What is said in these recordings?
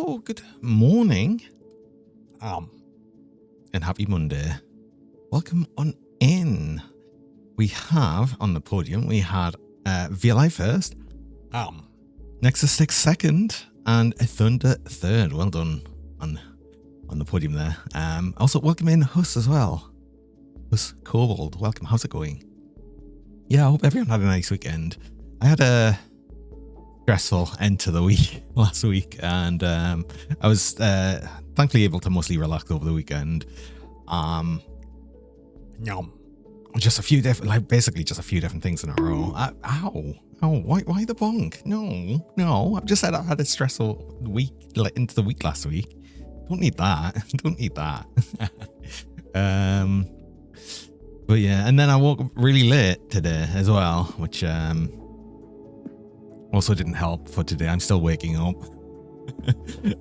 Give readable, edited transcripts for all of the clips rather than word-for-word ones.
Hello, good morning, and happy Monday. Welcome on in. We have on the podium, we had VLI first, Nexus 6 second, and Thunder third. Well done on the podium there. Also, welcome in Huss as well. Huss Kobold, welcome. How's it going? Yeah, I hope everyone had a nice weekend. I had a stressful end to the week last week, and I was thankfully able to mostly relax over the weekend. Just a few different, like basically just a few different things in a row. Ow, why the bonk? No, I've just said I had a stressful week, like into the week last week. Don't need that. Don't need that. But yeah, and then I woke up really late today as well, which also didn't help for today. I'm still waking up.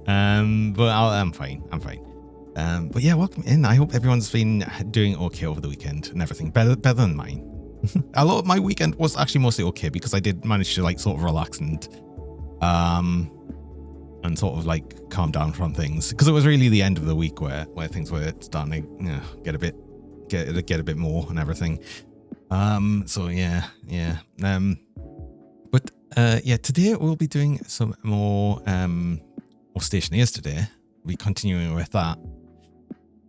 But I'm fine. But yeah, welcome in. I hope everyone's been doing okay over the weekend and everything. Better than mine. A lot of my weekend was actually mostly okay because I did manage to like sort of relax and sort of like calm down from things, because it was really the end of the week where things were starting to get a bit more and everything. So yeah. But yeah, today we'll be doing some more Stationeers today. We'll be continuing with that.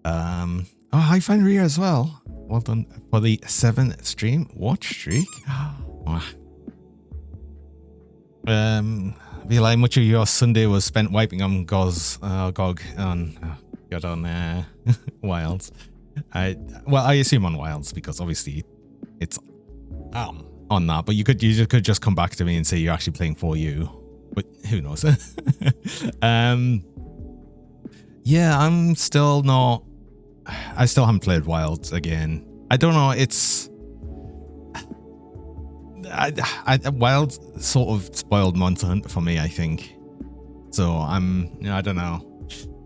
Oh, hi Fenrir as well. Well done for the 7 stream watch streak. Like much of your Sunday was spent wiping on GOG on Wilds. I assume on Wilds because obviously it's on that, but you could just come back to me and say you're actually playing for you, but who knows? Yeah, I still haven't played Wilds again. I don't know, it's Wilds sort of spoiled Monster Hunter for me, I think. So I don't know.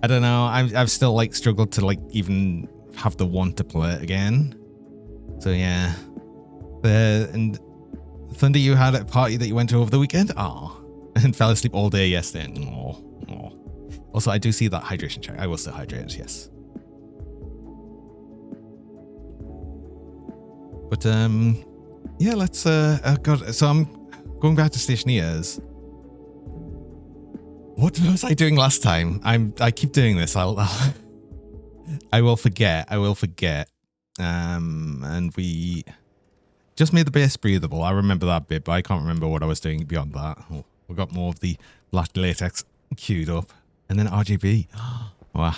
I've still like struggled to like even have the want to play it again. So yeah. And Thunder, you had a party that you went to over the weekend? And fell asleep all day yesterday. Also, I do see that hydration check. I will still hydrate, yes. But yeah, let's God, so I'm going back to Stationeers. What was I doing last time? I keep doing this. I will forget. And we just made the base breathable. I remember that bit, but I can't remember what I was doing beyond that. We got more of the black latex queued up. And then RGB. Wow.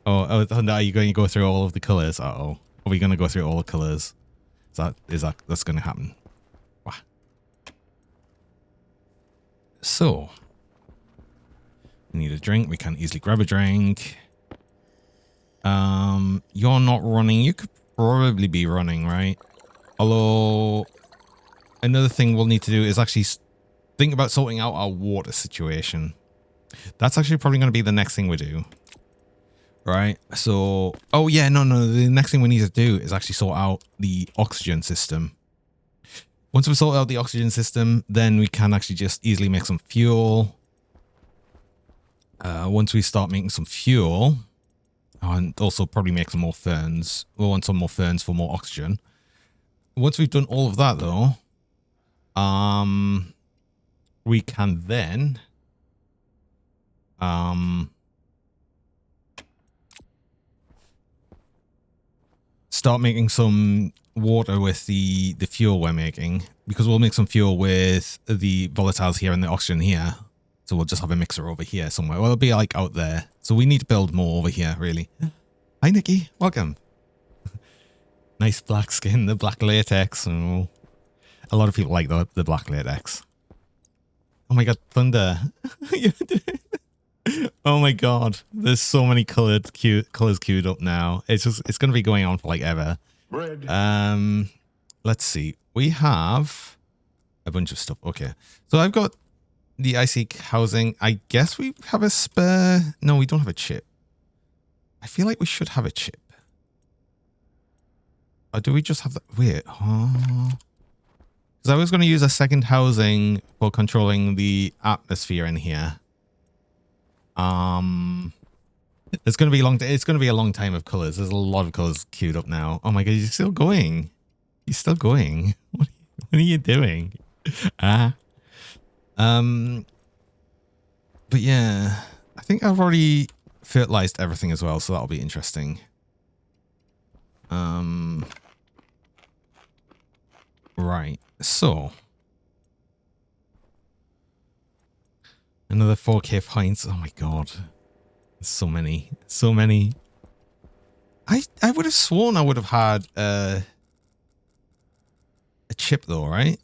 Oh, are you going to go through all of the colors? Are we going to go through all the colors? That's going to happen? Wow. So, we need a drink. We can easily grab a drink. You're not running. You could probably be running, right? Although, another thing we'll need to do is actually think about sorting out our water situation. That's actually probably going to be the next thing we do. Right? So, oh yeah, no. The next thing we need to do is actually sort out the oxygen system. Once we sort out the oxygen system, then we can actually just easily make some fuel. Once we start making some fuel, and also probably make some more ferns. We'll want some more ferns for more oxygen. Once we've done all of that though, we can then start making some water with the fuel we're making, because we'll make some fuel with the volatiles here and the oxygen here. So we'll just have a mixer over here somewhere. Well, it'll be like out there. So we need to build more over here, really. Hi, Nikki. Welcome. Nice black skin, the black latex. Oh, a lot of people like the black latex. Oh my god, Thunder. Oh my god, there's so many colors queued up now. It's going to be going on for like ever. Bread. Let's see. We have a bunch of stuff. Okay, so I've got the IC housing. I guess we have a spare. No, we don't have a chip. I feel like we should have a chip. Or do we just have that? Wait. Because I was going to use a second housing for controlling the atmosphere in here. It's gonna be long. It's gonna be a long time of colors. There's a lot of colors queued up now. Oh my god, you're still going. You're still going. What are you doing? Ah. But yeah, I think I've already fertilized everything as well, so that'll be interesting. Right. So another 4K points. Oh my god. So many. So many. I would have sworn I would have had a chip though, right?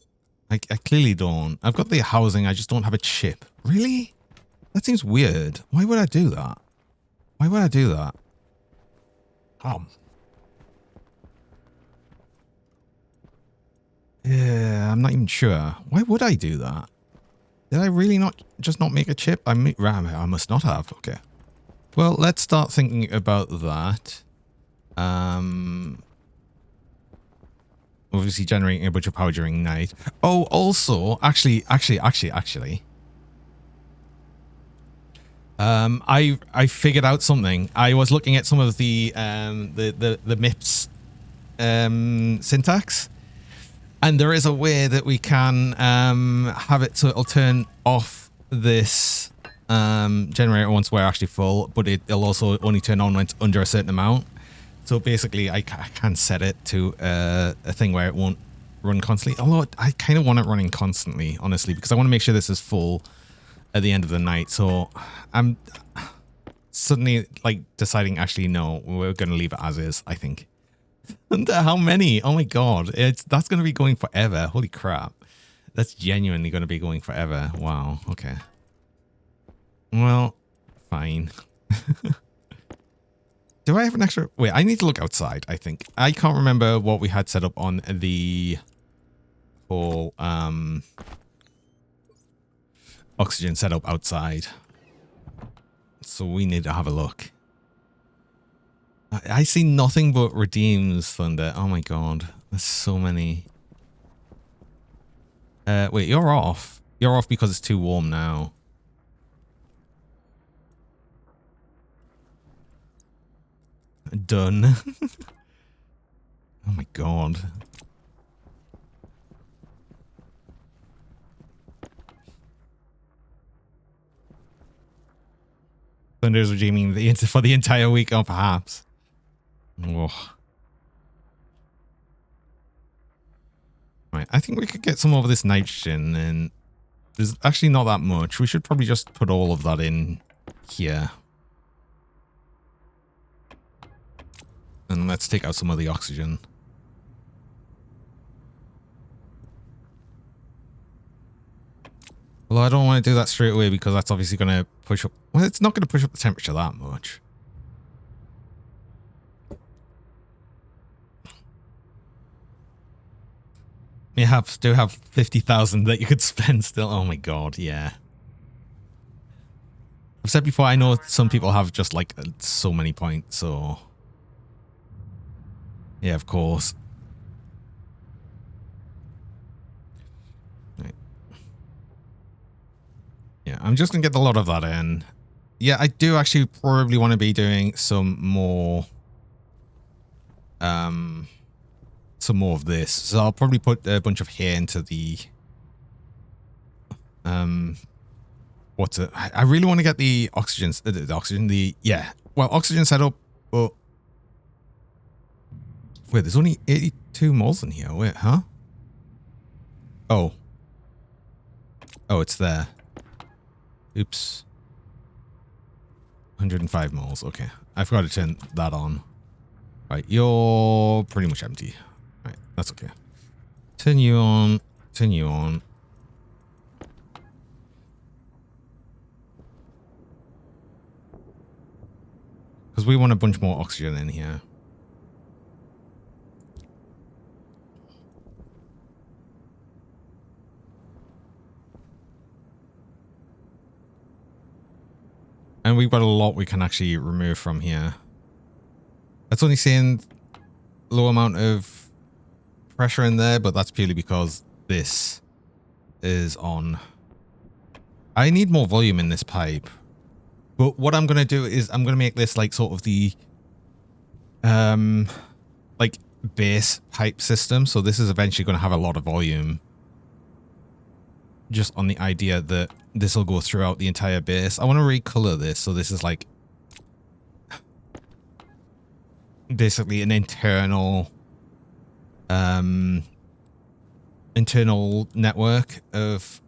I clearly don't. I've got the housing, I just don't have a chip. Really? That seems weird. Why would I do that? Why would I do that? Yeah, I'm not even sure. Why would I do that? Did I really not make a chip? I must not have. Okay. Well, let's start thinking about that. Obviously generating a bunch of power during night. Oh, also, actually. I figured out something. I was looking at some of the MIPS syntax, and there is a way that we can have it so it'll turn off this generator once we're actually full, but it'll also only turn on when it's under a certain amount. So basically, I can set it to a thing where it won't run constantly. Although I kind of want it running constantly, honestly, because I want to make sure this is full at the end of the night. So I'm suddenly like deciding, actually, no, we're going to leave it as is, I think. And how many? Oh my god, that's going to be going forever. Holy crap. That's genuinely going to be going forever. Wow. Okay. Well, fine. Do I have an extra? Wait, I need to look outside, I think. I can't remember what we had set up on the whole oxygen setup outside. So we need to have a look. I see nothing but redeems, Thunder. Oh my god. There's so many. Wait, you're off. You're off because it's too warm now. Done. Oh my god. Thunder's redeeming for the entire week, oh, perhaps. Oh. Right, I think we could get some of this nitrogen, and there's actually not that much. We should probably just put all of that in here. And let's take out some of the oxygen. Although I don't want to do that straight away because that's obviously going to push up... Well, it's not going to push up the temperature that much. You do have 50,000 that you could spend still. Oh my god, yeah. I've said before, I know some people have just like so many points, so... Yeah, of course. Right. Yeah, I'm just gonna get a lot of that in. Yeah, I do actually probably want to be doing some more of this. So I'll probably put a bunch of hair into the what's it? I really want to get the oxygen oxygen set up, but wait, there's only 82 moles in here. Wait, huh? Oh, it's there. Oops. 105 moles. Okay, I forgot to turn that on. Right, you're pretty much empty. Right, that's okay. Turn you on. Turn you on. Because we want a bunch more oxygen in here. And we've got a lot we can actually remove from here. That's only saying low amount of pressure in there, but that's purely because this is on. I need more volume in this pipe, But what I'm going to do is I'm going to make this like sort of the like base pipe system. So this is eventually going to have a lot of volume. Just on the idea that this will go throughout the entire base. I want to recolor this. So this is like basically an internal network of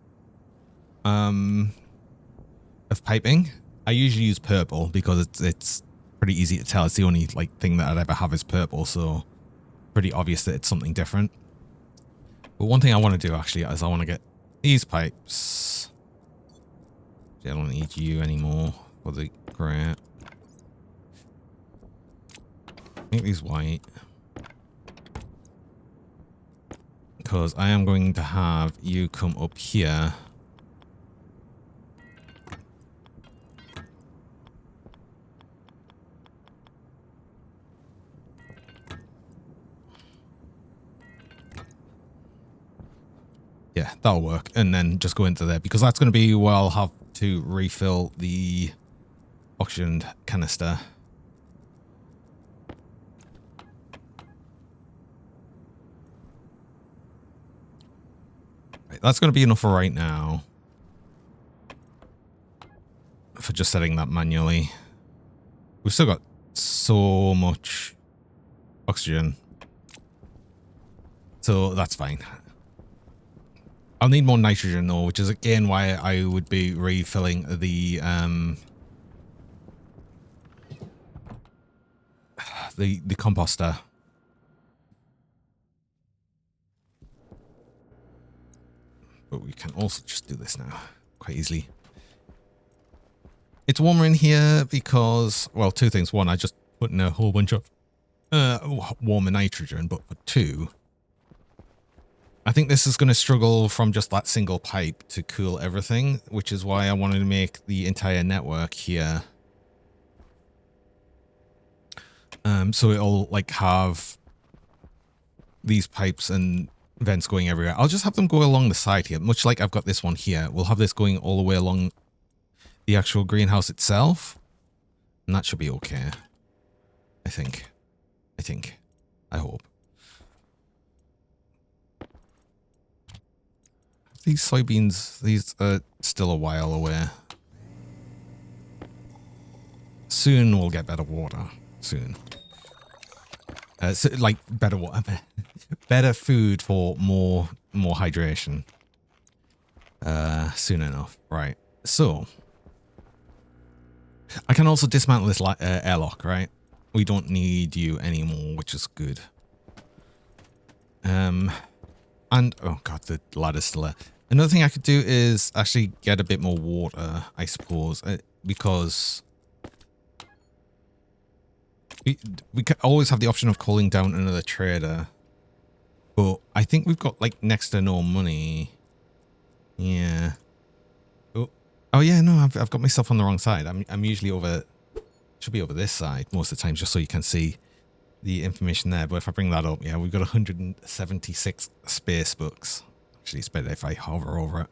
piping. I usually use purple because it's pretty easy to tell. It's the only like thing that I'd ever have is purple, so pretty obvious that it's something different. But one thing I want to do actually is I want to get these pipes. I don't need you anymore for the grant. Make these white. Because I am going to have you come up here. Yeah, that'll work. And then just go into there because that's going to be where I'll have to refill the oxygen canister. Right, that's going to be enough for right now. For just setting that manually. We've still got so much oxygen. So that's fine. I'll need more nitrogen though, which is again why I would be refilling the composter. But we can also just do this now quite easily. It's warmer in here because, well, two things. One, I just put in a whole bunch of warmer nitrogen, but for two, I think this is going to struggle from just that single pipe to cool everything, which is why I wanted to make the entire network here. So it'll like have these pipes and vents going everywhere. I'll just have them go along the side here, much like I've got this one here. We'll have this going all the way along the actual greenhouse itself. And that should be okay. I think. I hope. These soybeans, these are still a while away. Soon we'll get better water. Soon. So, like better water, better food for more hydration. Soon enough. Right. So I can also dismantle this airlock, right? We don't need you anymore, which is good. And oh god, the ladder's still there. Another thing I could do is actually get a bit more water, I suppose, because we can always have the option of calling down another trader, but I think we've got like next to no money. Yeah. Oh yeah, no, I've got myself on the wrong side. I'm usually over, should be over this side most of the time, just so you can see the information there. But if I bring that up, yeah, we've got 176 space books. Actually, it's better if I hover over it.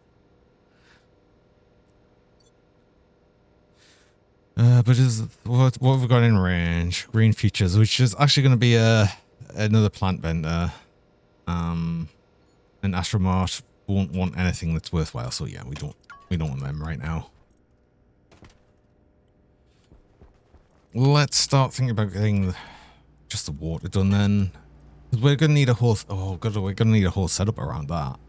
But what have we got in range? Green Futures, which is actually going to be another plant vendor. And Astromart won't want anything that's worthwhile, so yeah, we don't want them right now. Let's start thinking about getting just the water done then. Because we're gonna need a whole we're gonna need a whole setup around that.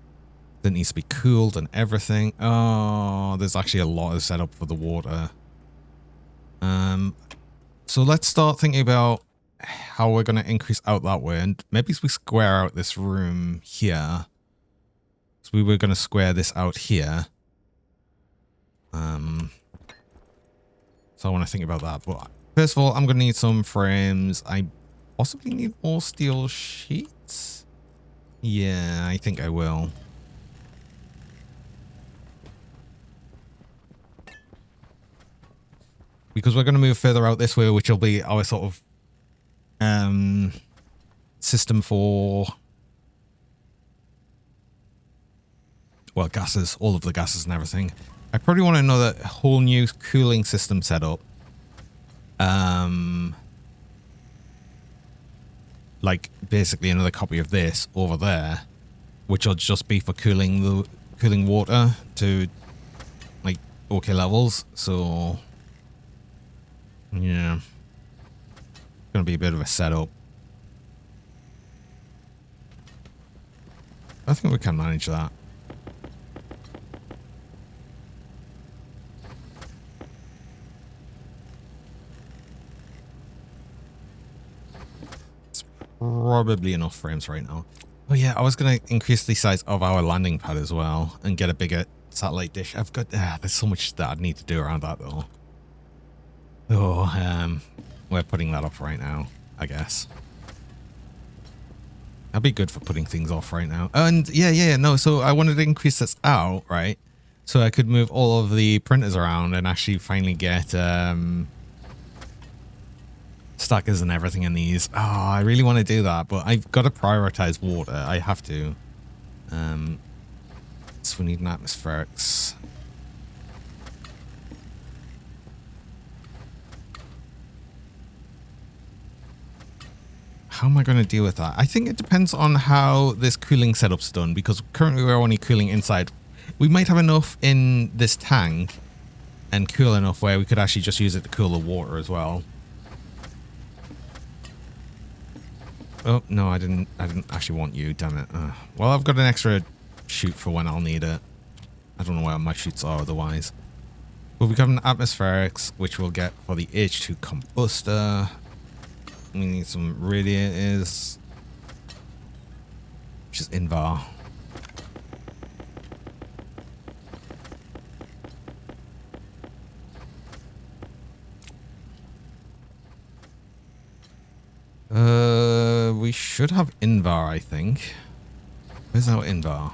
That needs to be cooled and everything. Oh, there's actually a lot of setup for the water. So let's start thinking about how we're gonna increase out that way, and maybe we square out this room here. So we were gonna square this out here. So I want to think about that. But first of all, I'm gonna need some frames. I possibly need more steel sheets. Yeah, I think I will. Because we're going to move further out this way, which will be our sort of system for, well, gases, all of the gases and everything. I probably want another whole new cooling system set up. Like basically another copy of this over there, which will just be for cooling water to like okay levels. So yeah, it's gonna be a bit of a setup. I think we can manage that. Probably enough frames right now. Oh yeah, I was going to increase the size of our landing pad as well and get a bigger satellite dish. I've got, there's so much that I'd need to do around that though. Oh, we're putting that off right now, I guess. That'd be good for putting things off right now. And no, so I wanted to increase this out, right? So I could move all of the printers around and actually finally get, stackers and everything in these. Oh, I really want to do that, but I've got to prioritize water. I have to. So we need an atmospherics. How am I going to deal with that? I think it depends on how this cooling setup's done, because currently we're only cooling inside. We might have enough in this tank and cool enough where we could actually just use it to cool the water as well. Oh, no, I didn't actually want you, damn it. Well, I've got an extra chute for when I'll need it. I don't know where my chutes are otherwise. But we've got an atmospherics, which we'll get for the H2 combustor. We need some radiators, which is invar. We should have invar, I think. Where's our invar?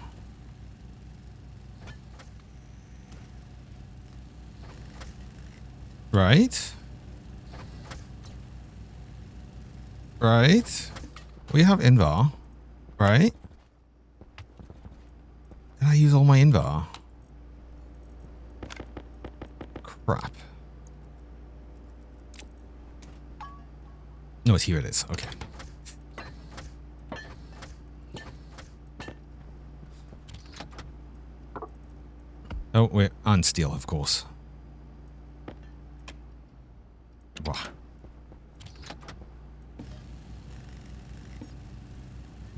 Right? Right? We have invar, right? Did I use all my invar? Crap. No, it's here it is. Okay. Oh, we're on steel, of course. Wow.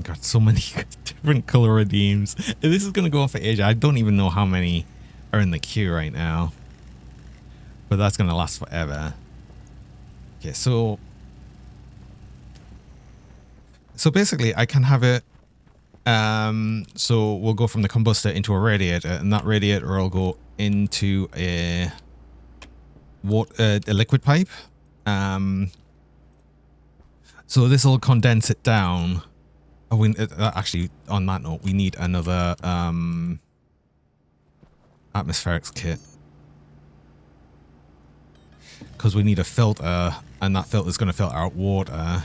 Got so many different color redeems. This is going to go on for ages. I don't even know how many are in the queue right now. But that's going to last forever. Okay, so basically I can have it. So we'll go from the combustor into a radiator, and that radiator will go into a liquid pipe. So this will condense it down. Oh, actually, on that note, we need another atmospherics kit, because we need a filter, and that filter is going to filter out water.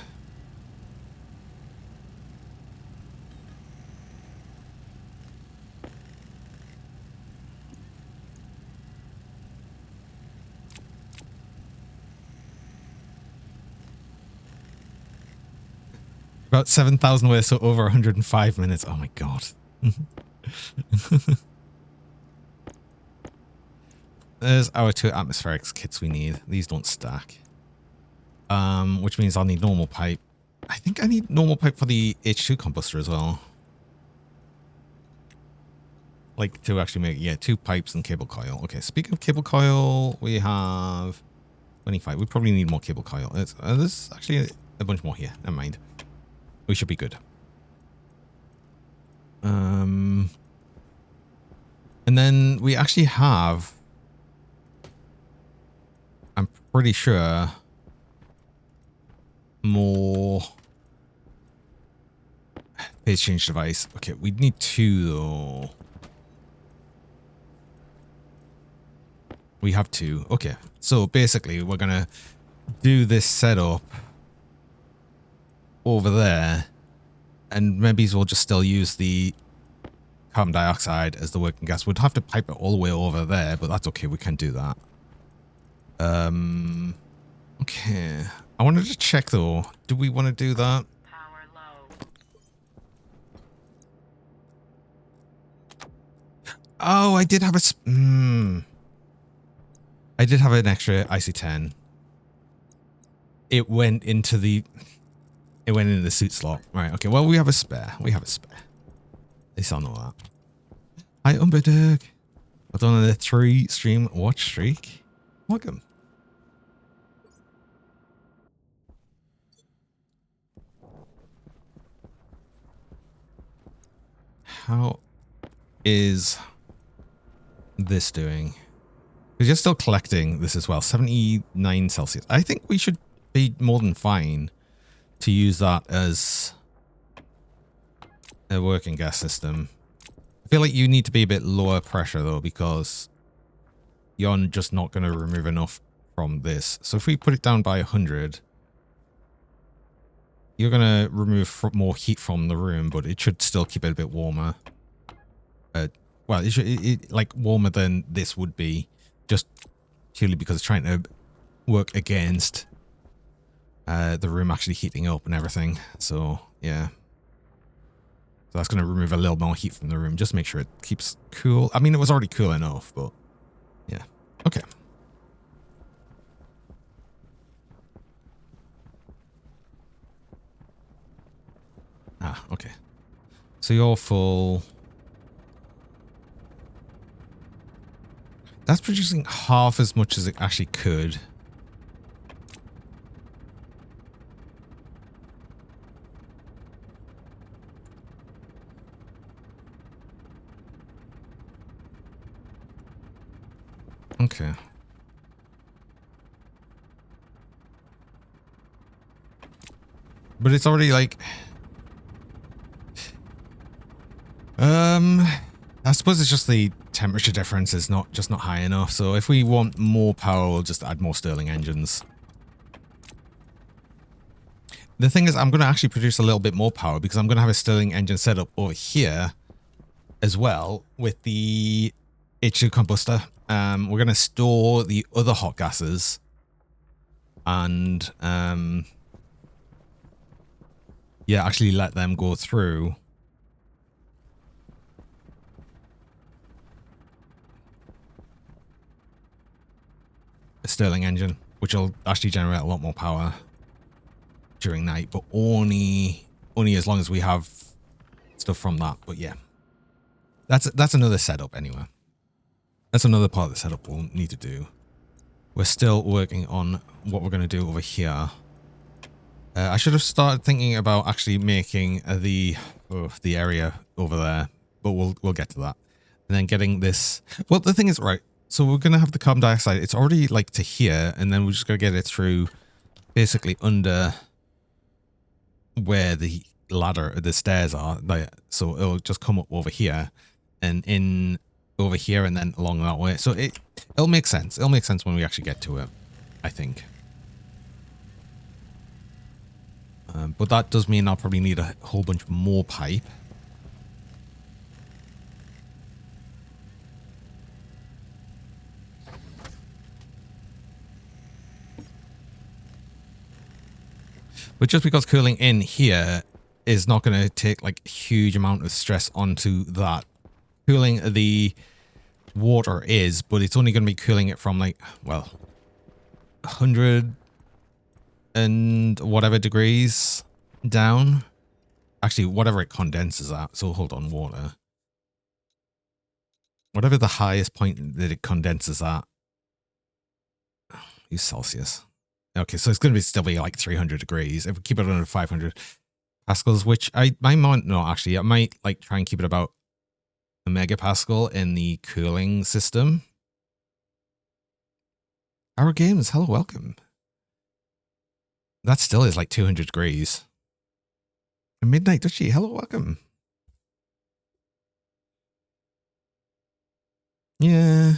About 7,000 ways, so over 105 minutes. Oh my god. There's our 2 atmospherics kits we need. These don't stack. Which means I'll need normal pipe. I think I need normal pipe for the H2 combustor as well. Like to actually make, yeah, 2 pipes and cable coil. Okay, speaking of cable coil, we have 25. We probably need more cable coil. There's actually a bunch more here. Never mind. We should be good. And then we actually have, I'm pretty sure, more phase change device. Okay, we need 2 though. We have 2. Okay, so basically we're gonna do this setup over there, and maybe we'll just still use the carbon dioxide as the working gas. We'd have to pipe it all the way over there, but that's okay. We can do that. Okay. I wanted to check though. Do we want to do that? Power low. Oh, I did have a... I did have an extra IC10. It went into the... It went into the suit slot. Right, okay. Well, we have a spare. We have a spare. At least I'll know that. Hi, Umberdug. I've done a 3-stream watch streak. Welcome. How is this doing? Because you're still collecting this as well. 79 Celsius. I think we should be more than fine to use that as a working gas system. I feel like you need to be a bit lower pressure though, because you're just not going to remove enough from this. So if we put it down by 100, you're going to remove more heat from the room, but it should still keep it a bit warmer. Well, it should like warmer than this would be, just purely because it's trying to work against the room actually heating up and everything. So yeah. So that's going to remove a little more heat from the room. Just make sure it keeps cool. I mean, it was already cool enough, but yeah. Okay. Ah, okay. So you're full. That's producing half as much as it actually could. Okay. But it's already like... I suppose it's just the temperature difference is not high enough. So if we want more power, we'll just add more Stirling engines. The thing is, I'm going to actually produce a little bit more power because I'm going to have a Stirling engine set up over here as well with the H2 combustor. We're going to store the other hot gases and yeah, actually let them go through. A Stirling engine, which will actually generate a lot more power during night, but only as long as we have stuff from that. But yeah, that's another setup anyway. That's another part of the setup we'll need to do. We're still working on what we're going to do over here. I should have started thinking about actually making the area over there, but we'll get to that. And then getting this. Well, the thing is, right. So we're going to have the carbon dioxide. It's already like to here, and then we're just going to get it through basically under where the ladder, the stairs are. So it'll just come up over here and in over here and then along that way. So it'll make sense. It'll make sense when we actually get to it, I think. But that does mean I'll probably need a whole bunch more pipe. But just because cooling in here is not going to take like a huge amount of stress onto that. Cooling the water is, but it's only going to be cooling it from like, well, 100 and whatever degrees down. Actually, whatever it condenses at. So hold on, water. Whatever the highest point that it condenses at. Use Celsius. Okay, so it's going to still be like 300 degrees. If we keep it under 500 pascals, which I might not actually. I might like try and keep it about a megapascal in the cooling system. Our games, hello, welcome. That still is like 200 degrees. Midnight Dutchie, hello, welcome. Yeah.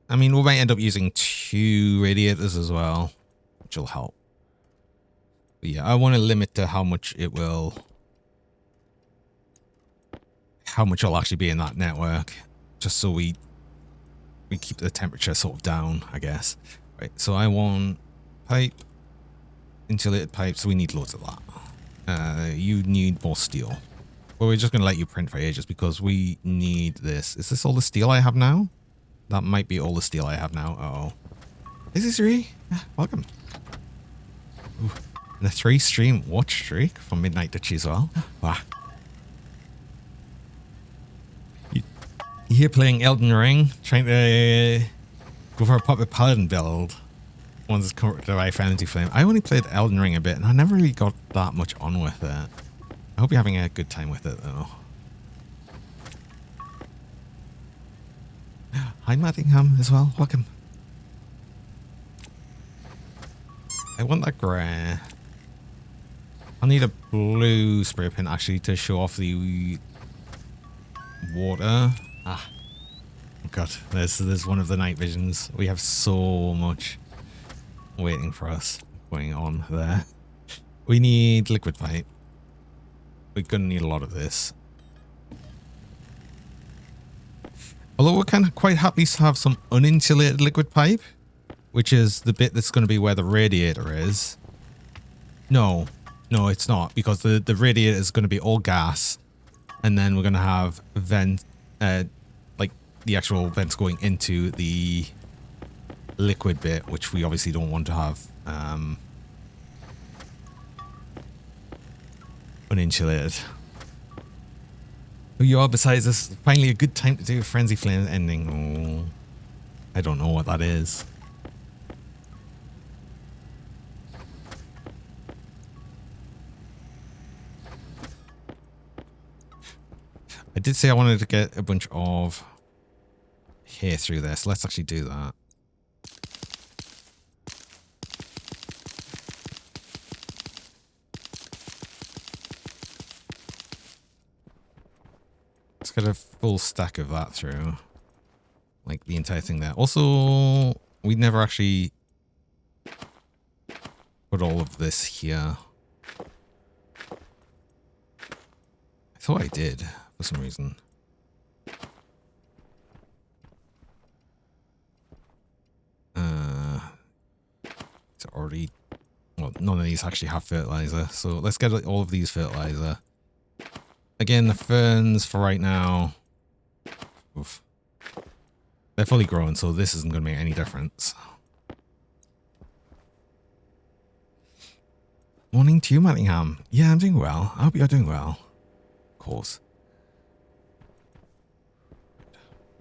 I mean, we might end up using 2 radiators as well, which will help. But yeah, I want to limit to how much it will how much will actually be in that network, just so we keep the temperature sort of down, I guess. Right, so I want pipe, insulated pipe, so we need loads of that. You need more steel. Well, we're just going to let you print for ages because we need this. Is this all the steel I have now? That might be all the steel I have now. Uh-oh. This is Ree. Welcome. Ooh. And a 3-stream watch streak from midnight to Chiswell. Wow. You here playing Elden Ring, trying to go for a Puppet Paladin build. One's corrupted by Fantasy Flame. I only played Elden Ring a bit, and I never really got that much on with it. I hope you're having a good time with it, though. Hi, Mattingham, as well. Welcome. I want that grey. I need a blue spray paint, actually, to show off the water. Ah. Oh, God. There's one of the night visions. We have so much waiting for us going on there. We need liquid pipe. We're going to need a lot of this. Although we're kind of quite happy to have some uninsulated liquid pipe, which is the bit that's going to be where the radiator is. No, it's not, because the radiator is going to be all gas, and then we're going to have vent, like the actual vents going into the liquid bit, which we obviously don't want to have uninsulated. Who you are besides this? Finally a good time to do a Frenzy Flame ending. Oh, I don't know what that is. I did say I wanted to get a bunch of hair through this. Let's actually do that. Let's get a full stack of that through. Like the entire thing there. Also, we never actually put all of this here. I thought I did for some reason. It's already... Well, none of these actually have fertilizer. So let's get all of these fertilizer. Again, the ferns for right now. Oof. They're fully grown, so this isn't going to make any difference. Morning to you, Mattingham. Yeah, I'm doing well. I hope you're doing well. Of course.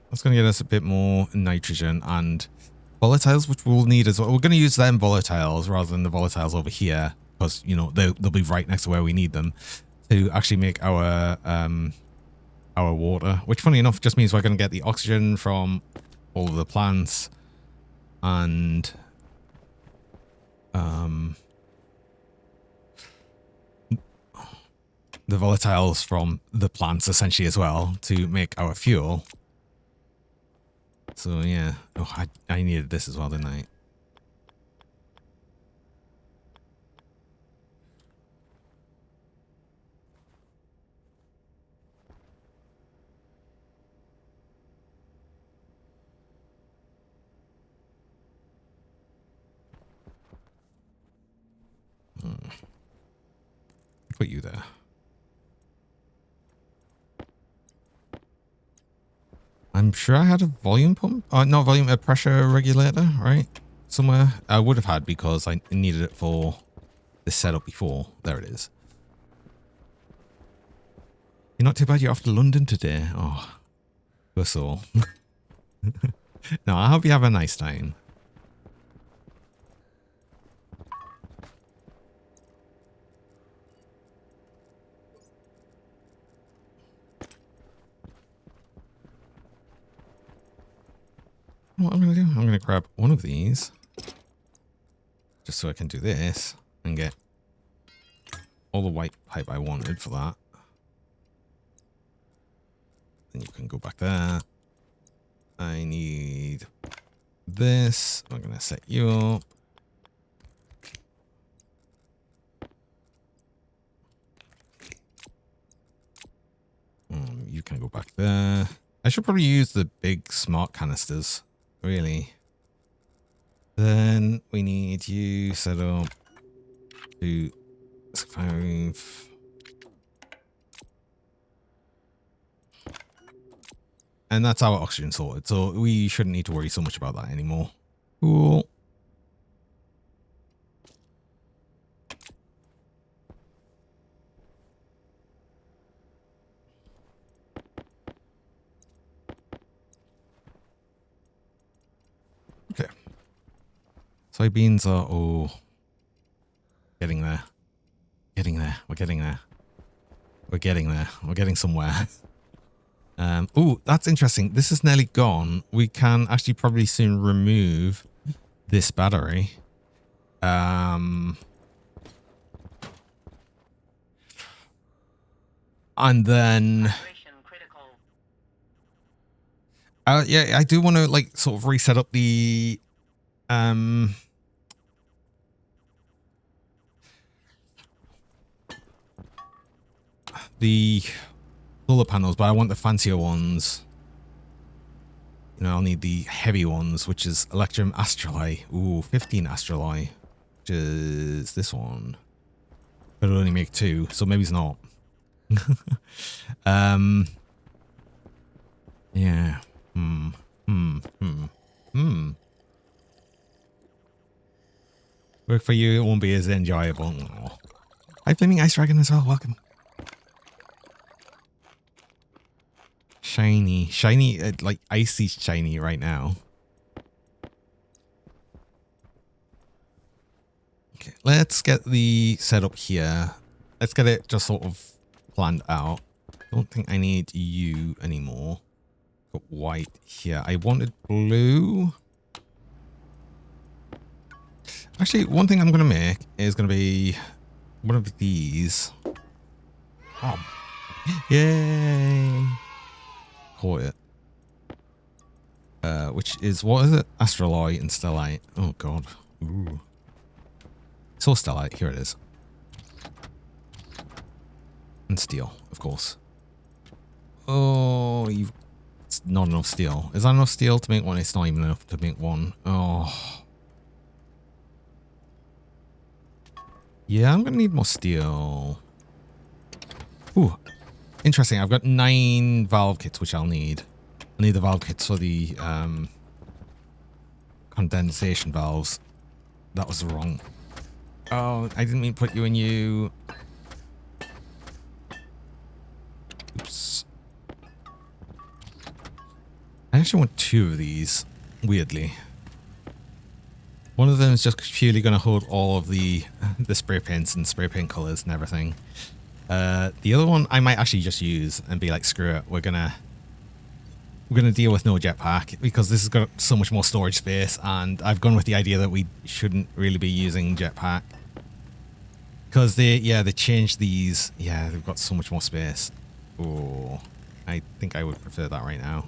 That's going to get us a bit more nitrogen and volatiles, which we'll need as well. We're going to use them volatiles rather than the volatiles over here, because, you know, they'll be right next to where we need them to actually make our water, which, funny enough, just means we're going to get the oxygen from all of the plants and the volatiles from the plants essentially as well to make our fuel. So yeah, oh, I needed this as well, didn't I? Put you there. I'm sure I had a volume pump. Not volume, a pressure regulator, right? Somewhere. I would have had because I needed it for this setup before. There it is. You're not too bad. You're off to London today. Oh, poor soul. No, I hope you have a nice time. What I'm going to do, I'm going to grab one of these just so I can do this and get all the white pipe I wanted for that. Then you can go back there. I need this. I'm going to set you up. You can go back there. I should probably use the big smart canisters, really. Then we need you set up to 5. And that's our oxygen sorted, so we shouldn't need to worry so much about that anymore. Cool. Okay. Soybeans are all getting there. Getting there. We're getting there. We're getting there. We're getting somewhere. Oh, that's interesting. This is nearly gone. We can actually probably soon remove this battery. And then yeah, I do want to like sort of reset up the solar panels, but I want the fancier ones. You know, I'll need the heavy ones, which is Electrum Astrali. Ooh, 15 Astrali, which is this one. But it'll only make 2, so maybe it's not. Yeah. Work for you, it won't be as enjoyable. Aww. Hi, Flaming Ice Dragon as well. Welcome. Shiny. Shiny, like icy shiny right now. Okay, let's get the setup here. Let's get it just sort of planned out. Don't think I need you anymore. Got white here. I wanted blue. Actually, one thing I'm going to make is going to be one of these. Oh. Yay. Caught it. Which is, what is it? Astraloy and Stellite. Oh, God. Ooh. So Stellite. Here it is. And steel, of course. Oh, it's not enough steel. Is that enough steel to make one? It's not even enough to make one. Oh. Yeah, I'm going to need more steel. Ooh. Interesting. I've got 9 valve kits, which I'll need. I need the valve kits for the condensation valves. That was wrong. Oh, I didn't mean to put you in you. Oops. I actually want 2 of these, weirdly. One of them is just purely going to hold all of the spray paints and spray paint colors and everything. The other one I might actually just use and be like, screw it, we're gonna deal with no jetpack because this has got so much more storage space, and I've gone with the idea that we shouldn't really be using jetpack because they changed these. Yeah, they've got so much more space. Oh, I think I would prefer that right now.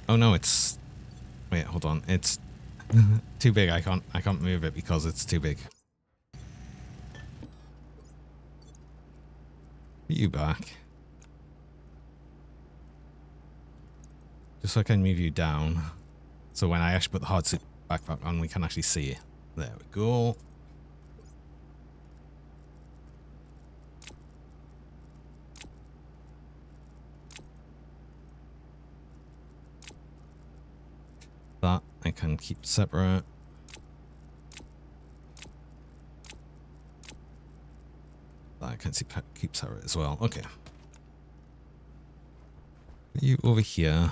Oh no, it's, wait, hold on, it's too big. I can't move it because it's too big. Put you back. Just so I can move you down. So when I actually put the hard suit back on, we can actually see it. There we go. That I can keep separate. That I can keep separate as well. Okay. Put you over here.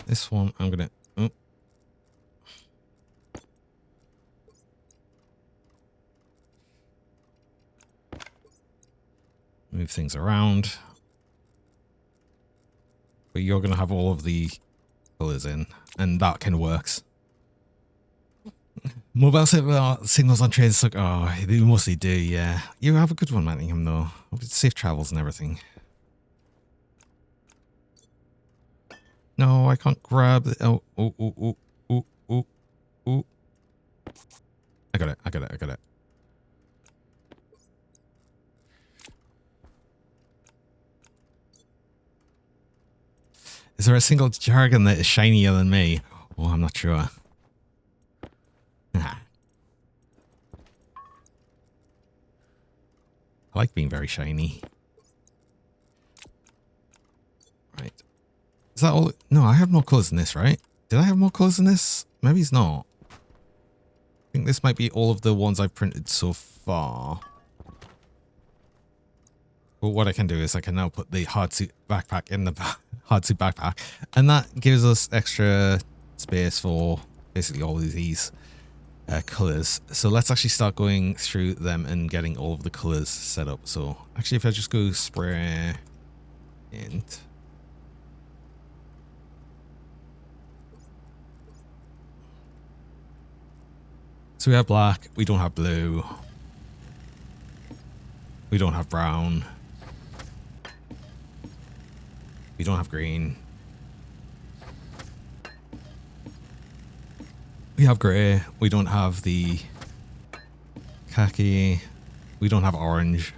This one I'm gonna. Oh. Move things around. But you're going to have all of the colors in, and that kind of works. Mobile signals on trains, like, oh, they mostly do, yeah. You have a good one, Manningham, though. Safe travels and everything. No, I can't grab it. Oh. I got it. Is there a single jargon that is shinier than me? Oh, I'm not sure. I like being very shiny. Right. Is that all? No, I have more colours than this, right? Did I have more colours than this? Maybe it's not. I think this might be all of the ones I've printed so far. But what I can do is I can now put the hardsuit backpack in the hardsuit backpack. And that gives us extra space for basically all of these colours. So let's actually start going through them and getting all of the colours set up. So actually if I just go spray int. So we have black, we don't have blue. We don't have brown. We don't have green. We have grey. We don't have the khaki. We don't have orange.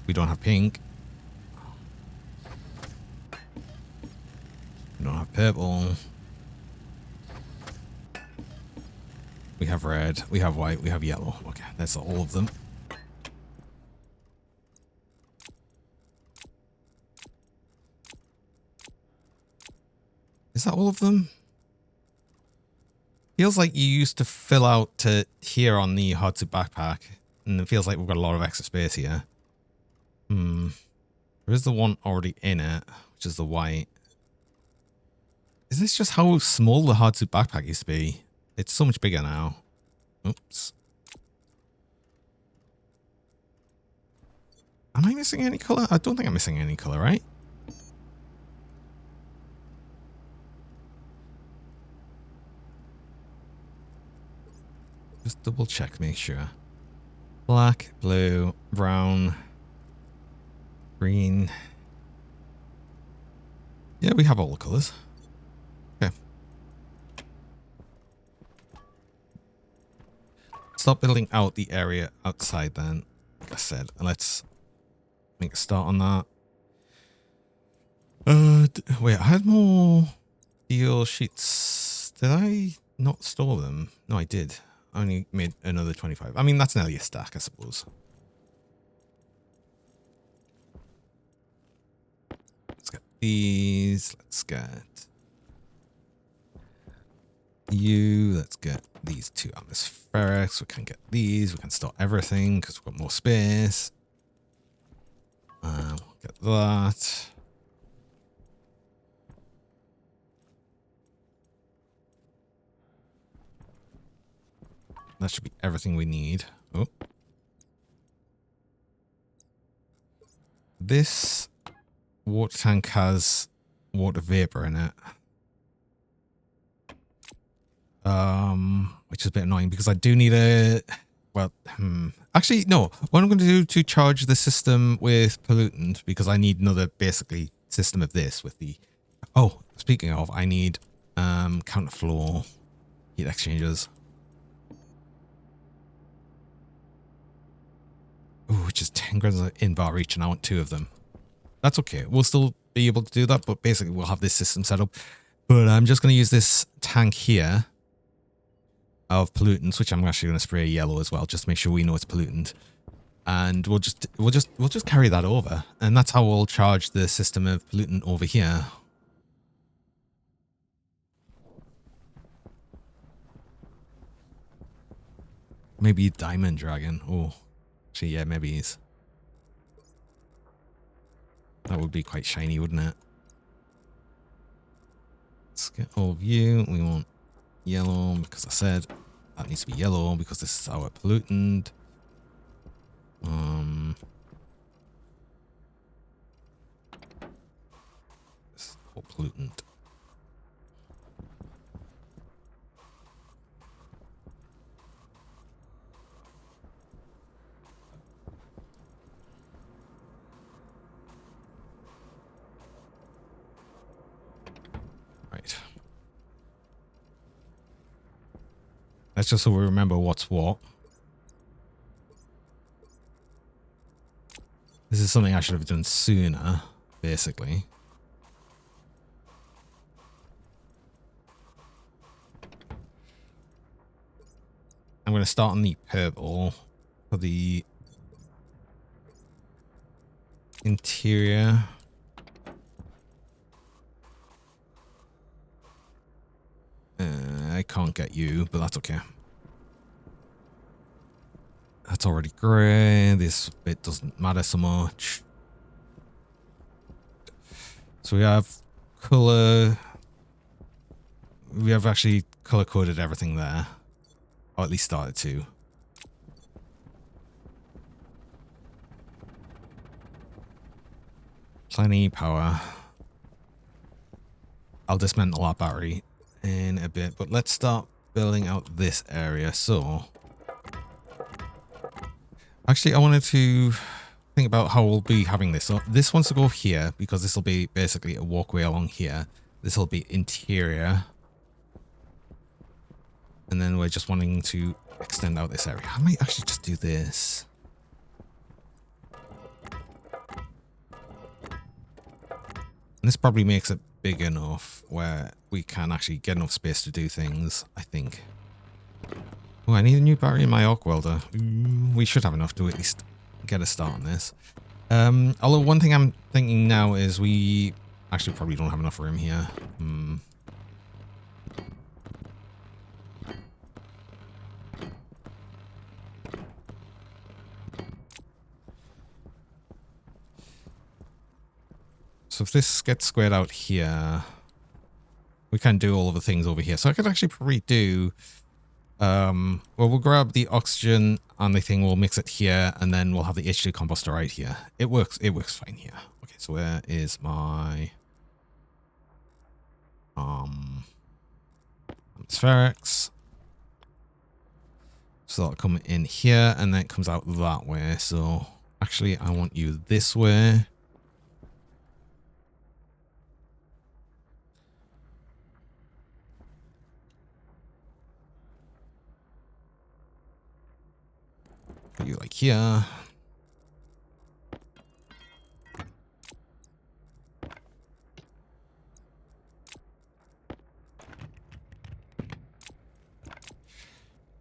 We don't have pink. We don't have purple. We have red. We have white. We have yellow. Okay, that's all of them. Is that all of them? Feels like you used to fill out to here on the hardsuit backpack, and it feels like we've got a lot of extra space here. There is the one already in it, which is the white. Is this just how small the hardsuit backpack used to be? It's so much bigger now. Oops. Am I missing any color? I don't think I'm missing any color, right? Just double check, make sure. Black, blue, brown, green. Yeah, we have all the colors. Okay. Stop building out the area outside then, like I said. And let's make a start on that. Wait, I had more steel sheets. Did I not store them? No, I did. I only made another 25. I mean, that's nearly a stack, I suppose. Let's get these. Let's get you. Let's get these two atmospherics. We can get these. We can store everything because we've got more space. We'll get that. That should be everything we need. Oh. This water tank has water vapor in it. Which is a bit annoying because I do need a... Well, actually, no. What I'm going to do to charge the system with pollutant, because I need another, basically, system of this with the... Oh, speaking of, I need counterflow heat exchangers. Ooh, which is 10 grams in bar each, and I want 2 of them. That's okay. We'll still be able to do that, but basically we'll have this system set up. But I'm just going to use this tank here of pollutants, which I'm actually going to spray yellow as well, just to make sure we know it's pollutant. And we'll just carry that over, and that's how we'll charge the system of pollutant over here. Maybe diamond dragon. Oh, actually, yeah, maybe he's. That would be quite shiny, wouldn't it? Let's get all of you. We want yellow because I said that needs to be yellow because this is our pollutant. This is all pollutant. Right. That's just so we remember what's what. This is something I should have done sooner, basically. I'm going to start on the purple for the interior. I can't get you, but that's okay. That's already grey. This bit doesn't matter so much. So we have colour. We have actually colour coded everything there. Or at least started to. Plenty power. I'll dismantle that battery in a bit, but let's start building out this area. So, actually, I wanted to think about how we'll be having this. So this wants to go here because this will be basically a walkway along here. This will be interior. And then we're just wanting to extend out this area. I might actually just do this. And this probably makes it big enough where we can actually get enough space to do things, I think. Oh, I need a new battery in my arc welder. We should have enough to at least get a start on this. Although one thing I'm thinking now is we actually probably don't have enough room here. So if this gets squared out here, we can do all of the things over here. So I could actually probably do, well, we'll grab the oxygen and the thing, we'll mix it here, and then we'll have the H2 composter right here. It works fine here. Okay, so where is my, spherics? So that'll come in here, and then it comes out that way. So actually, I want you this way. Put you like here.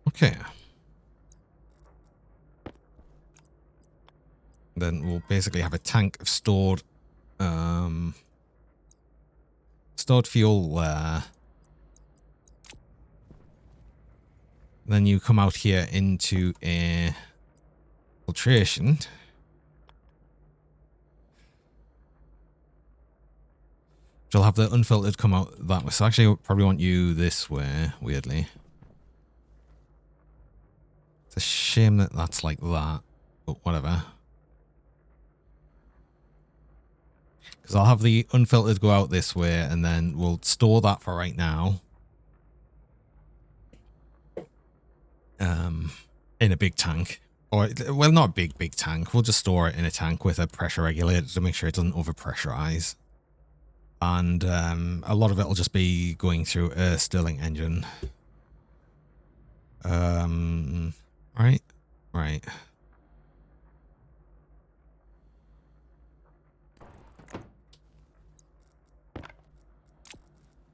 Okay. Then we'll basically have a tank of stored fuel there. Then you come out here into a filtration. Which will have the unfiltered come out that way. So actually I probably want you this way, weirdly. It's a shame that that's like that, but whatever. Because I'll have the unfiltered go out this way, and then we'll store that for right now. In a big tank. Or, well, not a big tank. We'll just store it in a tank with a pressure regulator to make sure it doesn't overpressurize. And a lot of it will just be going through a Stirling engine. Right.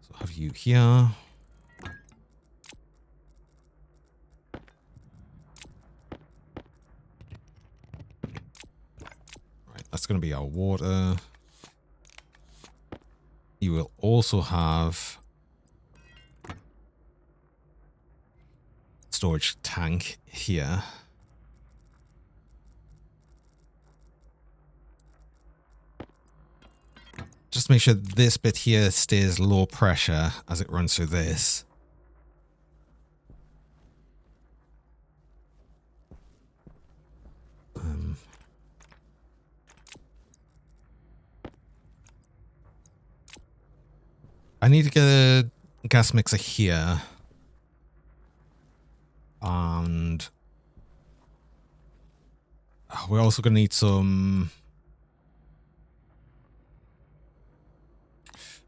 So have you here. Right, that's going to be our water. You will also have storage tank here. Just make sure this bit here stays low pressure as it runs through this. I need to get a gas mixer here. And we're also going to need some...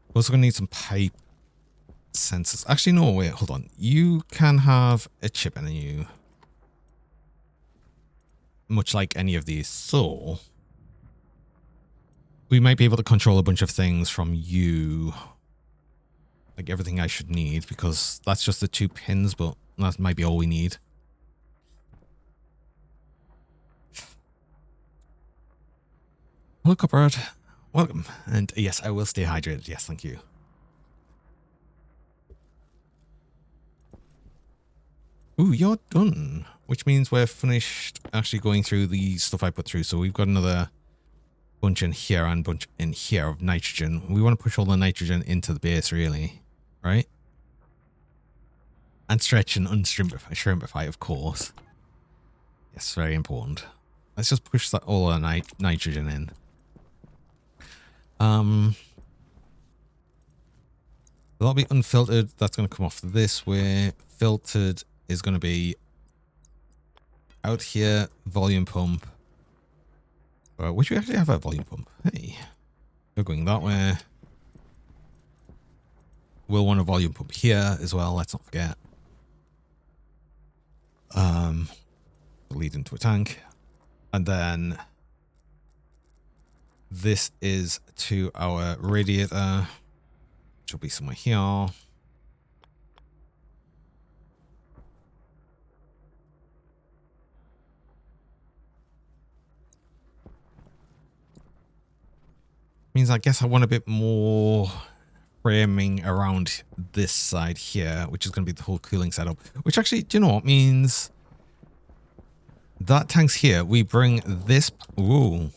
We're also going to need some pipe sensors. Actually, no, wait, hold on. You can have a chip in you. Much like any of these. So, we might be able to control a bunch of things from you. Like everything I should need, because that's just the 2 pins, but that might be all we need. Hello, Copperhead. Welcome. And yes, I will stay hydrated. Yes, thank you. Ooh, you're done. Which means we're finished actually going through the stuff I put through. So we've got another bunch in here and bunch in here of nitrogen. We want to push all the nitrogen into the base, really. Right? And stretch and unshrimpify, of course. Yes, very important. Let's just push that all the nitrogen in. That'll be unfiltered. That's going to come off this way. Filtered is going to be out here. Volume pump. Which we actually have a volume pump. Hey, we're going that way. We'll want a volume pump here as well. Let's not forget. Lead into a tank, and then this is to our radiator, which will be somewhere here. Means I guess I want a bit more framing around this side here, which is going to be the whole cooling setup. Which actually, do you know what means? That tank's here. We bring this. Ooh.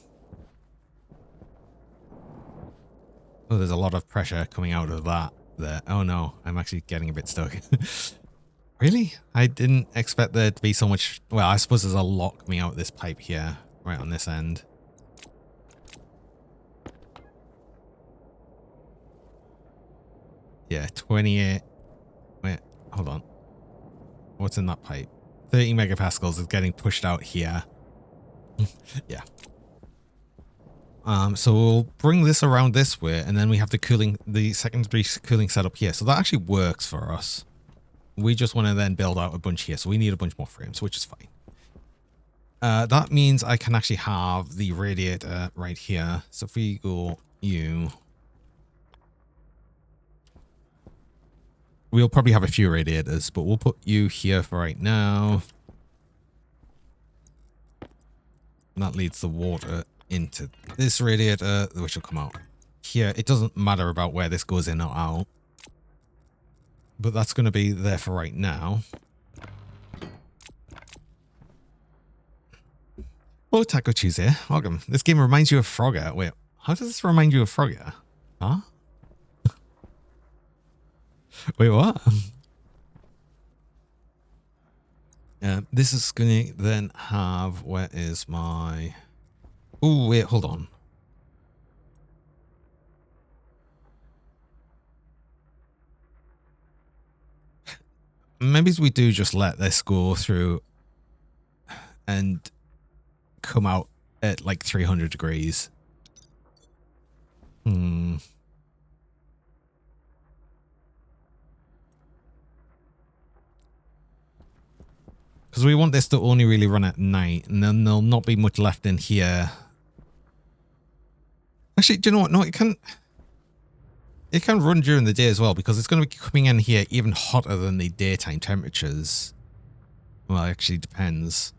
Oh, there's a lot of pressure coming out of that there. Oh no, I'm actually getting a bit stuck. Really? I didn't expect there to be so much. Well, I suppose there's a lot coming out of this pipe here, right on this end. Yeah, 28. Wait, hold on. What's in that pipe? 30 megapascals is getting pushed out here. Yeah. So we'll bring this around this way, and then we have the secondary cooling setup here. So that actually works for us. We just want to then build out a bunch here, so we need a bunch more frames, which is fine. That means I can actually have the radiator right here. So if we go you, we'll probably have a few radiators, but we'll put you here for right now. And that leads the water into this radiator, which will come out here. It doesn't matter about where this goes in or out, but that's going to be there for right now. Hello, Taco Tuesday. Welcome. This game reminds you of Frogger. Wait, how does this remind you of Frogger? Huh? Wait, what? This is going to then have... Where is my... Oh, wait, hold on. Maybe we do just let this go through and come out at like 300 degrees. Because we want this to only really run at night, and then there'll not be much left in here. Actually, do you know what? No, it can run during the day as well, because it's going to be coming in here even hotter than the daytime temperatures. Well, it actually depends.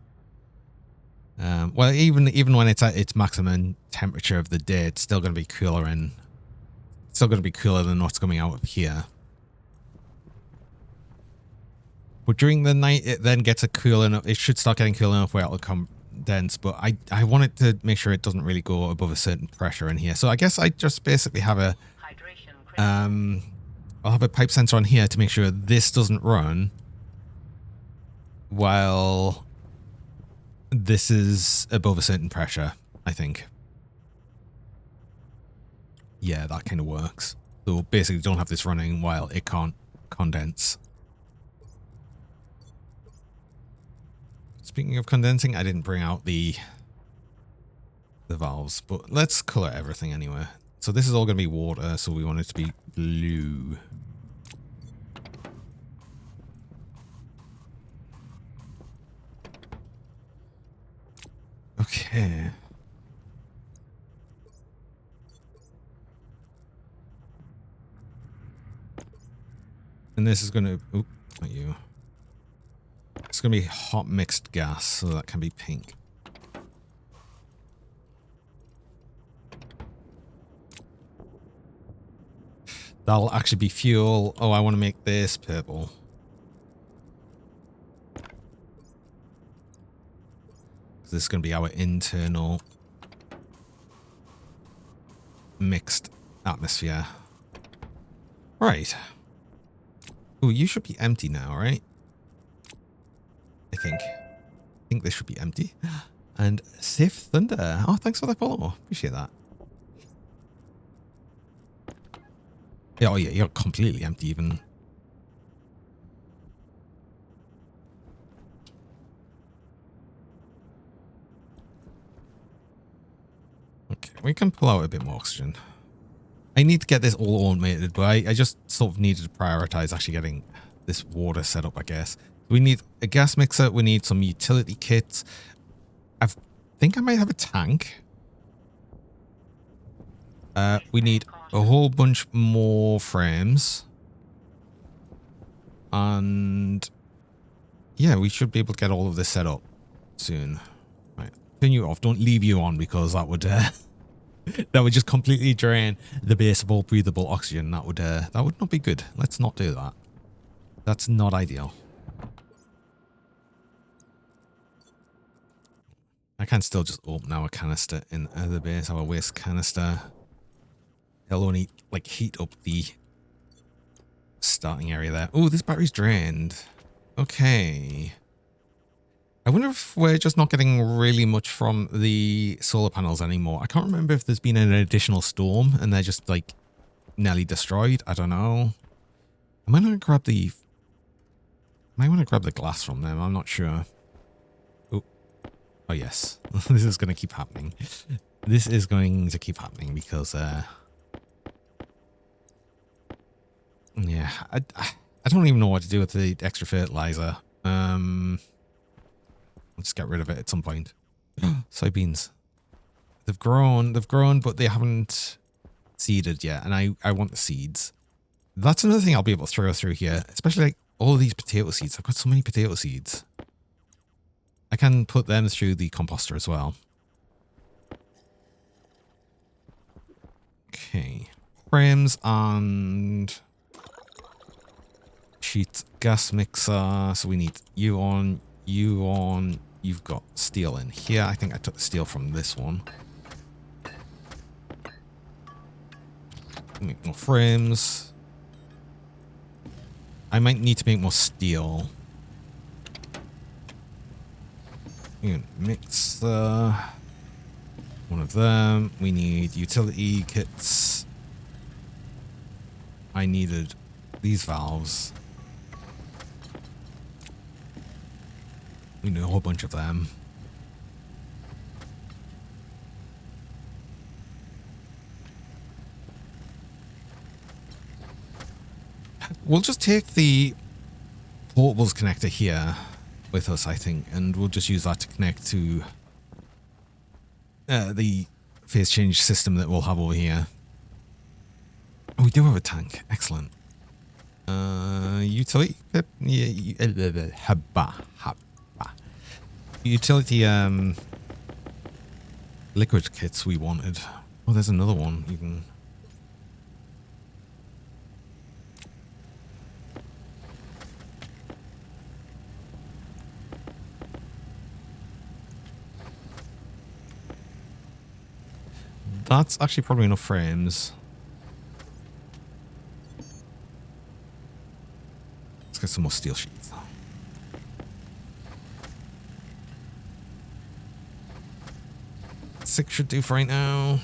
Well, even when it's at its maximum temperature of the day, it's still going to be cooler and still going to be cooler than what's coming out of here. But during the night, it then gets a cool enough. It should start getting cool enough where it'll condense. But I want it to make sure it doesn't really go above a certain pressure in here. So I guess I just basically have a I'll have a pipe sensor on here to make sure this doesn't run while this is above a certain pressure, I think. Yeah, that kind of works. So basically don't have this running while it can't condense. Speaking of condensing, I didn't bring out the valves, but let's color everything anyway. So this is all going to be water, so we want it to be blue. Okay. And this is going to... Oop, not you. It's going to be hot mixed gas, so that can be pink. That'll actually be fuel. Oh, I want to make this purple. This is going to be our internal mixed atmosphere. Right. Oh, you should be empty now, right? I think this should be empty. And Safe Thunder. Oh, thanks for the follow. Appreciate that. Yeah, oh yeah, you're completely empty even. Okay, we can pull out a bit more oxygen. I need to get this all automated, but I just sort of needed to prioritize actually getting this water set up, I guess. We need a gas mixer. We need some utility kits. I think I might have a tank. We need a whole bunch more frames. And yeah, we should be able to get all of this set up soon. Right, turn you off. Don't leave you on because that would that would just completely drain the base of all breathable oxygen. That would not be good. Let's not do that. That's not ideal. I can still just open our canister in the base, our waste canister. It'll only like heat up the starting area there. Oh, this battery's drained. Okay. I wonder if we're just not getting really much from the solar panels anymore. I can't remember if there's been an additional storm and they're just like nearly destroyed. I don't know. I might want to grab the... might want to grab the glass from them. I'm not sure. Oh, oh yes. This is going to keep happening. This is going to keep happening because... yeah, I don't even know what to do with the extra fertilizer. I'll just get rid of it at some point. Soybeans. They've grown, but they haven't seeded yet, and I want the seeds. That's another thing I'll be able to throw through here, especially like all of these potato seeds. I've got so many potato seeds. I can put them through the composter as well. Okay. Frames and sheet gas mixer. So we need you on, you on. You've got steel in here. I think I took the steel from this one. Make more frames. I might need to make more steel. Mix one of them. We need utility kits. I needed these valves. We need a whole bunch of them. We'll just take the portables connector here with us, I think, and we'll just use that to connect to the phase change system that we'll have over here. Oh, we do have a tank. Excellent. Utility... Utility, liquid kits we wanted. Oh, there's another one. You can... That's actually probably enough frames. Let's get some more steel sheets. 6 should do for right now.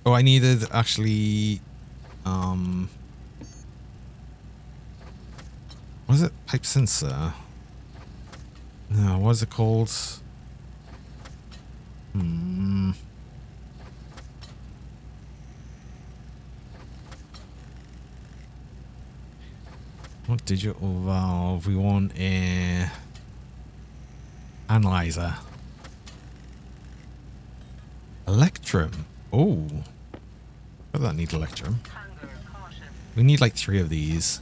Oh, I needed actually... what is it? Pipe sensor? No, what is it called? What digital valve? We want a analyzer. Electrum. Oh. Does that need electrum? We need like 3 of these.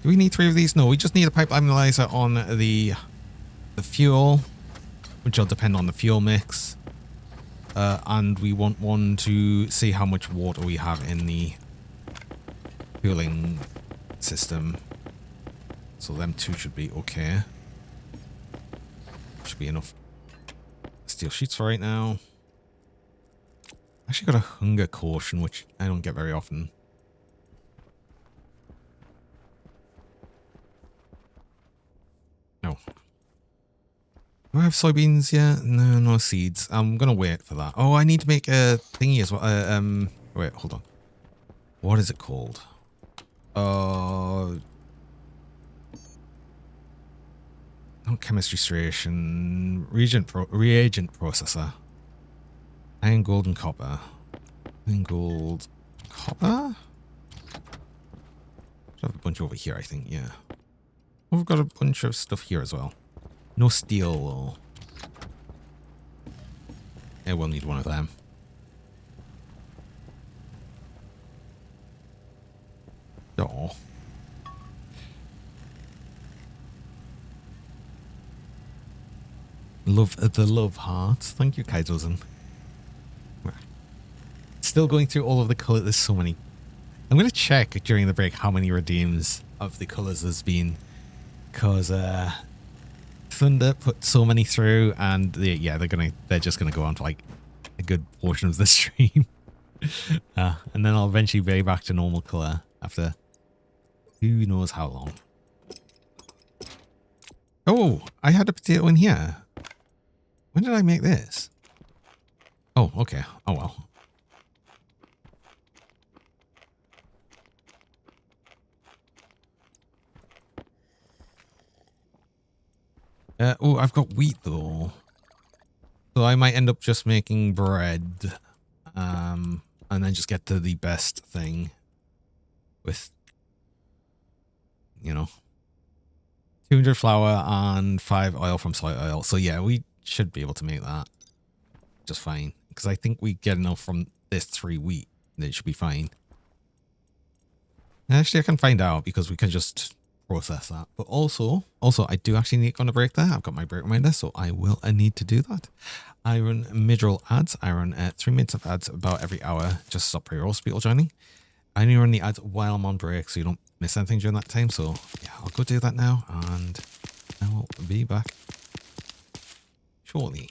Do we need 3 of these? No, we just need a pipeline analyzer on the fuel, which will depend on the fuel mix. And we want one to see how much water we have in the fueling system. So them 2 should be okay. Should be enough steel sheets for right now. Actually got a hunger caution, which I don't get very often. No. Do I have soybeans yet? No, no seeds. I'm gonna wait for that. Oh, I need to make a thingy as well. Wait, hold on. What is it called? Not chemistry station. Reagent processor. Iron, gold, and copper. Iron, gold, copper? Should have a bunch over here, I think. Yeah. Oh, we've got a bunch of stuff here as well. No steel, though. Yeah, we'll need one of them. Oh. Love the love hearts. Thank you, Kaizozen. Still going through all of the colors. There's so many. I'm going to check during the break how many redeems of the colors there's been. Because Thunder put so many through, and they're just gonna go on for like a good portion of the stream. And then I'll eventually be back to normal color after who knows how long. Oh, I had a potato in here. When did I make this? Oh, okay. Oh well. Oh, I've got wheat though. So I might end up just making bread. And then just get to the best thing with, 200 flour and 5 oil from soy oil. So yeah, we should be able to make that just fine. Because I think we get enough from this 3 wheat that it should be fine. Actually, I can find out because we can just process that. But also, I do actually need on a break there. I've got my break reminder, so I will need to do that. I run mid-roll ads. I run 3 minutes of ads about every hour. Just stop pre-rolls people joining. I only run the ads while I'm on break, so you don't miss anything during that time. So yeah, I'll go do that now, and I will be back shortly.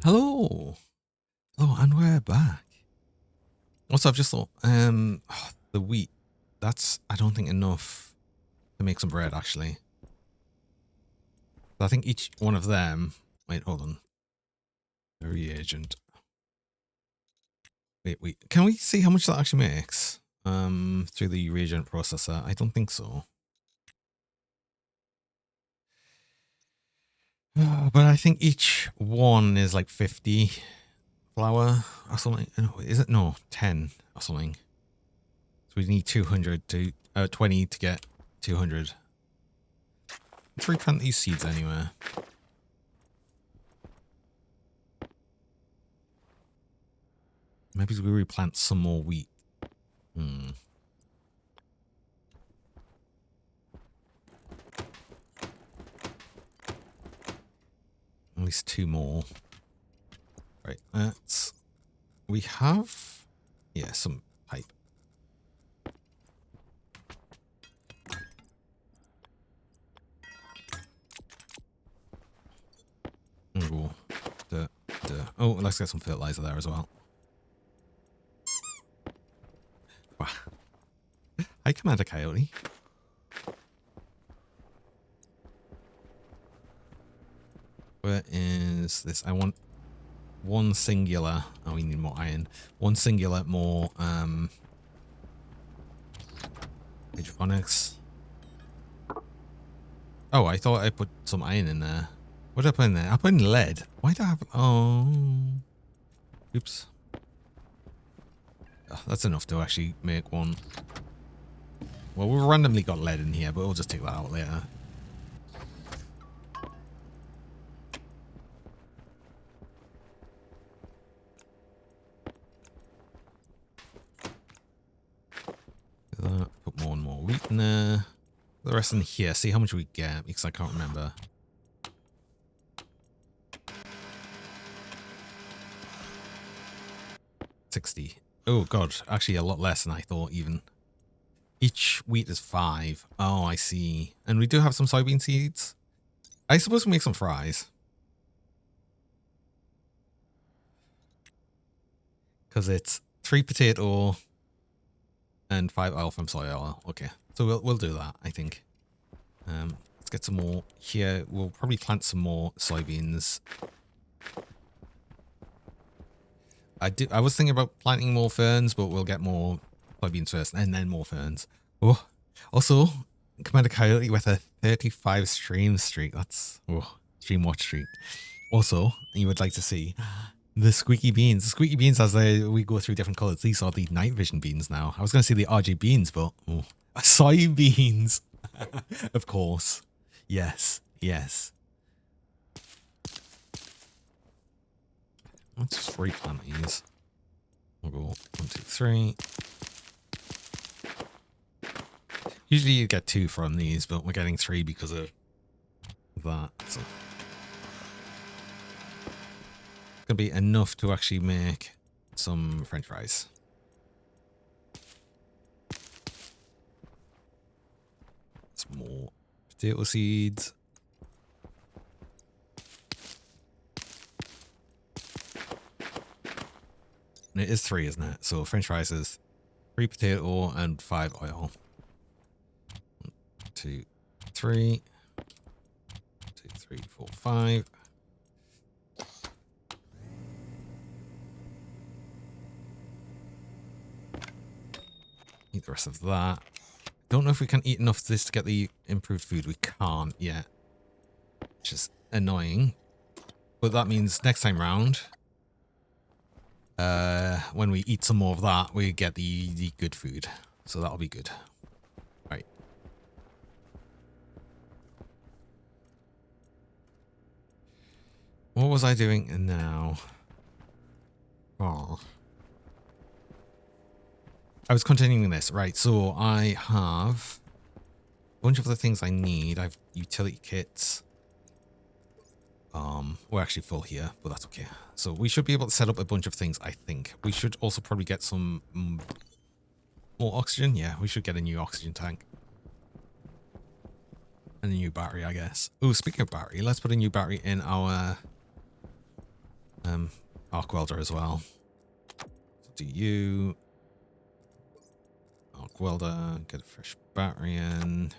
Hello. Oh, and we're back. Also, I've just thought, the wheat, that's, I don't think, enough to make some bread, actually. I think each one of them, wait, hold on. The reagent. Wait. Can we see how much that actually makes? Through the reagent processor? I don't think so. But I think each one is like 50 flour or something. Is it? No, 10 or something. So we need 200 to 20 to get 200. Let's replant these seeds anywhere. Maybe we replant some more wheat. At least 2 more. Right, let's... We have... Yeah, some pipe. Ooh, oh, let's get some fertilizer there as well. Wow. Hi, Commander Coyote. Where is this? I want one singular. Oh, we need more iron. One singular more hydroponics. Oh, I thought I put some iron in there. What did I put in there? I put in lead. Why do I have... Oh. Oops. Oh, that's enough to actually make one. Well, we've randomly got lead in here, but we'll just take that out later. Put more and more wheat in there. The rest in here. See how much we get, because I can't remember. $60. Oh god, actually a lot less than I thought even. Each wheat is 5. Oh, I see. And we do have some soybean seeds. I suppose we make some fries. Because it's 3 potato and 5 oil from soy oil. Okay, so we'll do that, I think. Let's get some more here. We'll probably plant some more soybeans. I was thinking about planting more ferns, but we'll get more soybeans first and then more ferns. Oh, also, Commander Coyote with a 35 stream streak. That's stream watch streak. Also, you would like to see the squeaky beans. The squeaky beans, as we go through different colors, these are the night vision beans now. I was going to say the RG beans, but soybeans. Of course. Yes. Let's just replant these. We'll go 1, 2, 3. Usually you get 2 from these, but we're getting 3 because of that. So it's gonna be enough to actually make some French fries. Some more potato seeds. And it is 3, isn't it? So French fries is 3 potato and 5 oil. 1, 2, 3. 2, 3, 4, 5. Eat the rest of that. Don't know if we can eat enough of this to get the improved food. We can't yet, which is annoying. But that means next time round, when we eat some more of that, we get the good food. So that'll be good. Right. What was I doing now? Oh. I was continuing this. Right, so I have a bunch of the things I need. I have utility kits. We're actually full here, but that's okay. So we should be able to set up a bunch of things, I think. We should also probably get some more oxygen. Yeah, we should get a new oxygen tank. And a new battery, I guess. Oh, speaking of battery, let's put a new battery in our Arc welder as well. Do you arc welder, get a fresh battery in.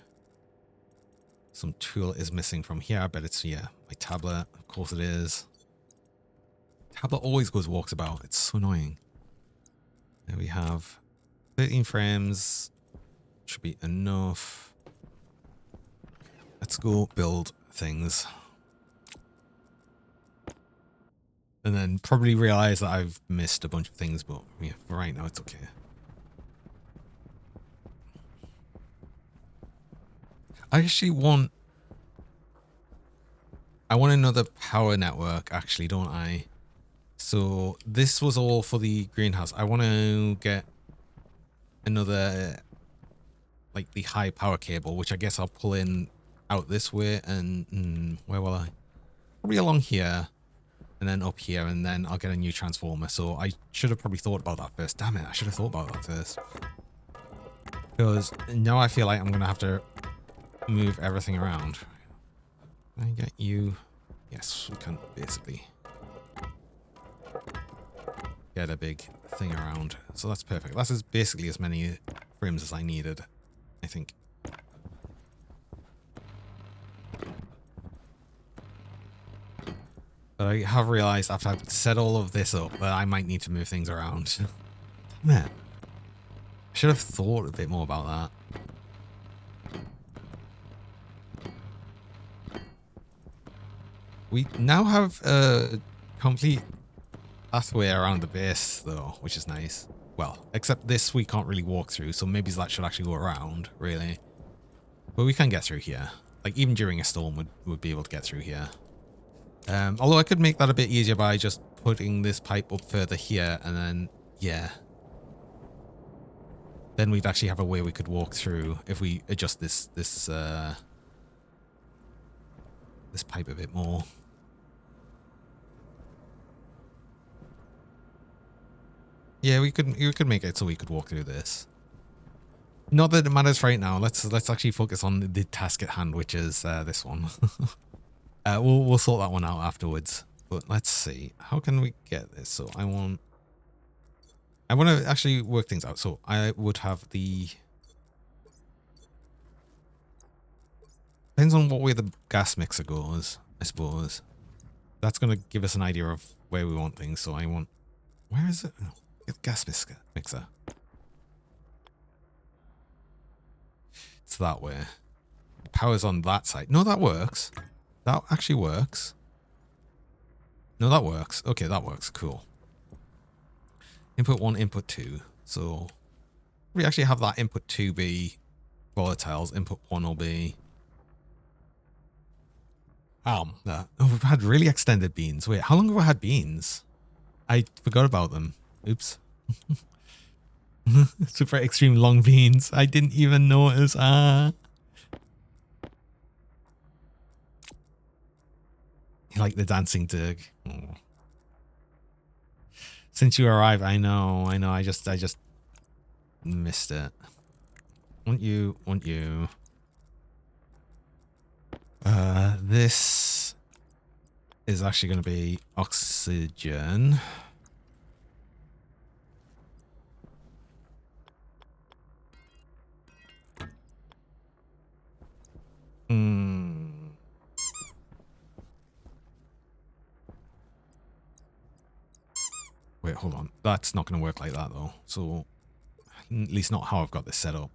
Some tool is missing from here. I bet it's, yeah, my tablet. Of course it is. Tablet always goes walks about. It's so annoying. There we have 13 frames. Should be enough. Let's go build things. And then probably realize that I've missed a bunch of things, but yeah, for right now it's okay. I actually want... I want another power network, actually, don't I? So this was all for the greenhouse. I want to get another, like the high power cable, which I guess I'll pull in out this way and where will I? Probably along here and then up here, and then I'll get a new transformer. So I should have probably thought about that first. Damn it, I should have thought about that first. Because now I feel like I'm going to have to move everything around. Can I get you? Yes, we can basically get a big thing around. So that's perfect. That's basically as many frames as I needed, I think. But I have realized after I've set all of this up that I might need to move things around. Damn it. I should have thought a bit more about that. We now have a complete pathway around the base, though, which is nice. Well, except this we can't really walk through, so maybe that should actually go around, really. But we can get through here. Like, even during a storm, would be able to get through here. Although I could make that a bit easier by just putting this pipe up further here, and then, yeah. Then we'd actually have a way we could walk through if we adjust this pipe a bit more. Yeah, you could make it so we could walk through this. Not that it matters right now. Let's actually focus on the task at hand, which is this one. We'll sort that one out afterwards. But let's see. How can we get this? So I want to actually work things out. So I would have the... Depends on what way the gas mixer goes, I suppose. That's going to give us an idea of where we want things. So I want... Where is it? Oh, get gas mixer. It's that way. Power's on that side. No, that works. That actually works. No, that works. Okay, that works. Cool. Input 1, input 2. So we actually have that input 2 be volatiles. Input 1 will be... Oh, we've had really extended beans. Wait, how long have I had beans? I forgot about them. Oops. Super extreme long beans. I didn't even notice. Like the dancing Dirk. Oh. Since you arrived, I know. I just missed it. Want you. This is actually going to be oxygen. Wait, hold on. That's not going to work like that, though. So, at least not how I've got this set up.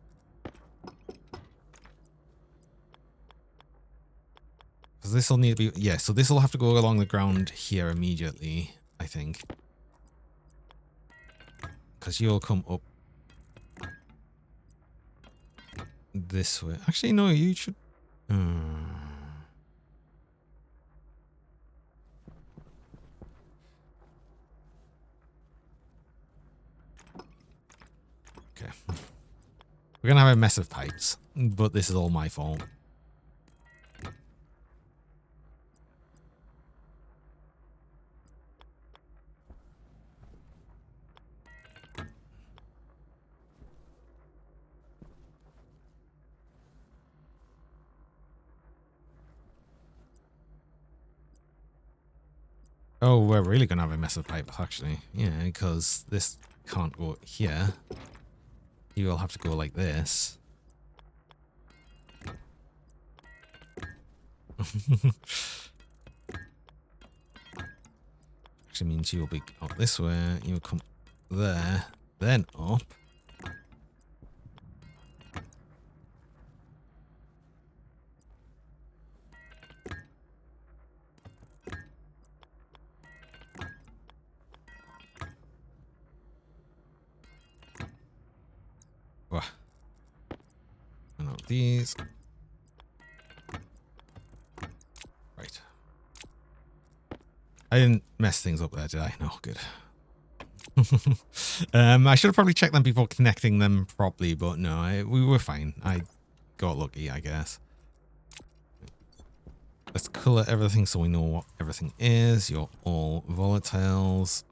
Because this will need to be... Yeah, so this will have to go along the ground here immediately, I think. Because you'll come up this way. Actually, no, you should... Okay. We're going to have a mess of pipes, but this is all my fault. Oh, we're really going to have a mess of pipes, actually. Yeah, because this can't go here. You will have to go like this. Actually means you'll be up this way. You'll come there, then up. Wah. And out these. Right. I didn't mess things up there, did I? No, good. I should have probably checked them before connecting them properly, but no, we were fine. I got lucky, I guess. Let's color everything so we know what everything is. You're all volatiles.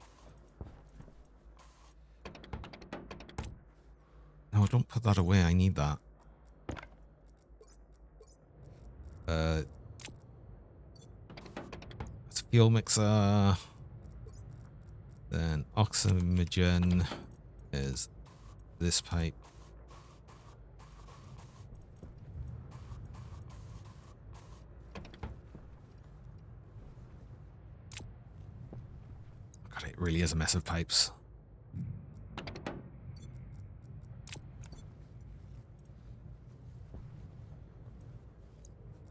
No, don't put that away. I need that. It's a fuel mixer. Then oxygen is this pipe. God, it really is a mess of pipes.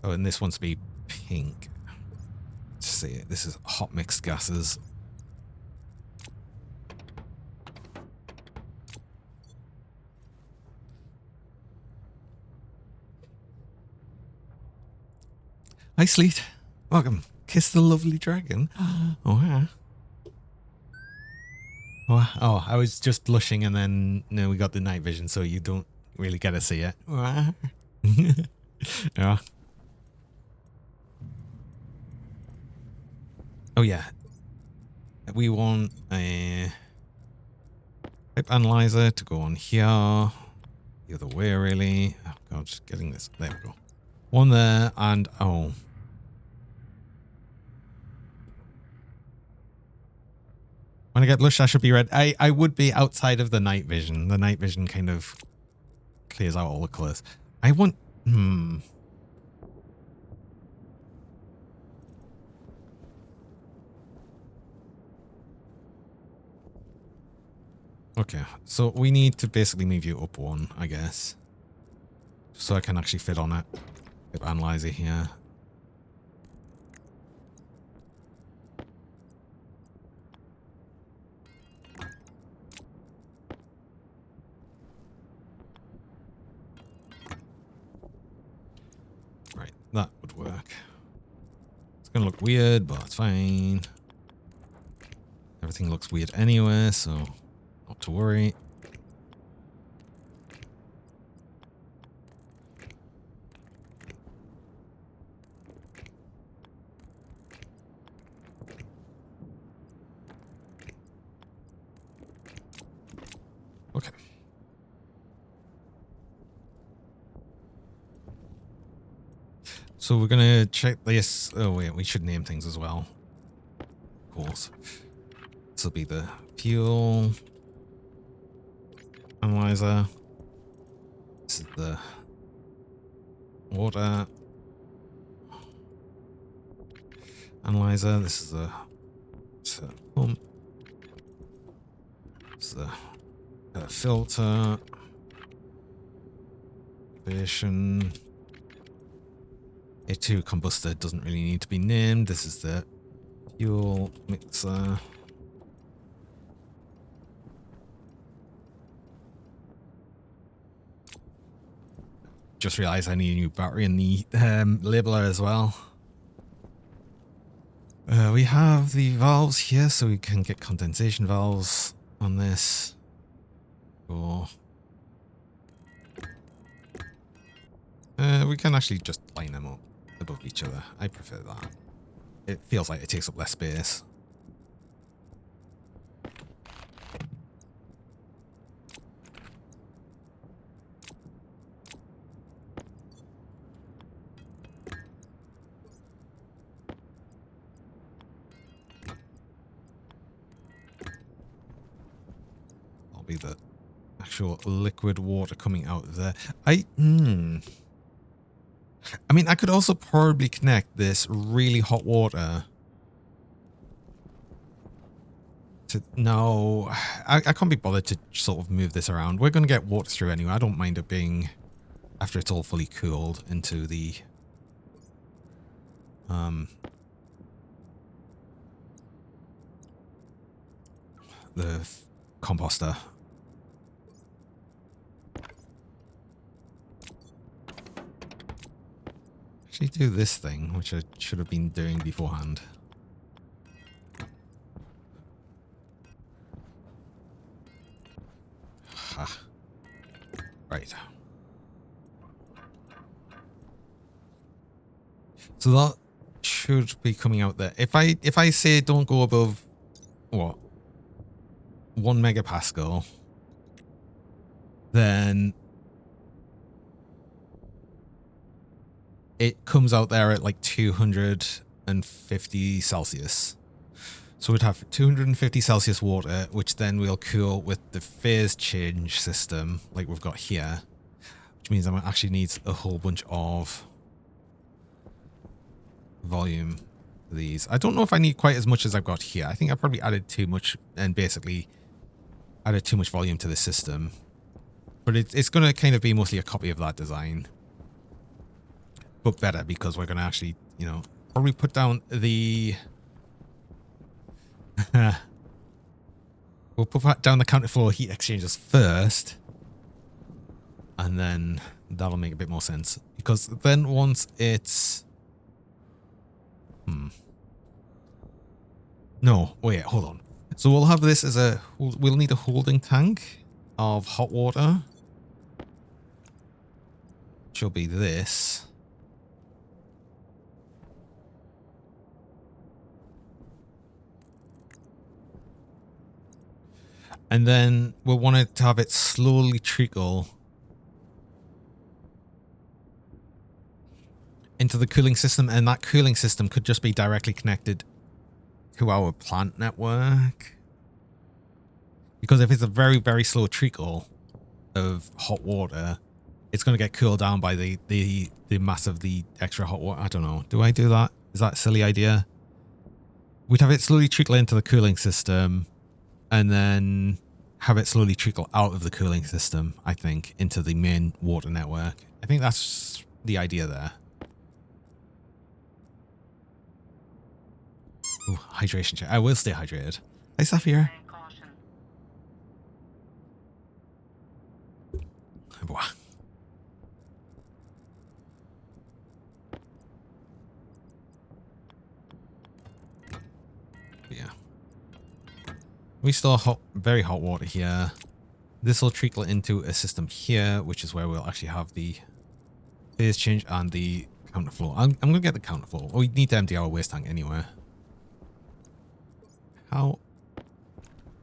Oh, and this wants to be pink. Let's see, this is hot mixed gases. Hi, Sleet. Welcome. Kiss the lovely dragon. Oh, yeah. Oh, I was just blushing and then no, we got the night vision, so you don't really get to see it. Yeah. Oh, yeah. We want a pipe analyzer to go on here. The other way, really. Oh, God, just getting this. There we go. One there, and oh. When I get blush, I should be red. I would be outside of the night vision. The night vision kind of clears out all the colors. I want... Okay, so we need to basically move you up one, I guess. So I can actually fit on it. Get analyzer here. Right, that would work. It's gonna look weird, but it's fine. Everything looks weird anyway, so not to worry. Okay. So we're gonna check this. Oh wait, we should name things as well. Of course. This will be the fuel analyzer. This is the water analyzer. This is the pump. This is the filter. Station. A2 combustor doesn't really need to be named. This is the fuel mixer. Just realized I need a new battery in the labeler as well. We have the valves here, so we can get condensation valves on this. Cool. We can actually just line them up above each other. I prefer that. It feels like it takes up less space. be the actual liquid water coming out there. I mean, I could also probably connect this really hot water to... No, I can't be bothered to sort of move this around. We're going to get water through anyway. I don't mind it being, after it's all fully cooled, into the... the composter. Actually do this thing, which I should have been doing beforehand. Ha. Right. So that should be coming out there. If I say don't go above what? 1 megapascal, then it comes out there at like 250 Celsius. So we'd have 250 Celsius water, which then we'll cool with the phase change system like we've got here, which means I might actually need a whole bunch of volume for these. I don't know if I need quite as much as I've got here. I think I probably added too much and basically added too much volume to the system. But it's going to kind of be mostly a copy of that design. But better, because we're going to actually, you know, probably put down the... we'll put down the counterflow heat exchangers first. And then that'll make a bit more sense. Because then once it's... No, wait, hold on. So we'll have this as a... We'll need a holding tank of hot water. Which will be this. And then we'll want it to have it slowly trickle into the cooling system. And that cooling system could just be directly connected to our plant network. Because if it's a very, very slow trickle of hot water, it's going to get cooled down by the mass of the extra hot water. I don't know. Do I do that? Is that a silly idea? We'd have it slowly trickle into the cooling system and then have it slowly trickle out of the cooling system, I think, into the main water network. I think that's the idea there. Ooh, hydration check. I will stay hydrated. Hi, Saphir. Boah. Yeah. We still have very hot water here. This will trickle into a system here, which is where we'll actually have the phase change and the counterflow. I'm going to get the counterflow. We need to empty our waste tank anyway. How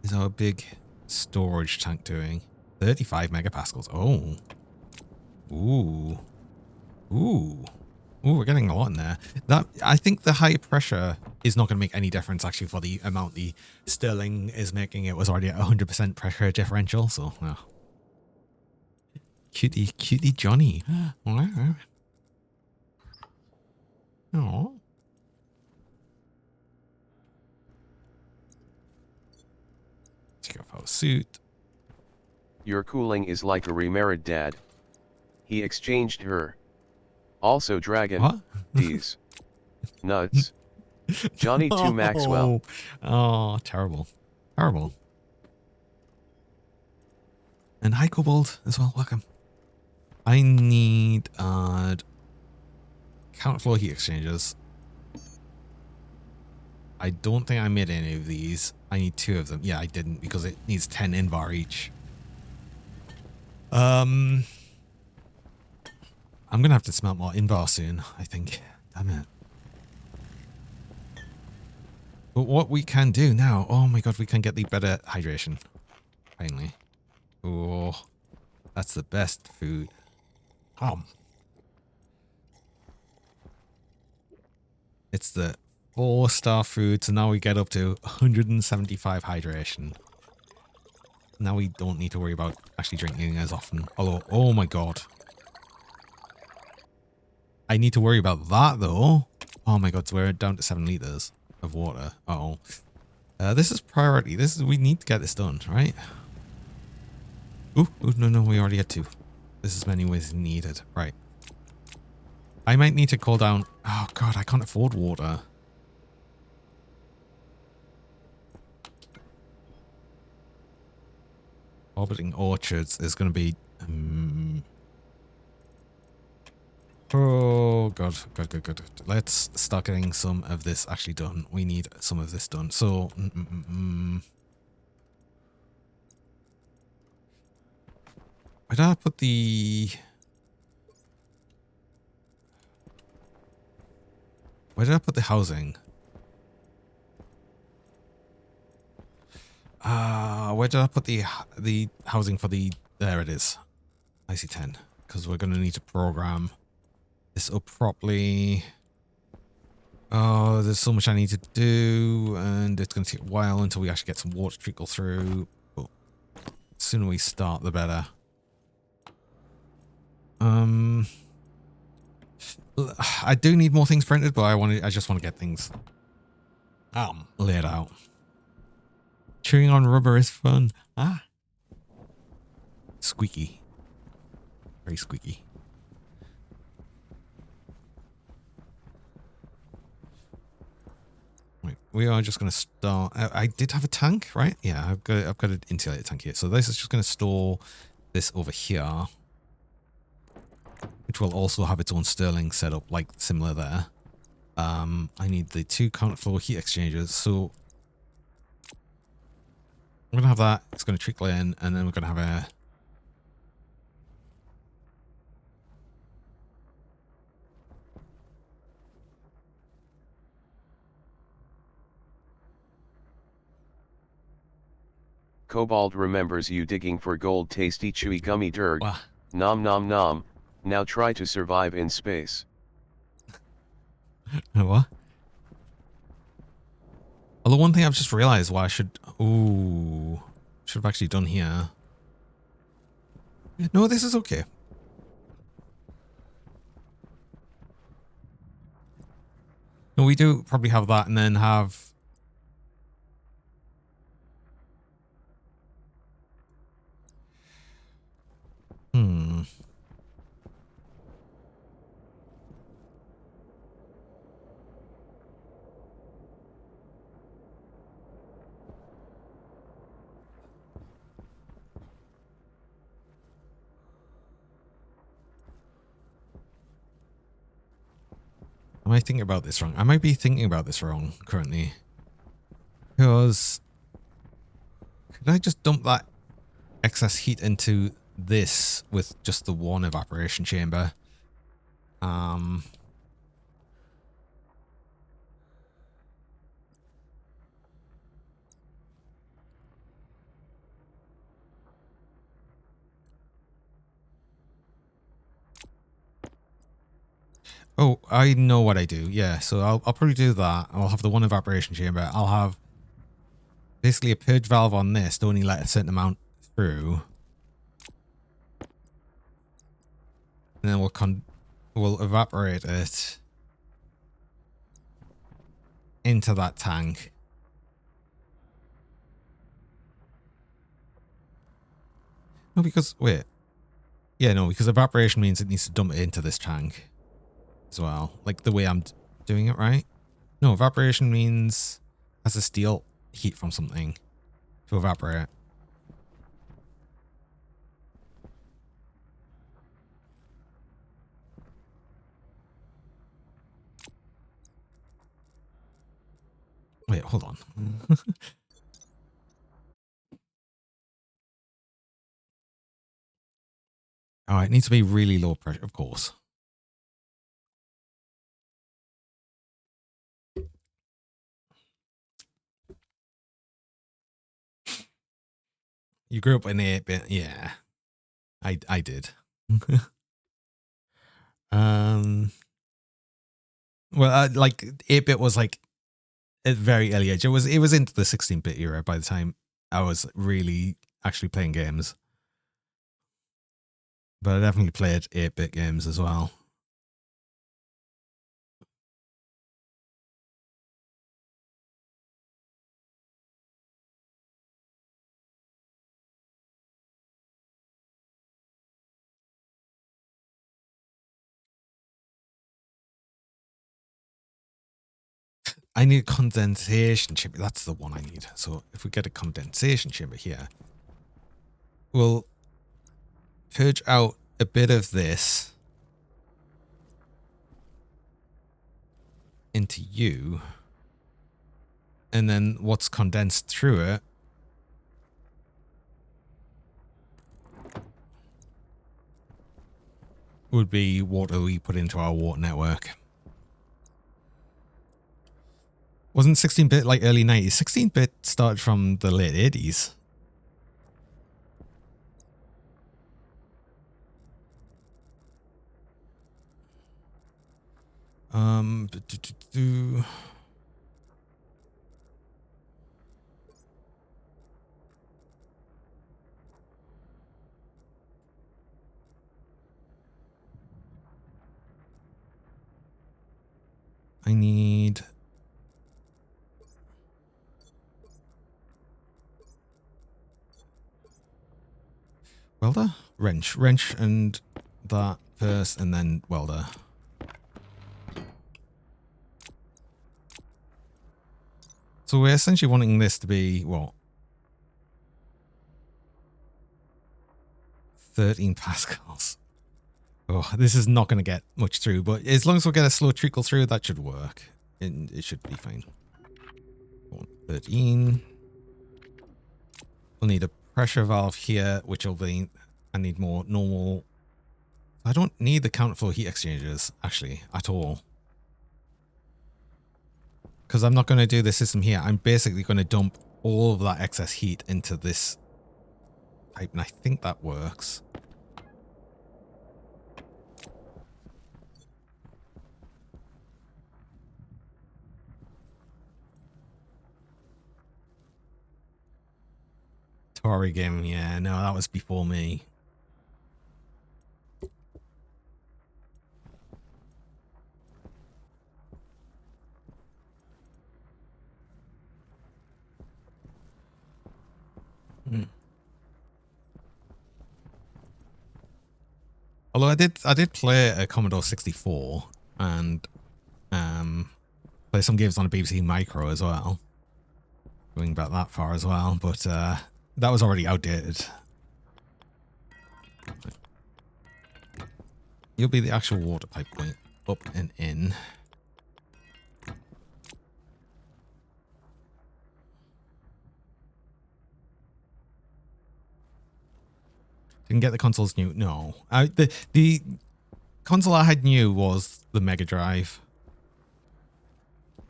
is our big storage tank doing? 35 megapascals. Oh. Ooh. Ooh. Ooh, we're getting a lot in there. That, I think the high pressure is not going to make any difference actually for the amount the Stirling is making. It was already at 100% pressure differential, so well. Cutie Johnny. Oh. Take off our suit. Your cooling is like a remarried dad. He exchanged her. Also dragon. What? D's. Nuts. Johnny 2 Maxwell. Oh, terrible. Terrible. And hi, Kobold, as well. Welcome. I need counterflow heat exchangers. I don't think I made any of these. I need 2 of them. Yeah, I didn't because it needs 10 invar each. I'm gonna have to smelt more invar soon, I think. Damn it. But what we can do now, oh my god, we can get the better hydration. Finally. Oh, that's the best food. It's the 4-star food, so now we get up to 175 hydration. Now we don't need to worry about actually drinking as often. Although, oh my god. I need to worry about that though. Oh my god, so we're down to 7 liters of water. Uh oh. This is priority. We need to get this done, right? Ooh, no, we already had 2. This is many ways needed. Right. I might need to call down. Oh god, I can't afford water. Orbiting orchards is going to be. Oh god, good. Let's start getting some of this actually done. We need some of this done. So, where did I put the? Where did I put the housing? Where did I put the housing for the? There it is. IC10, because we're going to need to program this up properly. Oh, there's so much I need to do, and it's going to take a while until we actually get some water trickle through. But the sooner we start, the better. I do need more things printed, but I just want to get things laid out. Chewing on rubber is fun. Squeaky. Very squeaky. Right, we are just going to start. I did have a tank, right? Yeah, I've got an insulated tank here. So this is just going to store this over here, which will also have its own Stirling setup, like similar there. I need the 2 counterflow heat exchangers. So I'm going to have that. It's going to trickle in, and then we're going to have a. Cobalt remembers you digging for gold tasty chewy gummy durg. Wow. Nom nom nom, now try to survive in space. What? Although one thing I've just realized why I should have actually done here. No, this is okay. No, we do probably have that and then have. Am I thinking about this wrong? I might be thinking about this wrong currently. Because could I just dump that excess heat into this with just the 1 evaporation chamber? Oh, I know what I do. Yeah, so I'll probably do that. I'll have the 1 evaporation chamber. I'll have basically a purge valve on this to only let a certain amount through. And then we'll evaporate it into that tank. No, because wait. Yeah, no, because evaporation means it needs to dump it into this tank as well. Like the way I'm doing it, right? No, evaporation means has to steal heat from something to evaporate. Wait, hold on. Oh, it needs to be really low pressure, of course. You grew up in 8-bit, yeah. I did. Well, like 8-bit was like a very early age. It was into the 16-bit era by the time I actually playing games. But I definitely played 8-bit games as well. I need a condensation chamber. That's the one I need. So if we get a condensation chamber here, we'll purge out a bit of this into you. And then what's condensed through it would be water we put into our water network. Wasn't 16-bit like early 90s? 16-bit started from the late 80s. I need welder, wrench, and that first, and then welder. So we're essentially wanting this to be what? 13 pascals. Oh, this is not going to get much through, but as long as we get a slow trickle through, that should work. And it should be fine. 13. We'll need a pressure valve here, which will be... I need more normal... I don't need the counterflow heat exchangers, actually, at all. Because I'm not going to do the system here. I'm basically going to dump all of that excess heat into this pipe, and I think that works. Tory game, yeah, no, that was before me. Although I did play a Commodore 64 and play some games on a BBC Micro as well. Going back that far as well, but that was already outdated. You'll be the actual water pipe going up and in. Didn't get the consoles new. No, the console I had new was the Mega Drive.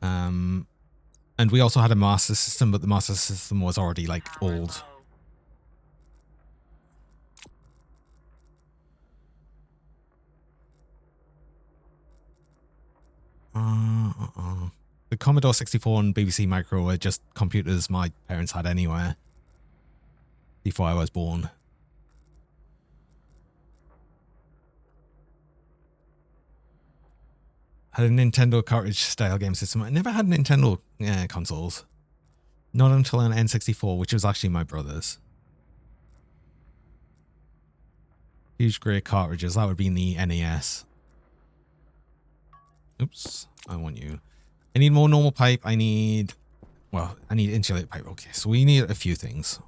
And we also had a Master System, but the Master System was already like old. The Commodore 64 and BBC Micro were just computers my parents had anyway. Before I was born. Had a Nintendo cartridge style game system. I never had Nintendo consoles. Not until an N64, which was actually my brother's. Huge grey cartridges. That would be in the NES. Oops. I want you. I need more normal pipe. I need... Well, I need insulated pipe. Okay, so we need a few things.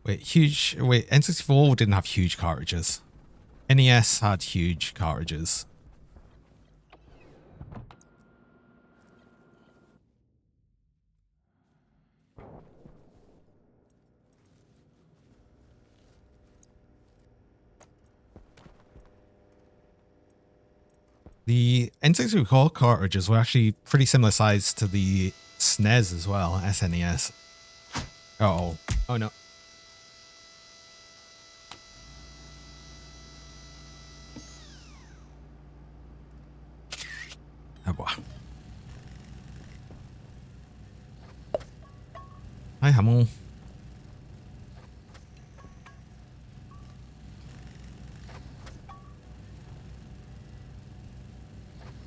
Wait, N64 didn't have huge cartridges. NES had huge cartridges. The N64 cartridges were actually pretty similar size to the SNES as well, SNES. Oh no. Oh boy. Hi, Hamel.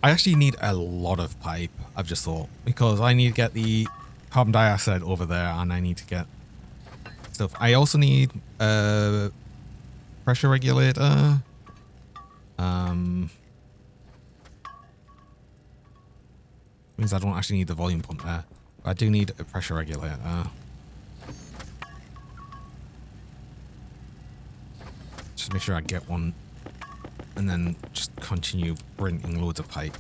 I actually need a lot of pipe, I've just thought, because I need to get the carbon dioxide over there and I need to get stuff. I also need a pressure regulator. Means I don't actually need the volume pump there. But I do need a pressure regulator. Just make sure I get one. And then just continue printing loads of pipe.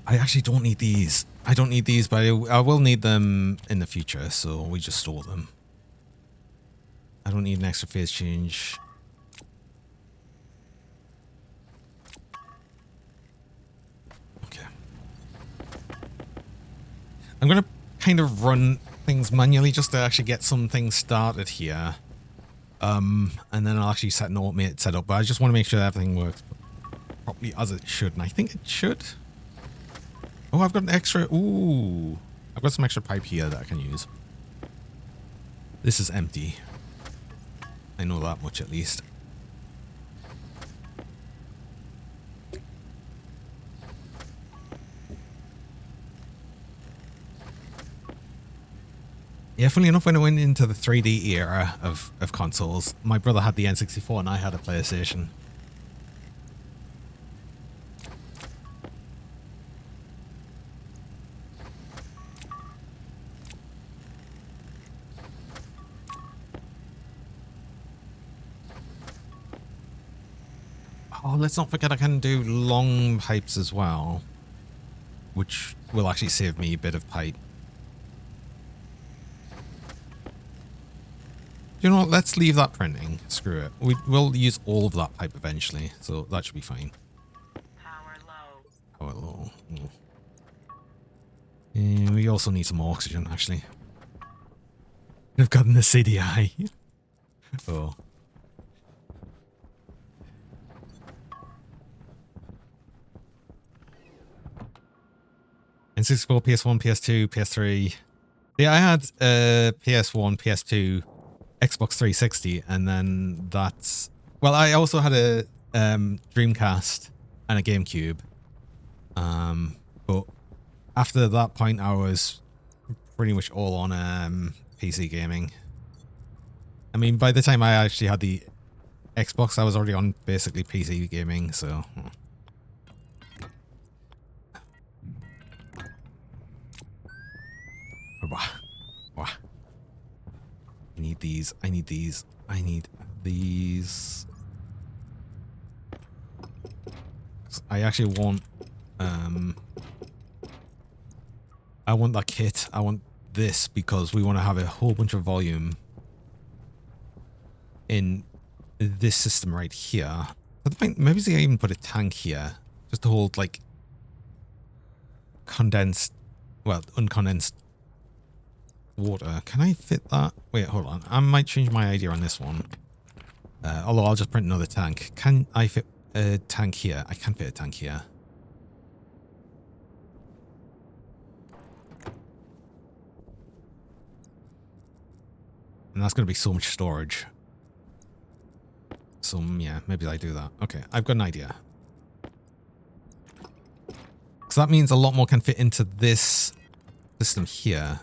I actually don't need these. I don't need these, but I will need them in the future, so we just store them. I don't need an extra phase change. Okay. I'm going to kind of run things manually just to actually get some things started here. And then I'll actually set an automated setup, but I just want to make sure that everything works properly as it should, and I think it should. Oh, I've got an extra... Ooh. I've got some extra pipe here that I can use. This is empty. I know that much at least. Yeah, funny enough, when I went into the 3D era of consoles, my brother had the N64 and I had a PlayStation. Oh, let's not forget I can do long pipes as well, which will actually save me a bit of pipe. You know what, let's leave that printing. Screw it. We'll use all of that pipe eventually, so that should be fine. Power low. Power low. And we also need some more oxygen, actually. I've gotten the CDI. Oh. N64, PS1, PS2, PS3. Yeah, I had PS1, PS2, Xbox 360, and then that's... Well, I also had a Dreamcast and a GameCube. But after that point, I was pretty much all on PC gaming. I mean, by the time I actually had the Xbox, I was already on basically PC gaming, so... Wah. I need these. I need these. I need these. I actually want I want that kit. I want this because we want to have a whole bunch of volume in this system right here. At the point, maybe they even put a tank here just to hold like condensed, well, uncondensed water. Can I fit that? Wait, hold on. I might change my idea on this one. Although I'll just print another tank. Can I fit a tank here? I can fit a tank here. And that's going to be so much storage. So, yeah, maybe I do that. Okay, I've got an idea. So that means a lot more can fit into this system here.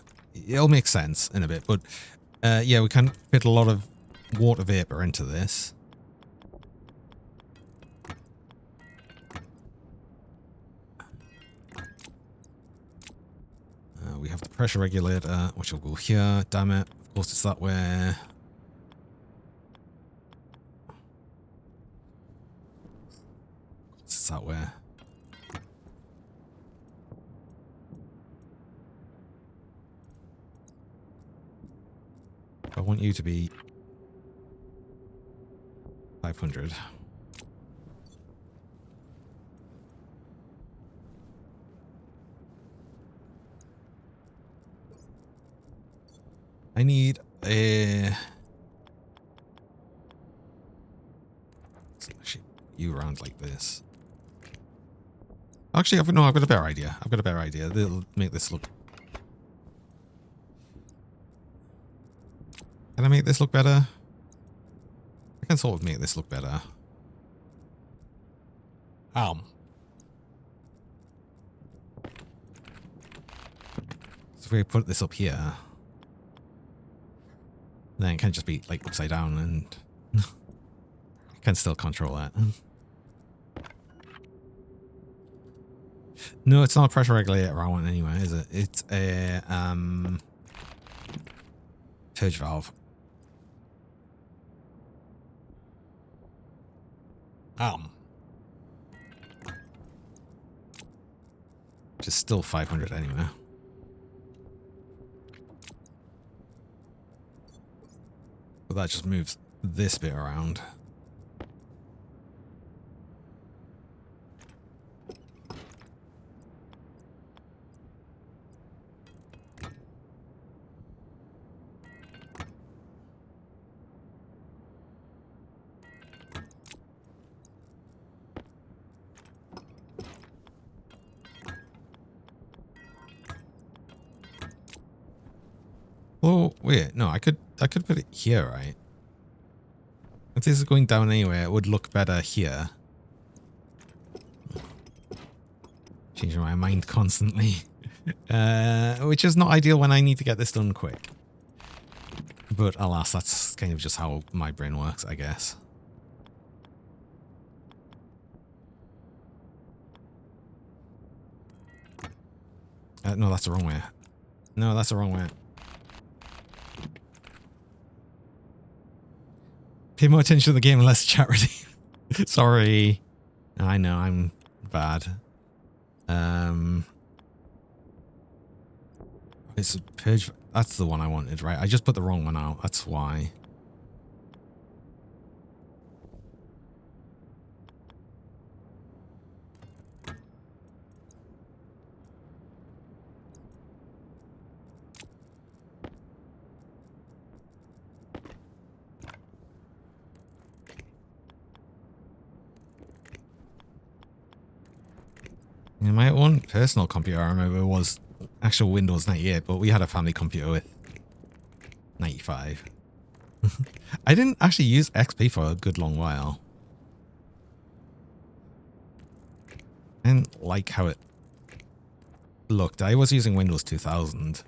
It'll make sense in a bit, but yeah, we can fit a lot of water vapor into this. We have the pressure regulator, which will go here. Damn it. Of course, it's that way. It's that way. I want you to be 500. I need a... Actually, you around like this. Actually, I've got a better idea. I've got a better idea. It'll make this look... Can I make this look better? I can sort of make this look better. So if we put this up here, then it can just be like upside down and I can still control that. No, it's not a pressure regulator I want anyway, is it? It's a purge valve. Which is still 500 anyway. But that just moves this bit around. Oh, wait, no, I could put it here, right? If this is going down anyway, it would look better here. Changing my mind constantly. Which is not ideal when I need to get this done quick. But alas, that's kind of just how my brain works, I guess. No, that's the wrong way. No, that's the wrong way. Pay more attention to the game and less chat ready. Sorry. I know, I'm bad. It's a purge. That's the one I wanted, right? I just put the wrong one out. That's why. Yeah, my own personal computer, I remember, was actual Windows 98, but we had a family computer with 95. I didn't actually use XP for a good long while. I didn't like how it looked. I was using Windows 2000.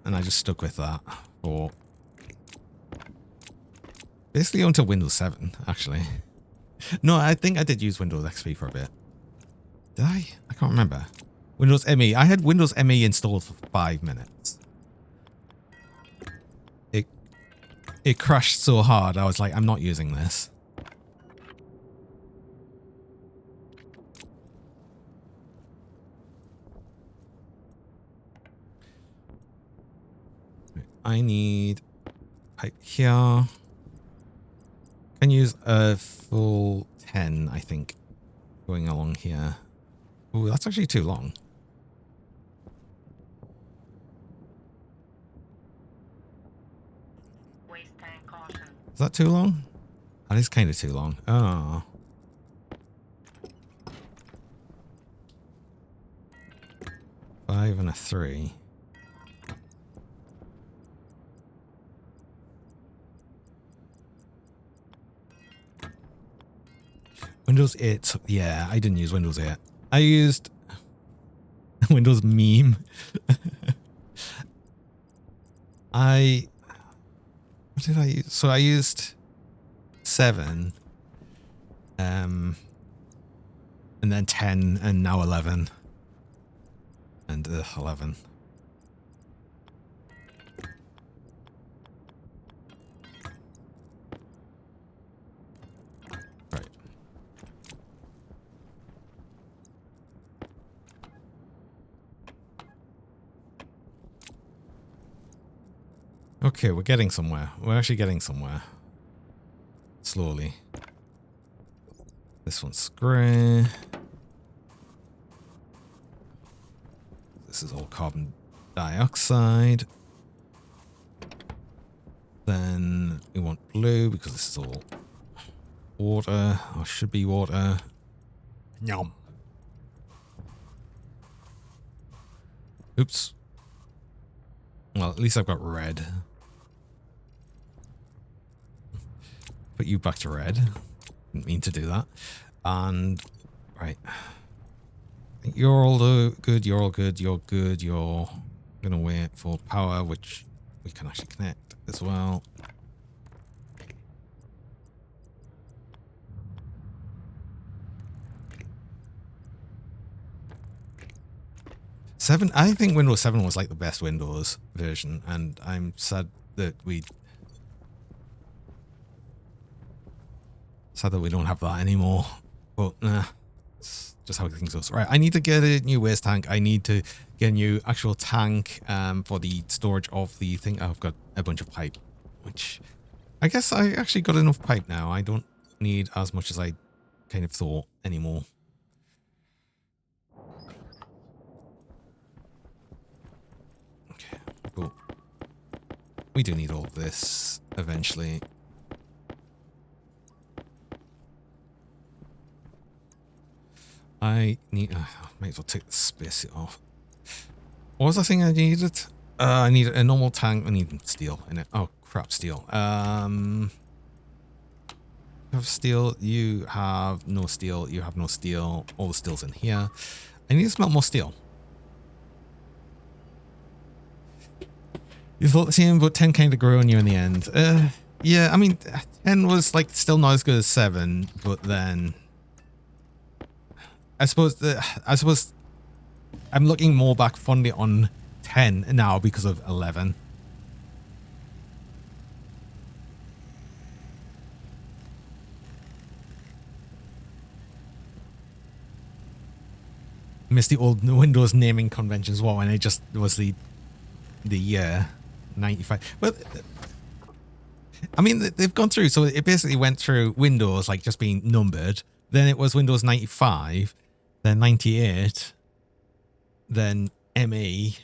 And I just stuck with that for basically until Windows 7, actually. No, I think I did use Windows XP for a bit. Did I? I can't remember. Windows ME. I had Windows ME installed for 5 minutes. It crashed so hard, I was like, I'm not using this. I need pipe here. Can use a full 10, I think, going along here. Oh, that's actually too long. Waste tank caution. Is that too long? That is kind of too long. Oh. Five and a 3. Windows 8. Yeah, I didn't use Windows 8. I used Windows meme. What did I use? So I used 7. And then 10 and now 11. And 11. Right. Okay, we're getting somewhere. We're actually getting somewhere. Slowly. This one's grey. This is all carbon dioxide. Then we want blue because this is all water, or should be water. Yum. Oops. Well, at least I've got red. Put you back to red. Didn't mean to do that. And, right. You're all good, you're all good, you're good, you're gonna wait for power, which we can actually connect as well. I think Windows 7 was like the best Windows version, and I'm sad that we don't have that anymore. But nah, it's just how things go. Right, I need to get a new waste tank. I need to get a new actual tank for the storage of the thing. I've got a bunch of pipe, which I guess I actually got enough pipe now. I don't need as much as I kind of thought anymore. Okay, cool. We do need all of this eventually. I need... might as well take the space off. What was the thing I needed? I need a normal tank. I need steel in it. Oh, crap, steel. You have steel. You have no steel. You have no steel. All the steel's in here. I need to smelt more steel. You thought the same, but 10 kind of grew on you in the end. Yeah, I mean, 10 was like still not as good as 7, but then I suppose I'm looking more back fondly on 10 now because of 11. Miss the old Windows naming conventions, well, and it just was the year 95. But I mean, they've gone through, so it basically went through Windows like just being numbered. Then it was Windows 95, then 98, then ME.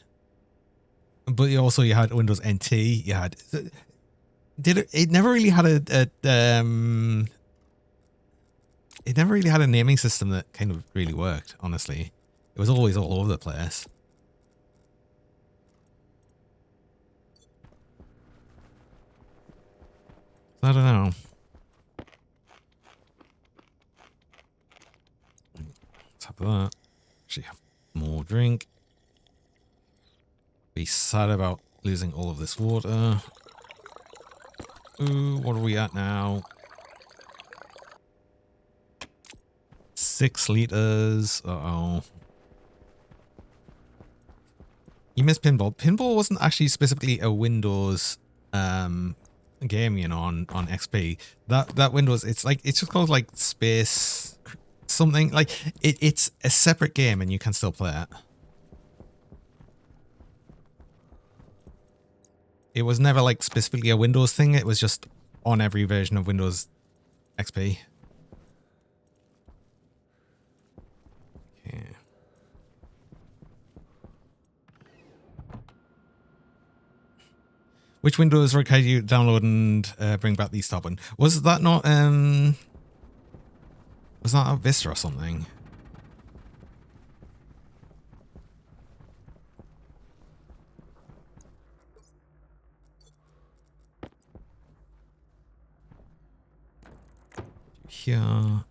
But you had Windows NT. You had it never really had it never really had a naming system that kind of really worked. Honestly, it was always all over the place. I don't know. Let's have that. Actually have more drink. Be sad about losing all of this water. Ooh, what are we at now? 6 liters. Uh-oh. You missed pinball. Pinball wasn't actually specifically a Windows game, you know, on XP. That Windows, it's just called like Space something. Like it's a separate game and you can still play it. It was never like specifically a Windows thing. It was just on every version of Windows XP. Okay. Which Windows required you download and bring back the start button? Was that not was that a Vista or something? Here.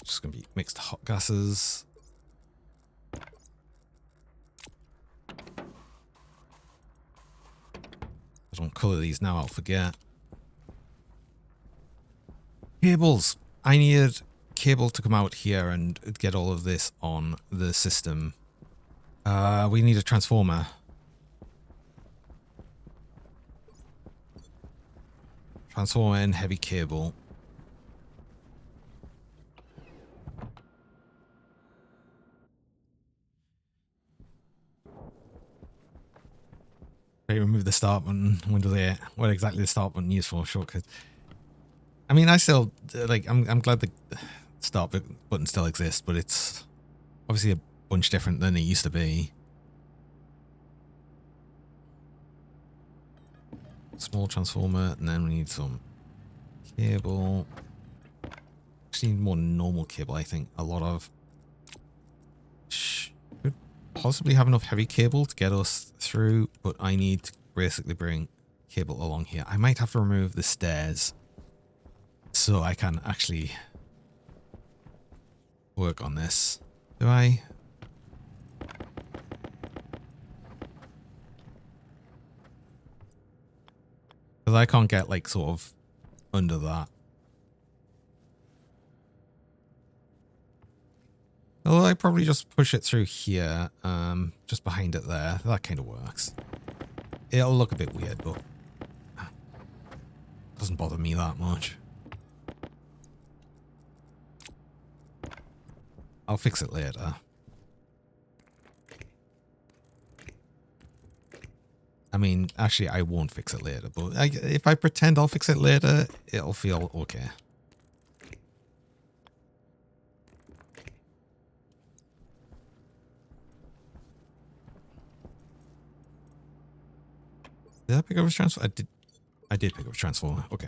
Just gonna be mixed hot gases. I don't colour these now, I'll forget. Cables. I needed cable to come out here and get all of this on the system. We need a transformer. Transformer and heavy cable. Okay, remove the start button. Windows 8. What exactly the start button used for? Shortcut. I mean, I still like. I'm glad the start button still exists, but it's obviously a bunch different than it used to be. Small transformer, and then we need some cable. Actually, need more normal cable. I think a lot of. Should possibly have enough heavy cable to get us through, but I need to basically bring cable along here. I might have to remove the stairs so I can actually work on this. Do I? Because I can't get like sort of under that. Well, I probably just push it through here, just behind it there. That kind of works. It'll look a bit weird, but doesn't bother me that much. I'll fix it later. I mean, actually, I won't fix it later, but if I pretend I'll fix it later, it'll feel okay. Did I pick up a transformer? I did pick up a transformer. Okay.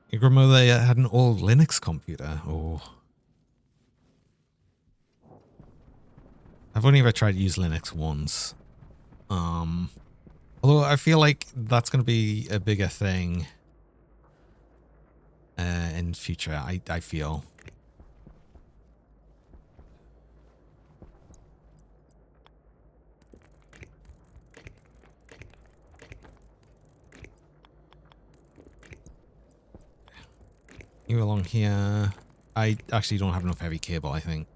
Your grandmother had an old Linux computer. Oh. I've only ever tried to use Linux once. Although I feel like that's going to be a bigger thing in future, I feel. You along here. I actually don't have enough heavy cable, I think.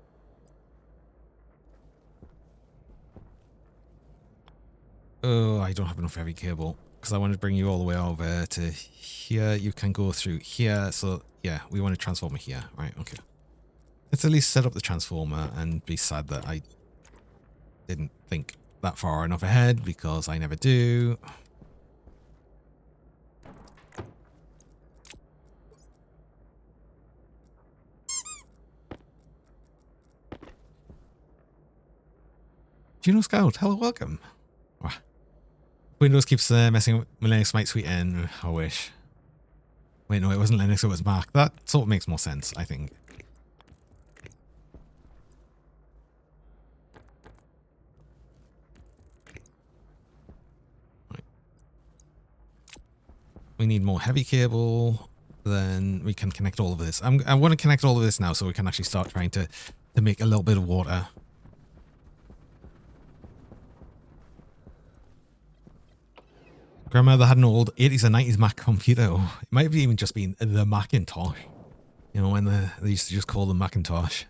Oh, I don't have enough heavy cable because I want to bring you all the way over to here. You can go through here. So yeah, we want a transformer here. Right, okay. Let's at least set up the transformer and be sad that I didn't think that far enough ahead because I never do. Juno Scout, hello, welcome. Windows keeps messing with my Linux might sweet in. I wish. Wait, no, it wasn't Linux, it was Mac. That sort of makes more sense, I think. Right. We need more heavy cable. Then we can connect all of this. I want to connect all of this now so we can actually start trying to make a little bit of water. Grandmother had an old 80s and 90s Mac computer. Oh, it might have even just been the Macintosh. You know, when they used to just call them Macintosh.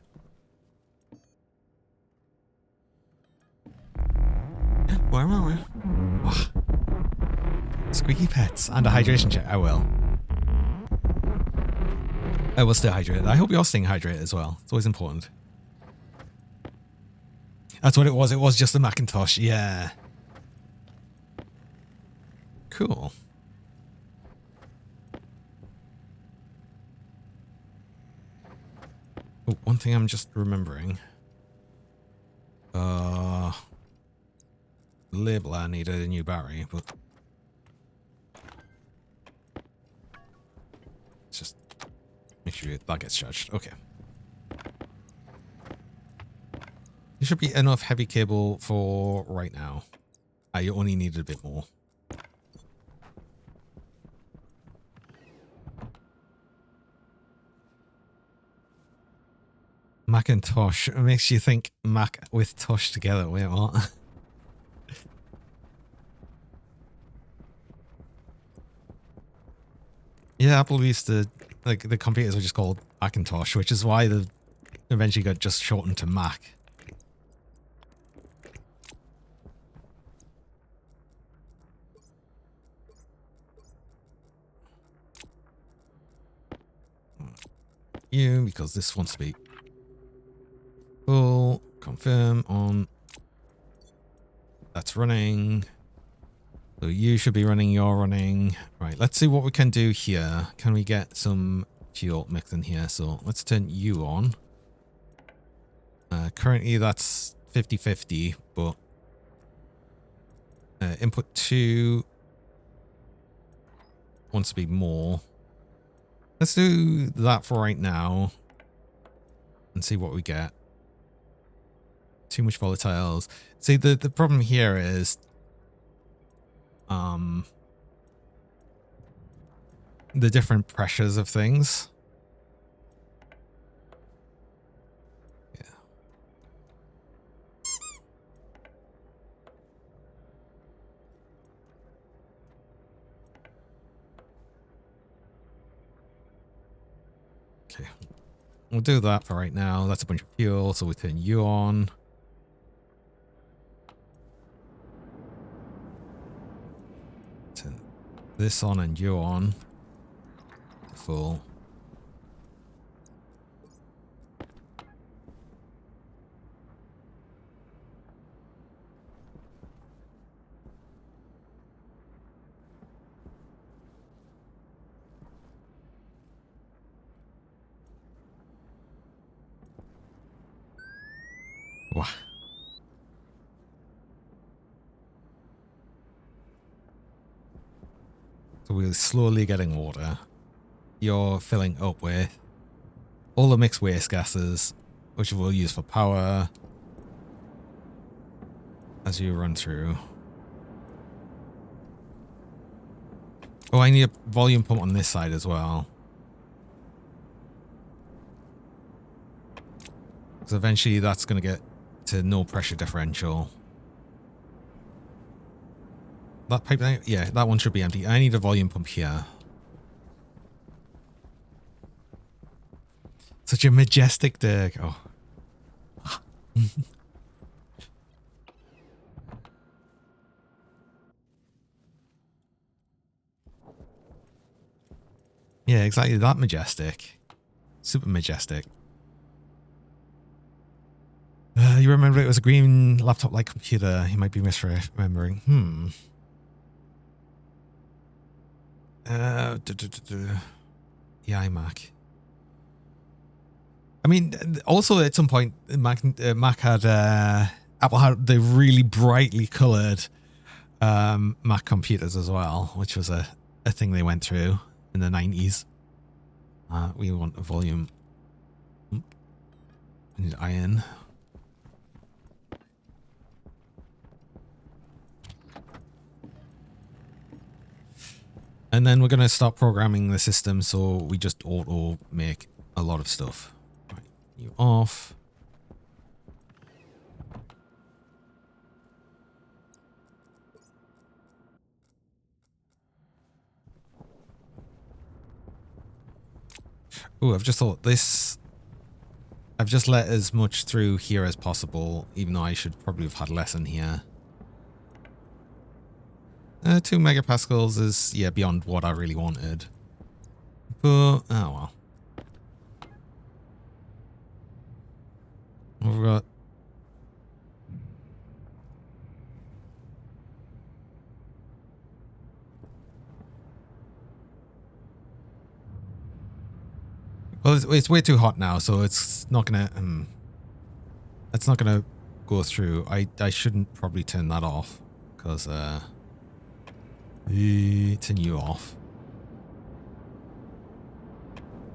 Oh. Squeaky pets and a hydration check. I will. I will stay hydrated. I hope you're staying hydrated as well. It's always important. That's what it was. It was just the Macintosh. Yeah. Cool. Oh, one thing I'm just remembering. Labeler needed a new battery, but just make sure that gets charged. Okay. There should be enough heavy cable for right now. I only needed a bit more. Macintosh. It makes you think Mac with Tosh together. Wait, what? Yeah, Apple used to, like, the computers are just called Macintosh, which is why they eventually got just shortened to Mac. You, because this wants to be full. Confirm on. That's running. So you should be running, you're running. Right, let's see what we can do here. Can we get some fuel mixed in here? So let's turn you on. Currently that's 50-50, but input 2 wants to be more. Let's do that for right now and see what we get. Too much volatiles. See, the problem here is the different pressures of things. Yeah. Okay. We'll do that for right now. That's a bunch of fuel, so we turn you on. Turn this on and you on. Full. Wow. So we're slowly getting water. You're filling up with all the mixed waste gases, which we'll use for power as you run through. Oh, I need a volume pump on this side as well. So eventually that's going to get to no pressure differential. That pipe, yeah, that one should be empty. I need a volume pump here. Such a majestic dig. Oh. Yeah, exactly that majestic. Super majestic. You remember it was a green laptop-like computer. You might be misremembering. The iMac. I mean, also at some point, Mac had Apple had the really brightly coloured Mac computers as well, which was a thing they went through in the 90s. We want a volume. I need iron. And then we're going to start programming the system so we just auto make a lot of stuff. Right, you off. Oh, I've just thought this. I've just let as much through here as possible, even though I should probably have had less in here. 2 megapascals is, yeah, beyond what I really wanted. But, oh well. We've got... Well, it's way too hot now, so it's not gonna... it's not gonna go through. I shouldn't probably turn that off, because... turn you off.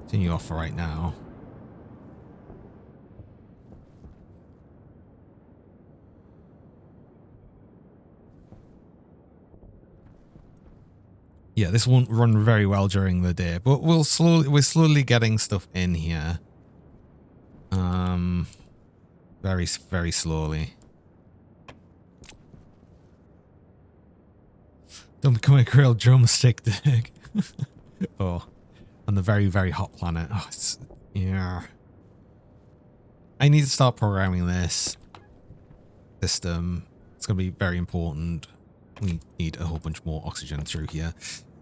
Turn you off for right now. Yeah, this won't run very well during the day, but we're slowly getting stuff in here. Very, very slowly. Don't become a grilled drumstick, Dick. Oh, on the very, very hot planet. Oh, it's, yeah. I need to start programming this system. It's going to be very important. We need a whole bunch more oxygen through here,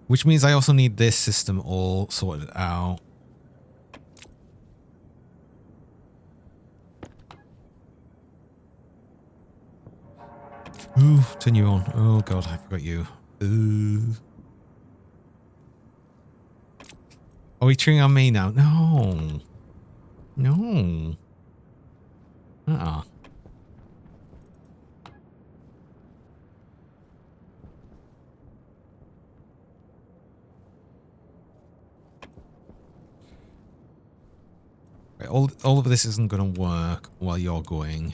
which means I also need this system all sorted out. Ooh, turn you on. Oh god, I forgot you. Ooh. Are we cheering on me now? No. No. Uh-uh. Right, all of this isn't going to work while you're going.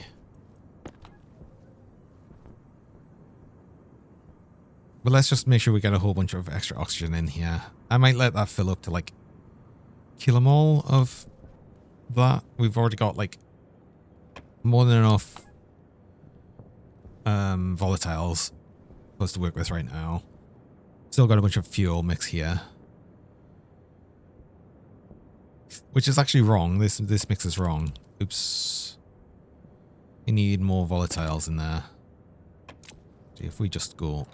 But let's just make sure we get a whole bunch of extra oxygen in here. I might let that fill up to like kill them all of that. We've already got like more than enough volatiles for us to work with right now. Still got a bunch of fuel mix here, which is actually wrong. This mix is wrong. Oops. We need more volatiles in there. See if we just go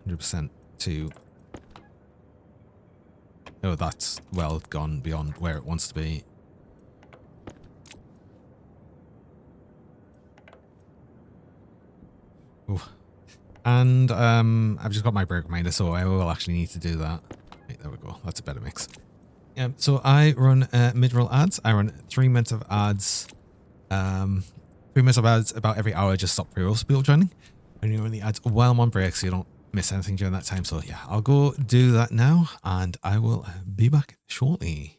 100% to... Oh, that's well gone beyond where it wants to be. Ooh. And I've just got my break reminder, so I will actually need to do that. Right, there we go. That's a better mix. So I run mid-roll ads. I run 3 minutes of ads. 3 minutes of ads about every hour. Just stop pre-roll people joining. And you run the ads while I'm on break, so you don't miss anything during that time. So yeah, I'll go do that now, and I will be back shortly.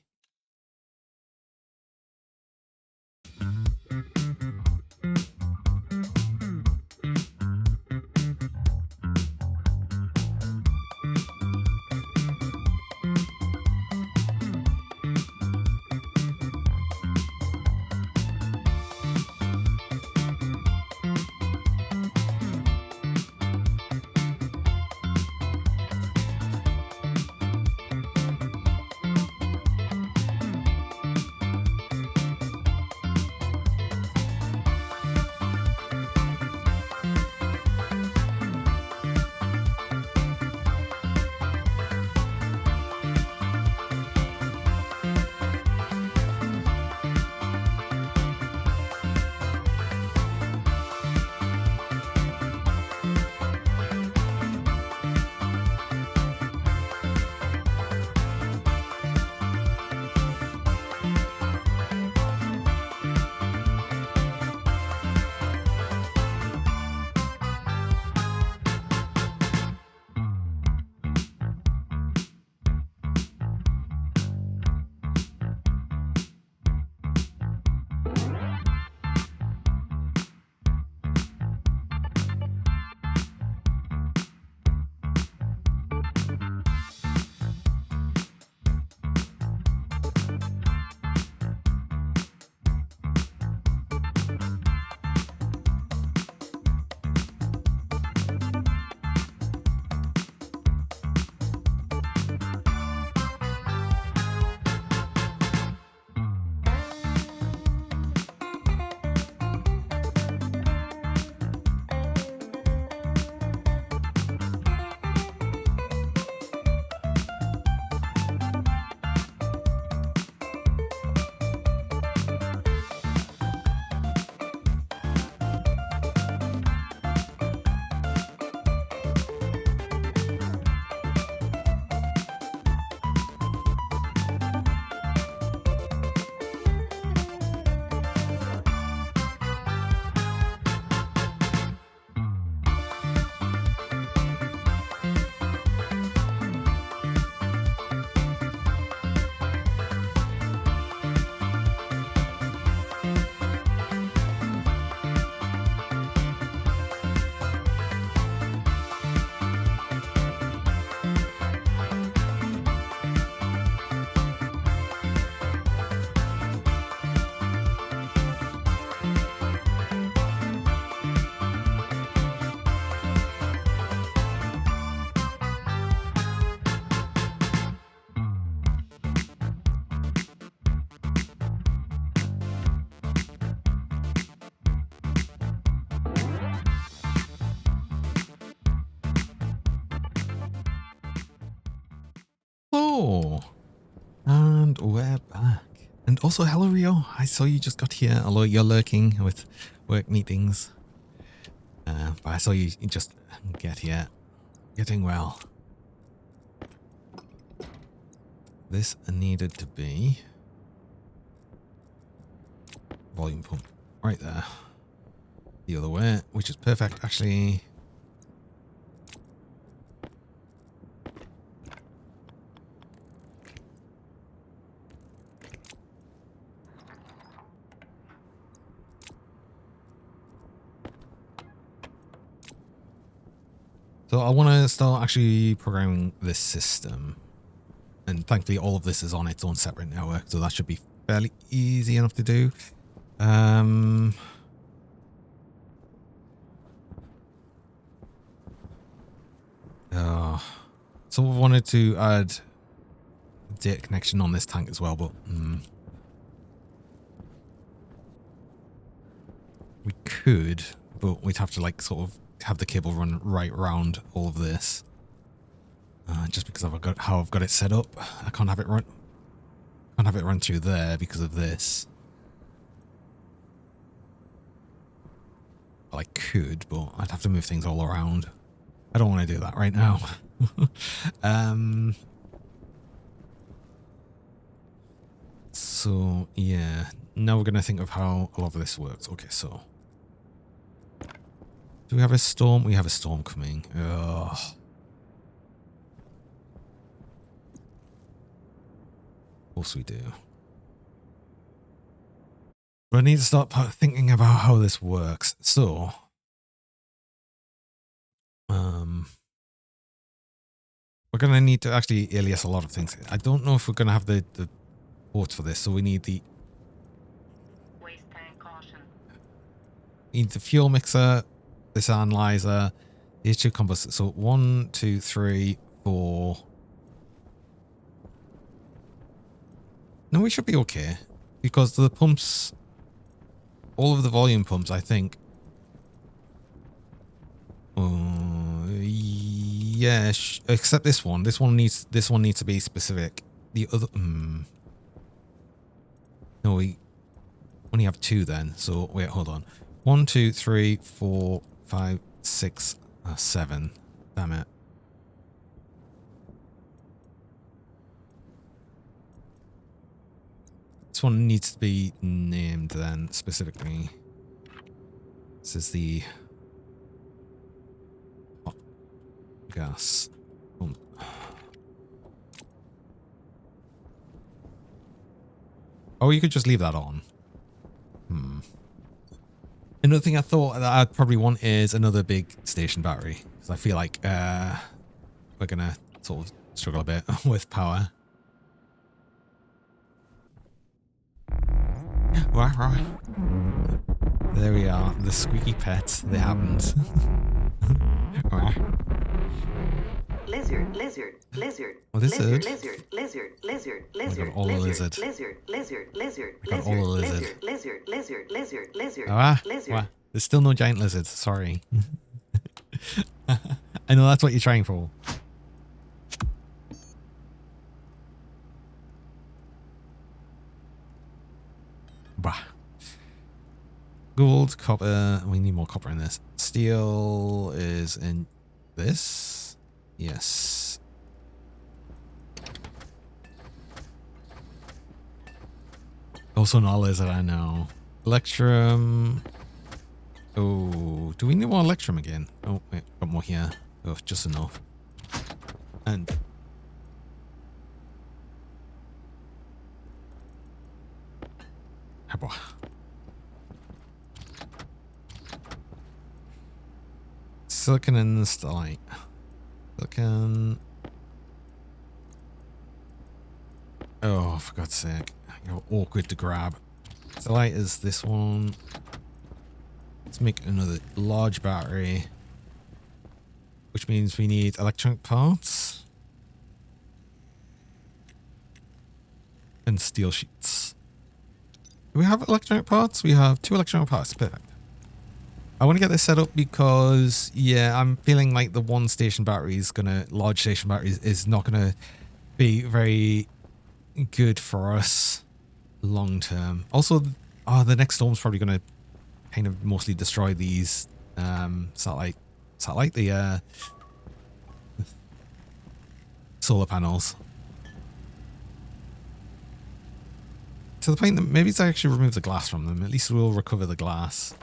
Oh, and we're back. And also, hello, Rio. I saw you just got here, although you're lurking with work meetings. But I saw you just get here. You're doing well. This needed to be volume pump right there. The other way, which is perfect, actually. So I want to start actually programming this system. And thankfully all of this is on its own separate network, so that should be fairly easy enough to do. So we wanted to add data connection on this tank as well, but we could, but we'd have to like sort of have the cable run right around all of this. Just because I've got how I've got it set up, I can't have it run through there because of this. Well, I could, but I'd have to move things all around. I don't want to do that right now. So yeah, now we're gonna think of how a lot of this works. Okay, so do we have a storm? We have a storm coming. Ugh. Of course we do. But I need to start thinking about how this works. So, we're going to need to actually alias a lot of things. I don't know if we're going to have the ports for this, so we need the Waste tank caution. need the fuel mixer, this analyzer, these two combustors. So 1, 2, 3, 4. No, we should be okay because the pumps, all of the volume pumps, I think. Yeah, except this one. This one needs to be specific. The other, no, we only have 2 then. So wait, hold on. 1, 2, 3, 4, 5, 6, 7. Damn it. This one needs to be named then specifically. This is the hot gas pump. Oh, you could just leave that on. Another thing I thought that I'd probably want is another big station battery. Because I feel like we're going to sort of struggle a bit with power. Right. There we are. The squeaky pet. They happened. Lizard. What is it? Lizard. I got all the lizard. I got all the lizard. Wow. There's still no giant lizard. Sorry. I know that's what you're trying for. Bah. Gold, copper. We need more copper in this. Steel is in this. Yes. Also not a lizard, I know. Electrum. Oh, do we need more electrum again? Oh, wait, got more here. Oh, just enough. And silicon and stellite. Silicon. Oh, for God's sake. You're awkward to grab. Stellite is this one. Let's make another large battery. Which means we need electronic parts. And steel sheets. Do we have electronic parts? We have 2 electronic parts. Perfect. I want to get this set up because, yeah, I'm feeling like the one station battery is large station battery is not gonna be very good for us long term. Also, the next storm's probably gonna kind of mostly destroy these satellite, the solar panels. To the point that maybe it's actually remove the glass from them. At least we'll recover the glass.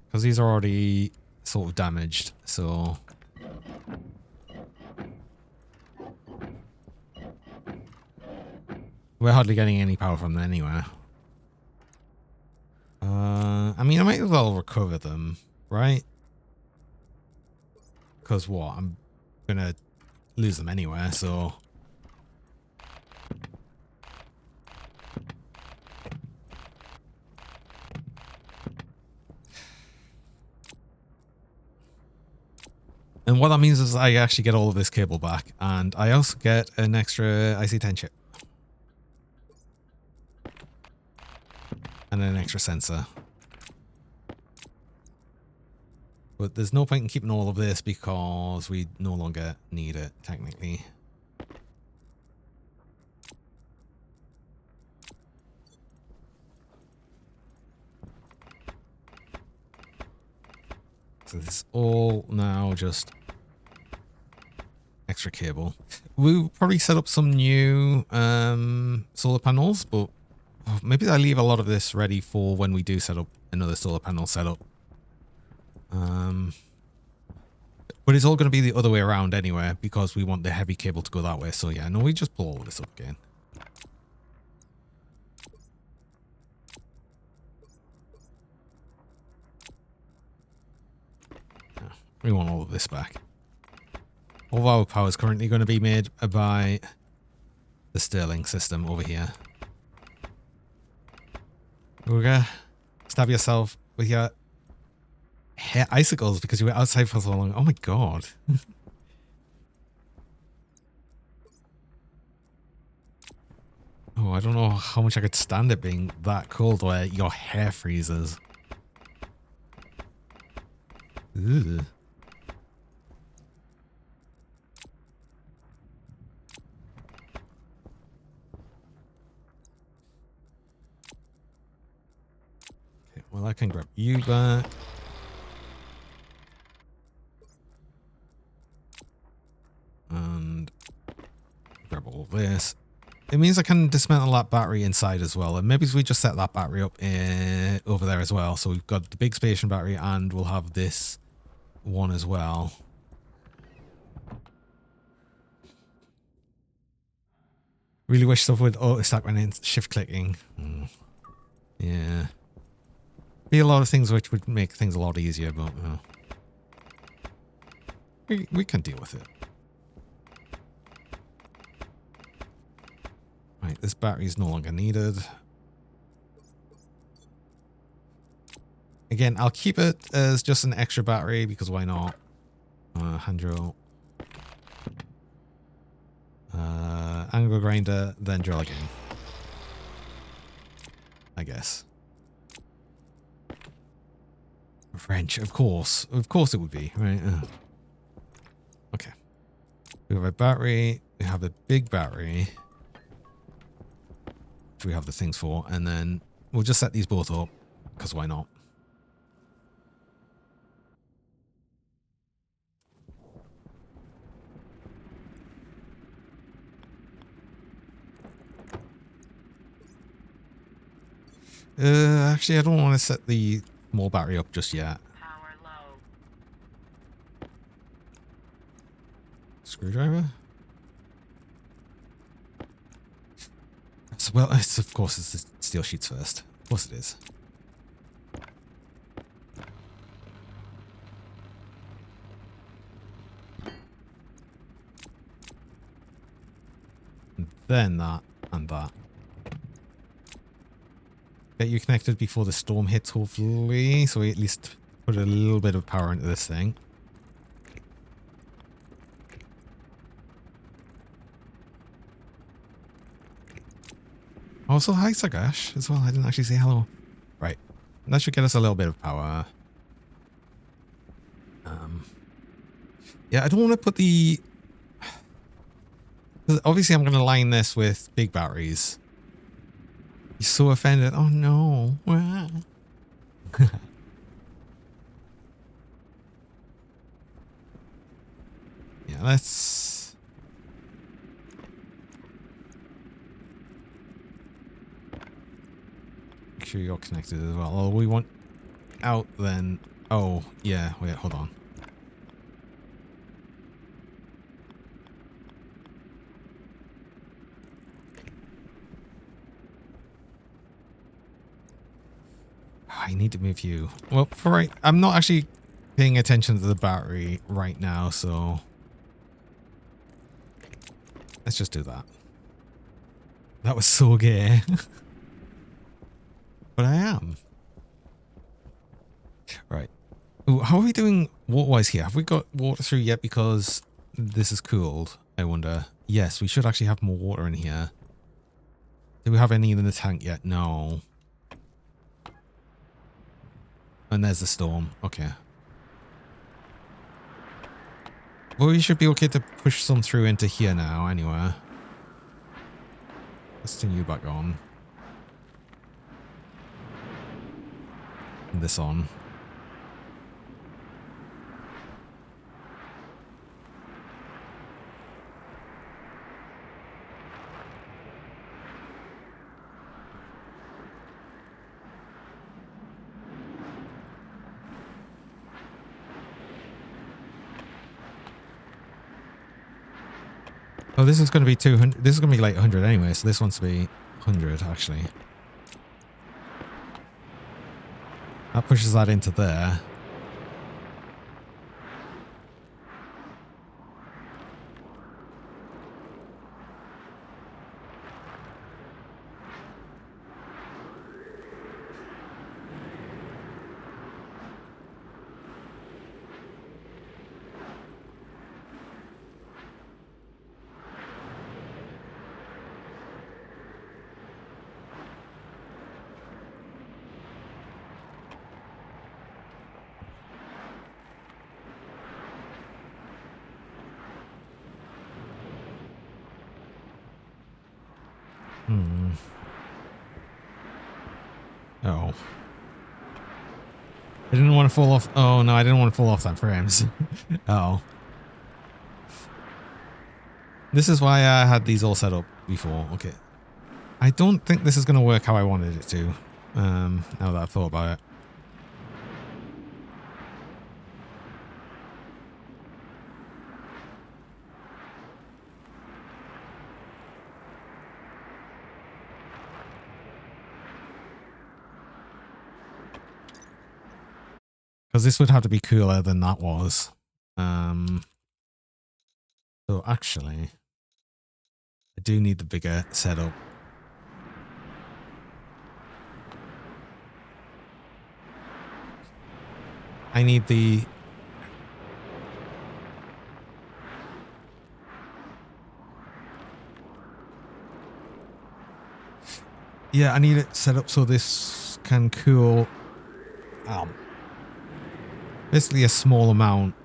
Because these are already sort of damaged, so... We're hardly getting any power from them anywhere. I mean, I might as well recover them, right? Because what? I'm gonna lose them anywhere, so... And what that means is I actually get all of this cable back, and I also get an extra IC-10 chip. And an extra sensor. But there's no point in keeping all of this because we no longer need it, technically. So this is all now just extra cable. We'll probably set up some new solar panels, but maybe I'll leave a lot of this ready for when we do set up another solar panel setup. But it's all going to be the other way around anyway, because we want the heavy cable to go that way. So yeah, no, we just pull all of this up again. We want all of this back. All of our power is currently going to be made by the Stirling system over here. We're going to stab yourself with your hair icicles because you were outside for so long. Oh my god. Oh, I don't know how much I could stand it being that cold where your hair freezes. Ugh. Well, I can grab you back. And grab all this. It means I can dismantle that battery inside as well. And maybe we just set that battery up over there as well. So we've got the big station battery and we'll have this one as well. Really wish stuff would auto stack when in shift clicking. Yeah. Be a lot of things which would make things a lot easier, but we can deal with it. Right, this battery is no longer needed. Again, I'll keep it as just an extra battery because why not? Hand drill. Angle grinder, then drill again. I guess. Wrench, of course. Of course it would be, right? Okay. We have a battery. We have a big battery. Which we have the things for. And then we'll just set these both up. Because why not? Actually, I don't want to set the more battery up just yet. Power low. Screwdriver? So, well, it's, of course, it's the steel sheets first. Of course it is. And then that and that. Get you connected before the storm hits, hopefully, so we at least put a little bit of power into this thing. Also, hi Sagash as well. I didn't actually say hello. Right. That should get us a little bit of power. Yeah, I don't want to put the... Obviously, I'm going to line this with big batteries. He's so offended. Oh no. Yeah, let's... Make sure you're connected as well. Oh, we want out then. Oh, yeah. Wait, hold on. I need to move you. Well, for right, I'm not actually paying attention to the battery right now, so let's just do that. That was so gay. But I am. Right. Ooh, how are we doing water-wise here? Have we got water through yet because this is cooled? I wonder. Yes, we should actually have more water in here. Do we have any in the tank yet? No. And there's the storm. Okay. Well, we should be okay to push some through into here now, anyway. Let's turn you back on. And this on. Oh, this is going to be 200. This is going to be like 100 anyway, so this wants to be 100 actually. That pushes that into there. Oh. I didn't want to fall off. Oh, no, I didn't want to fall off that frames. Oh. This is why I had these all set up before. Okay. I don't think this is going to work how I wanted it to. Now that I've thought about it. Because this would have to be cooler than that was. So actually, I do need the bigger setup. I need the... Yeah, I need it set up so this can cool... basically a small amount.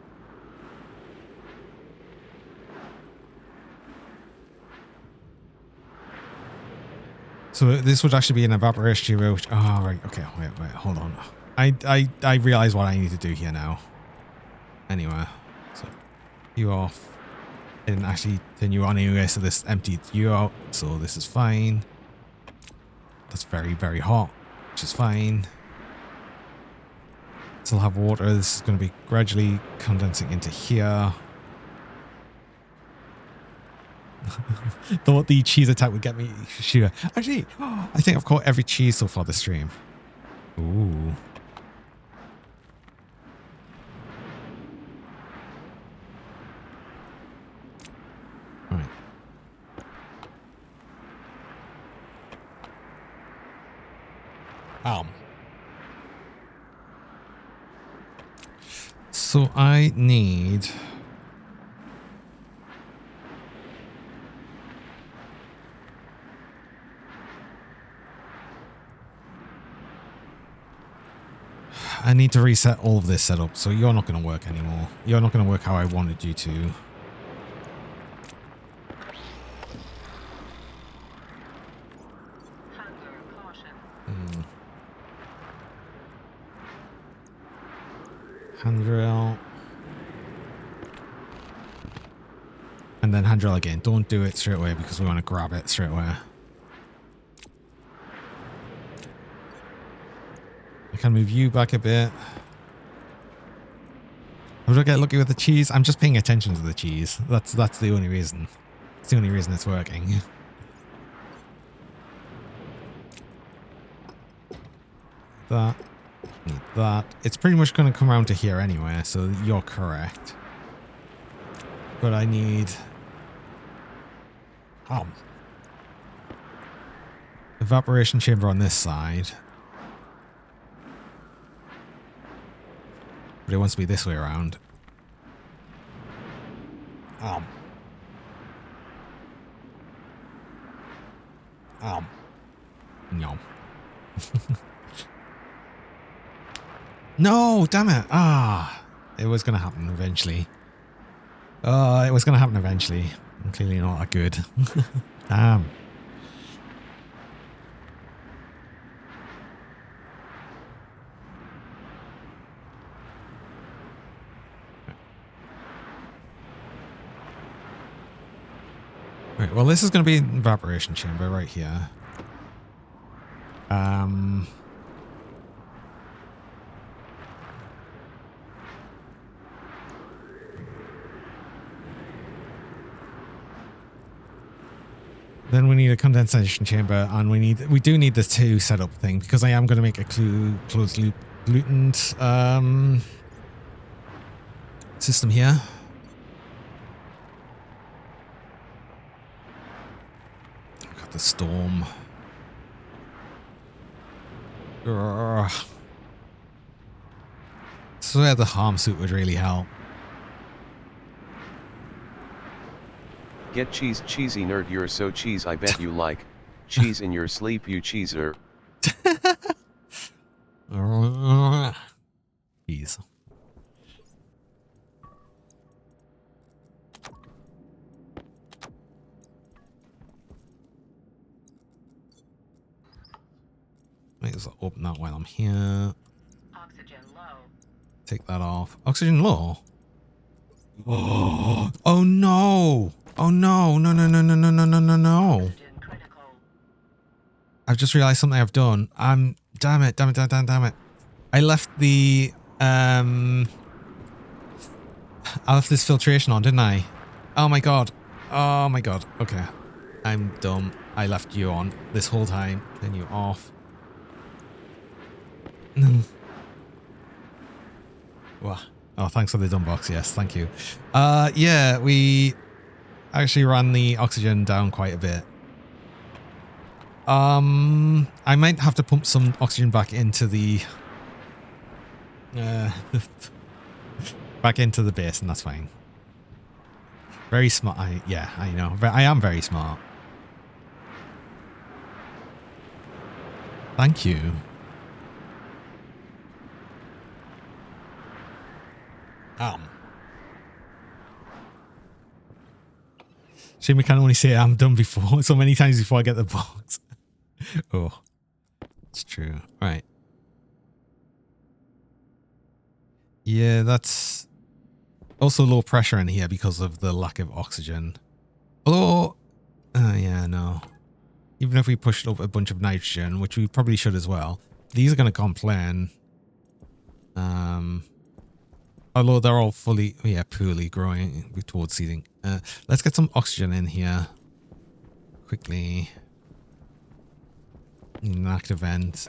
So this would actually be an evaporation chamber. Oh, right. Okay. Wait. Hold on. I realize what I need to do here now. Anyway. So you off. I didn't actually turn you on anyway, so this emptied you out. So this is fine. That's very, very hot, which is fine. Still have water. This is going to be gradually condensing into here. Thought the cheese attack would get me. Sure. Actually, I think I've caught every cheese so far this stream. Ooh. Right. So I need... I need to reset all of this setup, so you're not going to work anymore. You're not going to work how I wanted you to. Hunger caution. Handrail. And then handrail again. Don't do it straight away because we want to grab it straight away. I can move you back a bit. How do I get lucky with the cheese? I'm just paying attention to the cheese. That's the only reason. It's the only reason it's working. That. Need that. It's pretty much going to come around to here anyway, so you're correct. But I need... evaporation chamber on this side. But it wants to be this way around. No. No, damn it. It was going to happen eventually. It was going to happen eventually. I'm clearly not that good. Damn. Right, well, this is going to be an evaporation chamber right here. Then we need a condensation chamber, and we do need the 2 setup thing, because I am going to make a closed loop pollutant system here. Got the storm. Urgh. This is where the harm suit would really help. Get cheese, cheesy nerd, you're so cheese, I bet you like cheese in your sleep, you cheeser. Cheese. Might as well open that while I'm here. Oxygen low. Take that off. Oxygen low? Oh no! Oh no! No, no, no, no, no, no, no, no, no. Oxygen critical. I've just realized something I've done. Damn it, damn it, damn it, damn it. I left the, I left this filtration on, didn't I? Oh my god. Oh my god. Okay. I'm dumb. I left you on this whole time. Then you off. Wow. Oh, thanks for the dumb box. Yes, thank you. Yeah, we actually ran the oxygen down quite a bit. I might have to pump some oxygen back into the back into the base, and that's fine. Very smart. Yeah, I know. I am very smart. Thank you. Shame we can only say I'm done before so many times before I get the box. Oh, it's true. Right. Yeah, that's also low pressure in here because of the lack of oxygen. Although, yeah, no. Even if we pushed up a bunch of nitrogen, which we probably should as well, these are going to complain. Although they're all fully, yeah, poorly growing towards seeding. Let's get some oxygen in here. Quickly. An active vent.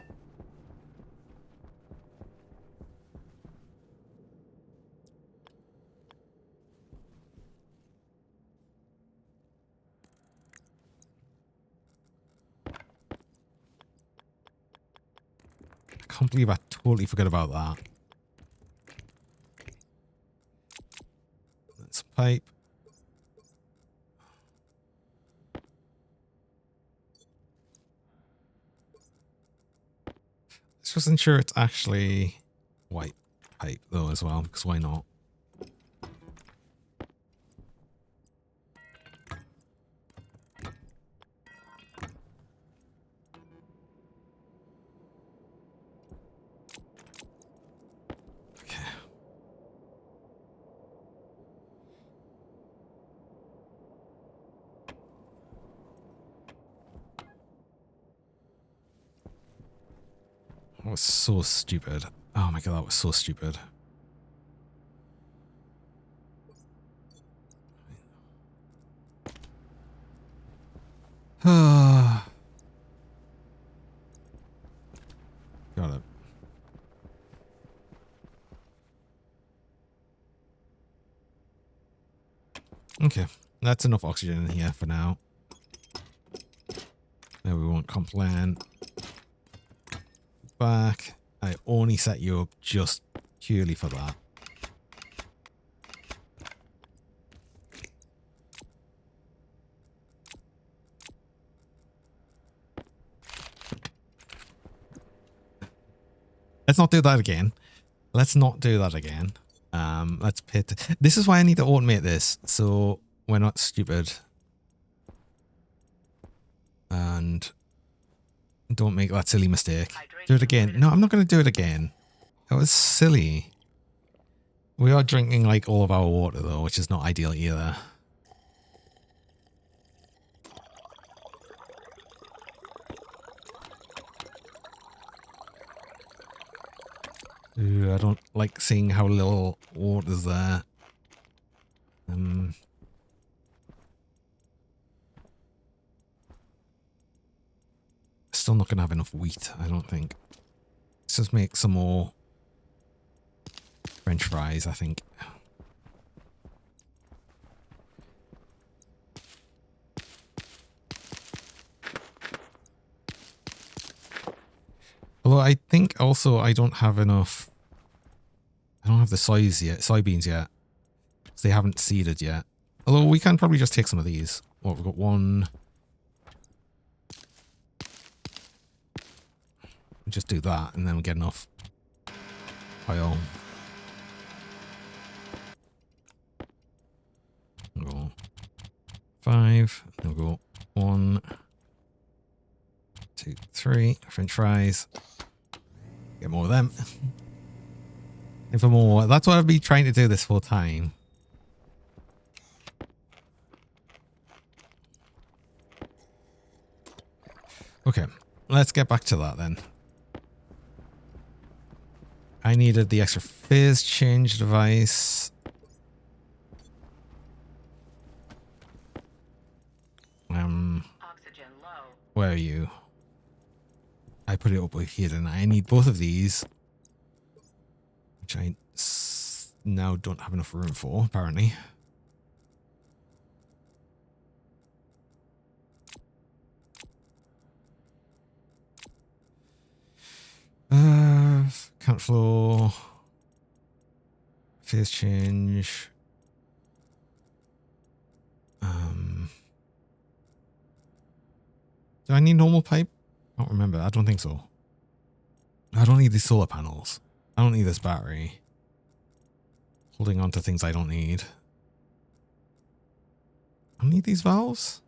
I can't believe I totally forgot about that. That's a pipe. Let's just ensure it's actually white pipe though as well, because why not? Okay. That was so stupid. Oh my god, that was so stupid. Got it. Okay, that's enough oxygen in here for now. No, we won't complain. Back. I only set you up just purely for that. Let's not do that again. Let's not do that again. Let's pit. This is why I need to automate this, so we're not stupid. And don't make that silly mistake. Do it again. No, I'm not going to do it again. That was silly. We are drinking like all of our water though, which is not ideal either. Ooh, I don't like seeing how little water's there. Still not going to have enough wheat, I don't think. Let's just make some more French fries, I think. Although I think also I don't have enough. I don't have the soybeans yet. They haven't seeded yet. Although we can probably just take some of these. Well, we've got one. Just do that and then we get enough oil. We'll go 5. We'll go 1, 2, 3. French fries. Get more of them. And for more. That's what I've been trying to do this whole time. Okay. Let's get back to that then. I needed the extra phase change device. Oxygen low. Where are you? I put it up here, didn't I? I need both of these, which I now don't have enough room for, apparently. Count flow. Phase change. Do I need normal pipe? I don't remember. I don't think so. I don't need these solar panels. I don't need this battery. Holding on to things I don't need. I need these valves.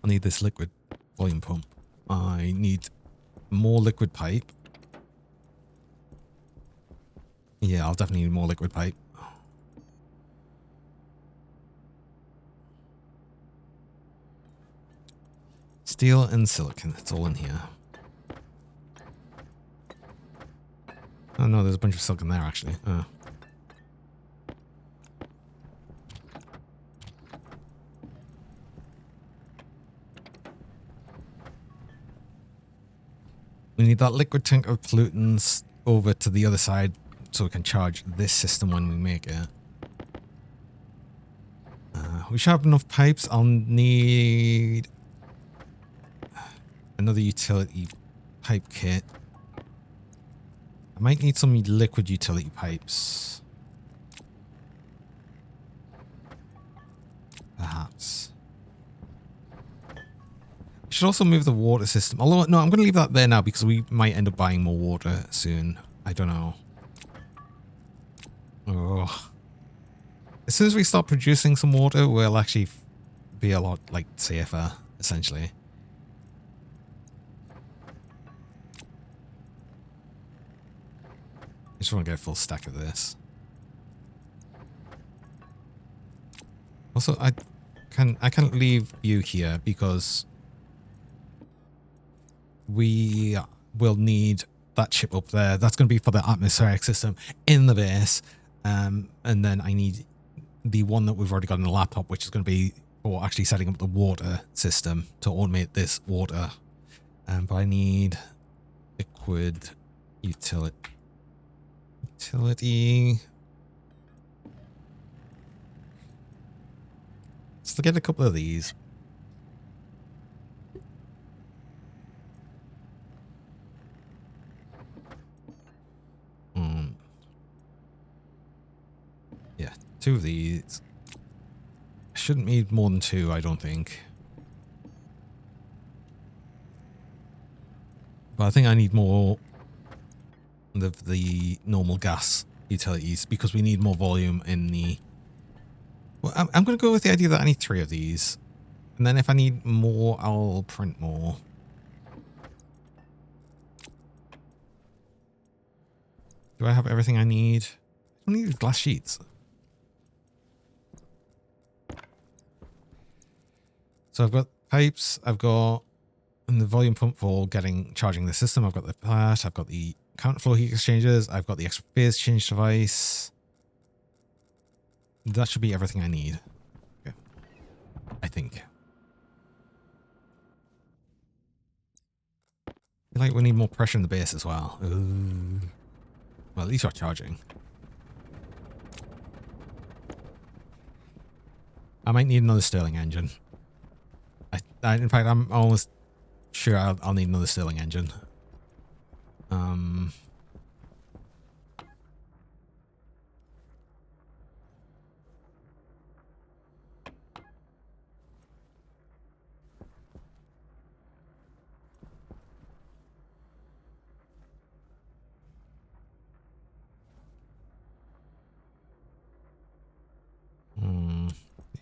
I need this liquid volume pump. I need more liquid pipe. Yeah, I'll definitely need more liquid pipe. Steel and silicon. It's all in here. Oh no, there's a bunch of silicon there actually. We need that liquid tank of pollutants over to the other side so we can charge this system when we make it. We should have enough pipes. I'll need another utility pipe kit. I might need some liquid utility pipes. Perhaps. I should also move the water system. Although, no, I'm going to leave that there now because we might end up buying more water soon. I don't know. Oh. As soon as we start producing some water, we'll actually be a lot, like, safer, essentially. I just want to get a full stack of this. Also, I can't leave you here because we will need that chip up there. That's going to be for the atmospheric system in the base. And then I need the one that we've already got in the laptop, which is going to be for actually setting up the water system to automate this water. But I need liquid utility. Let's get a couple of these. Yeah, 2 of these. I shouldn't need more than 2, I don't think. But I think I need more of the normal gas utilities because we need more volume in the... Well, I'm going to go with the idea that I need 3 of these. And then if I need more, I'll print more. Do I have everything I need? I don't need glass sheets. So I've got pipes, I've got the volume pump for charging the system, I've got the part, I've got the counterflow heat exchangers, I've got the extra phase change device. That should be everything I need. Okay. I think. I feel like we need more pressure in the base as well. Ooh. Well, at least we're charging. I might need another Stirling engine. In fact, I'm almost sure I'll need another Stirling engine.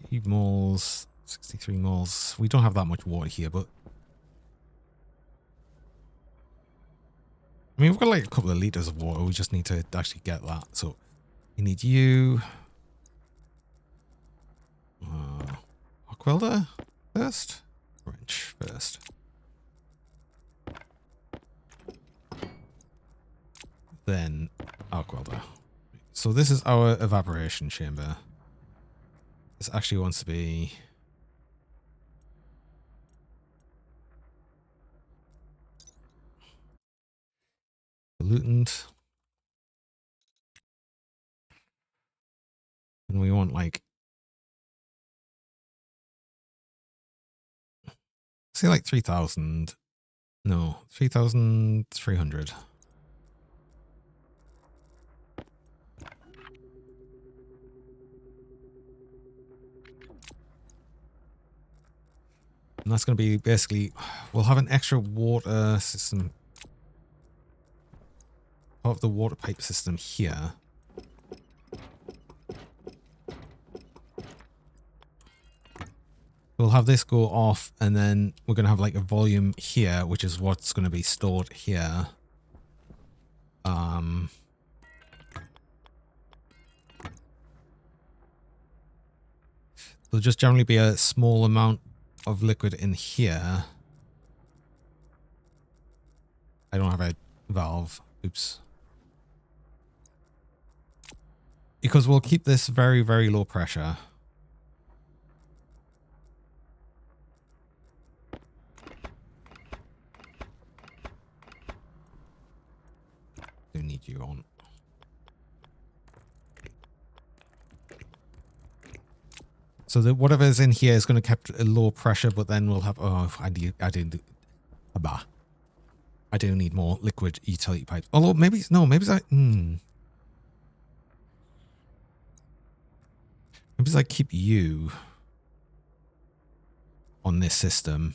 Heat moles, 63 moles. We don't have that much water here, but I mean, we've got like a couple of liters of water. We just need to actually get that. So we need you. Arc welder first. Wrench first. Then arc welder. So this is our evaporation chamber. This actually wants to be... pollutant. And we want like... say like 3,000. No, 3,300. And that's going to be basically, we'll have an extra water system. Part of the water pipe system here. We'll have this go off, and then we're going to have like a volume here, which is what's going to be stored here. There'll just generally be a small amount of liquid in here. I don't have a valve. Oops. Because we'll keep this very, very low pressure. Do need you on. So that whatever's in here is going to keep a low pressure, but then we'll have... oh, I do need more liquid utility pipes. Although maybe... no, maybe it's like... maybe it's like keep you on this system.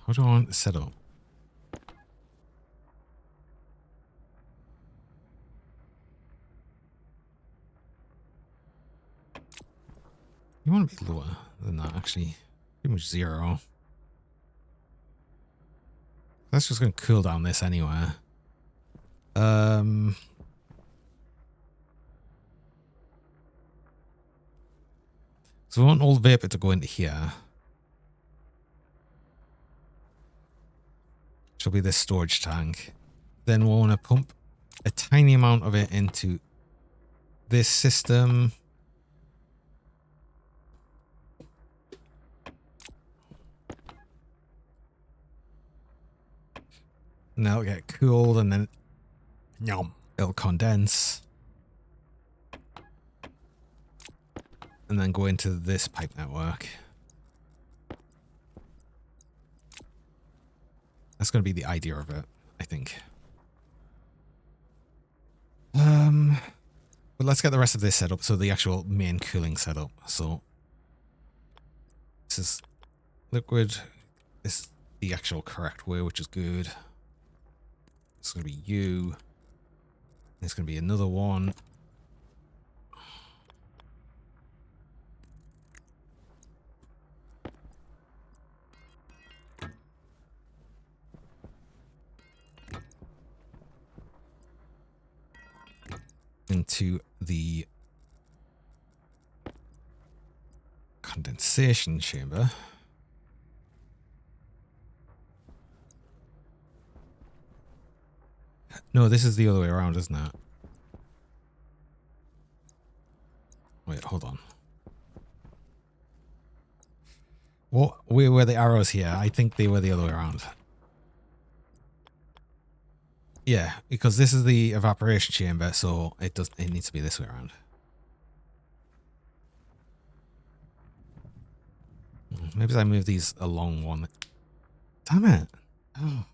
How do I want it set up? You want to be lower than that, actually. Pretty much 0. That's just going to cool down this anyway. So we want all the vapor to go into here. Which will be this storage tank. Then we'll want to pump a tiny amount of it into this system. And that'll get cooled and then it'll condense. And then go into this pipe network. That's going to be the idea of it, I think. But let's get the rest of this set up. So the actual main cooling setup. So this is liquid. This is the actual correct way, which is good. It's going to be you. There's going to be another one. Into the condensation chamber. No, this is the other way around, isn't it? Wait, hold on. What? Where were the arrows here? I think they were the other way around. Yeah, because this is the evaporation chamber, so it needs to be this way around. Maybe I move these along one. Damn it. Oh.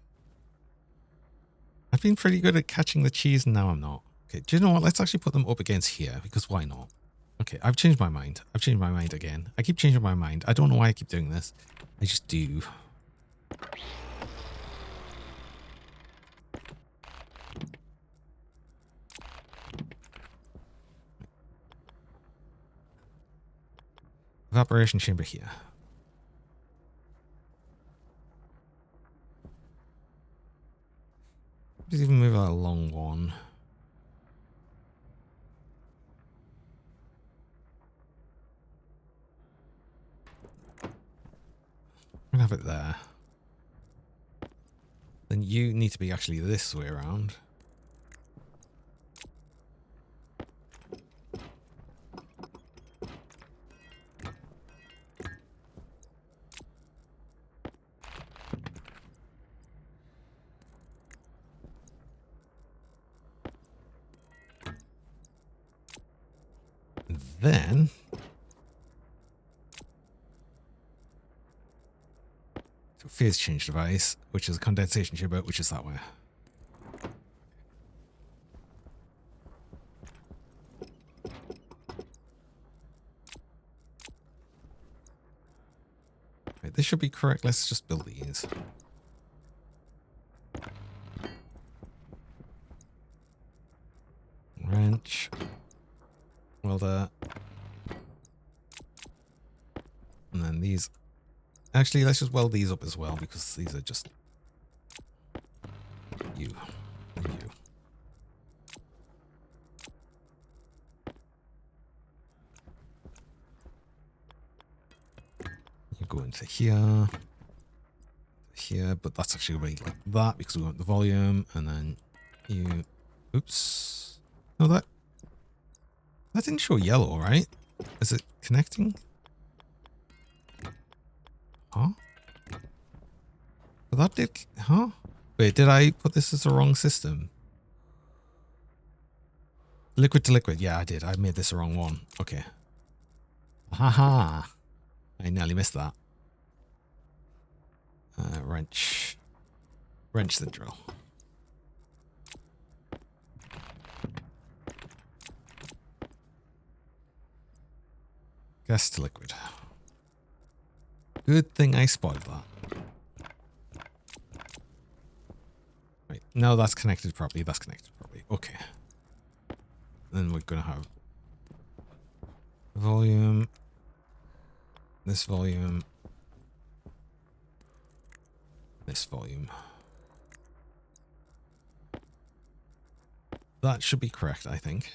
I've been pretty good at catching the cheese, and now I'm not. Okay, do you know what? Let's actually put them up against here, because why not? Okay, I've changed my mind. I've changed my mind again. I keep changing my mind. I don't know why I keep doing this. I just do. Evaporation chamber here. Just even move that along one. I'm gonna have it there. Then you need to be actually this way around. Then to phase change device, which is a condensation chamber, which is that way. Right, this should be correct. Let's just build these. Wrench. Welder. And then these. Actually, let's just weld these up as well, because these are just you and you. You go into here, but that's actually going to be like that because we want the volume, and then you. Oops. No, that didn't show yellow, right? Is it connecting? Huh? But that did, huh? Wait, did I put this as the wrong system? Liquid to liquid. Yeah, I did. I made this the wrong one. Okay. Haha. I nearly missed that. Wrench. Wrench the drill. Gas to liquid. Good thing I spotted that. Right, now that's connected properly. That's connected properly. Okay. Then we're going to have volume. This volume. this volume. That should be correct, I think.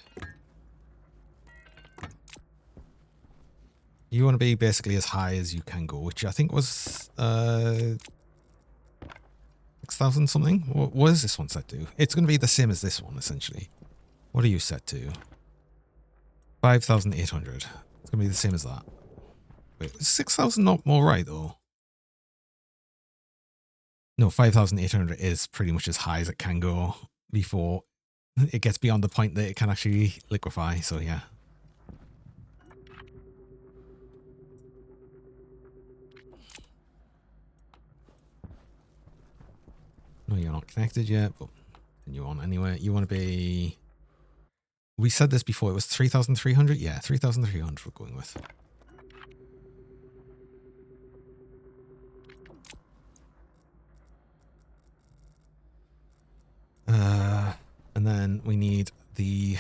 You want to be basically as high as you can go, which I think was 6,000 something. What is this one set to? It's going to be the same as this one, essentially. What are you set to? 5,800. It's going to be the same as that. Wait, 6,000 not more right, though? No, 5,800 is pretty much as high as it can go before it gets beyond the point that it can actually liquefy, so yeah. No, you're not connected yet, but you on anyway. You want to be... We said this before, it was 3,300? Yeah, 3,300 we're going with. And then we need this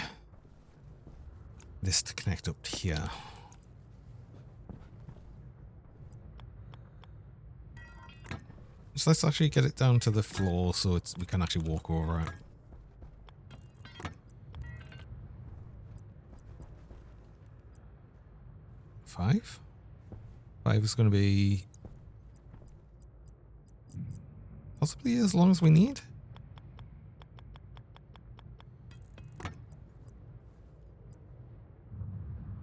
to connect up here. So let's actually get it down to the floor so we can actually walk over it. Five is going to be possibly as long as we need.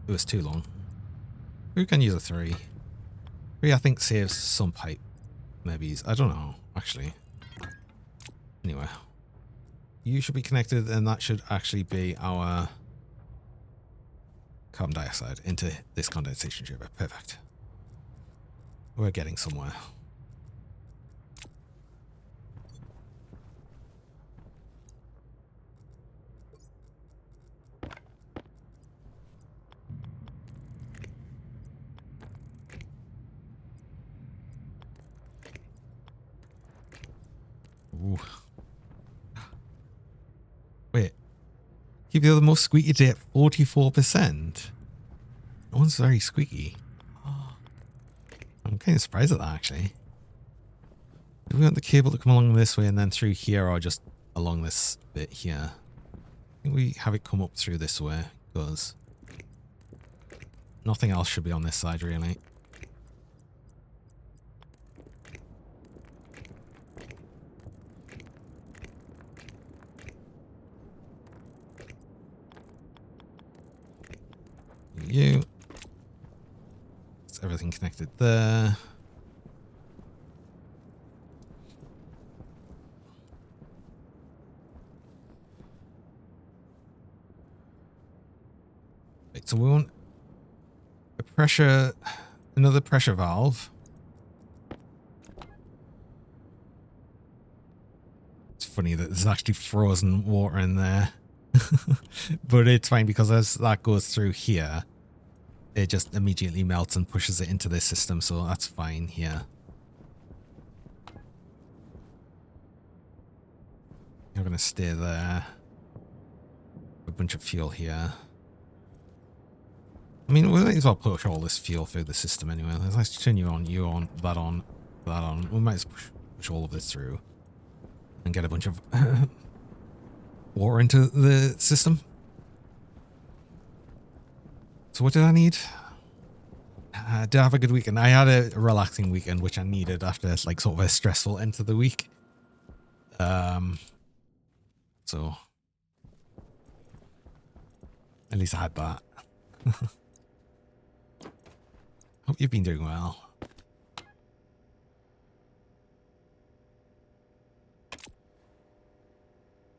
It was too long. We can use a 3. 3 I think saves some pipe. Maybe. I don't know, actually. Anyway. You should be connected and that should actually be our carbon dioxide into this condensation chamber. Perfect. We're getting somewhere. Ooh. Wait. Keep the most squeaky day at 44%. No one's very squeaky. I'm kind of surprised at that, actually. Do we want the cable to come along this way and then through here, or just along this bit here? I think we have it come up through this way, because nothing else should be on this side, really. You. Is everything connected there? Right, so we want another pressure valve. It's funny that there's actually frozen water in there. But it's fine because as that goes through here, it just immediately melts and pushes it into this system, so that's fine here. You're going to stay there. A bunch of fuel here. I mean, we might as well push all this fuel through the system anyway. Let's turn you on, that on, that on. We might as well push all of this through and get a bunch of water into the system. So what did I need? Did I have a good weekend? I had a relaxing weekend, which I needed after like sort of a stressful end to the week. So at least I had that. Hope you've been doing well.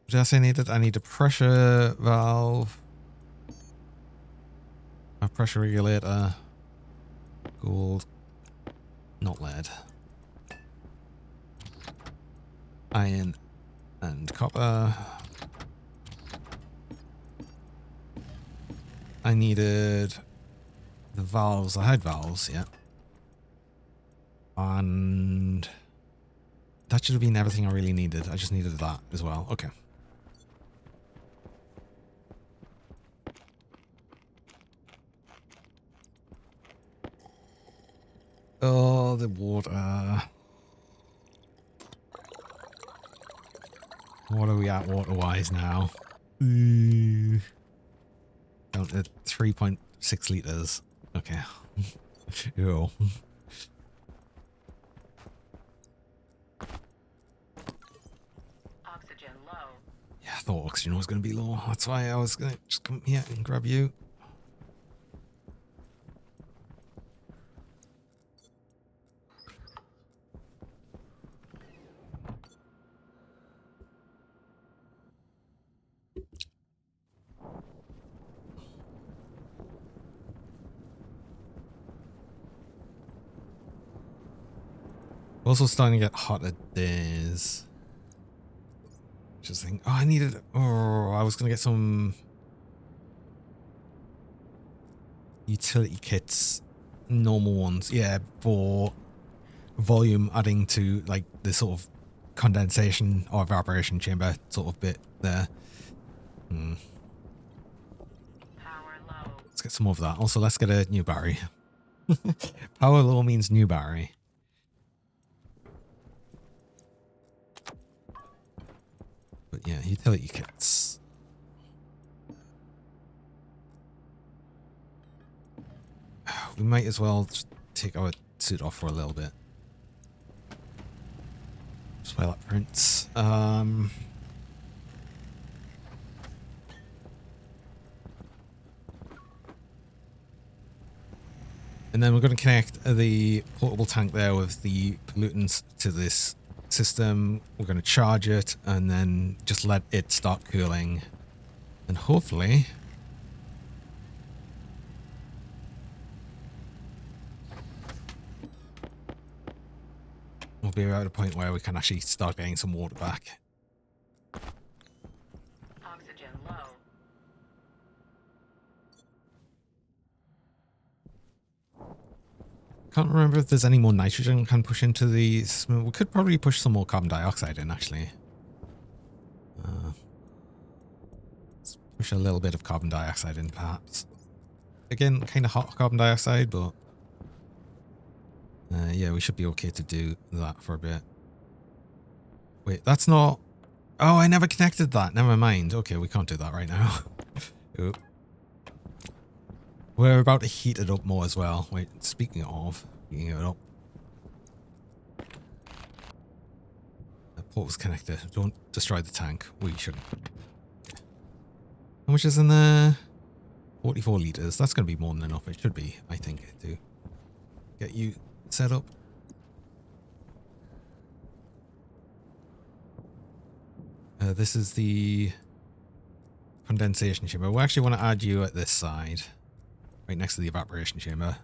What else I needed? I need a pressure valve, a pressure regulator, gold, not lead, iron, and copper. I needed the valves. I had valves, yeah. And that should have been everything I really needed. I just needed that as well. Okay. Oh, the water. What are we at water-wise now? Ooh. Down to 3.6 litres. Okay. Ew. Oxygen low. Yeah, I thought oxygen was going to be low. That's why I was going to just come here and grab you. Also starting to get hotter days. Just think, oh, I needed, oh, I was going to get some utility kits, normal ones. Yeah, for volume adding to like the sort of condensation or evaporation chamber sort of bit there. Power low. Let's get some more of that. Also, let's get a new battery. Power low means new battery. But yeah, utility kits. We might as well just take our suit off for a little bit. Just while that prints. And then we're going to connect the portable tank there with the pollutants to this system. We're going to charge it and then just let it start cooling. And hopefully we'll be at a point where we can actually start getting some water back. Oxygen low. Can't remember if there's any more nitrogen we can push into the system. We could probably push some more carbon dioxide in, actually. Let's push a little bit of carbon dioxide in, perhaps. Again, kind of hot carbon dioxide, but yeah, we should be okay to do that for a bit. Wait, that's not... Oh, I never connected that. Never mind. Okay, we can't do that right now. Oop. We're about to heat it up more as well. Wait, speaking of heating it up. The port's connected. Don't destroy the tank. We shouldn't. How much is in there? 44 litres. That's going to be more than enough. It should be, I think, to get you set up. This is the condensation chamber. We actually want to add you at this side. Right next to the evaporation chamber.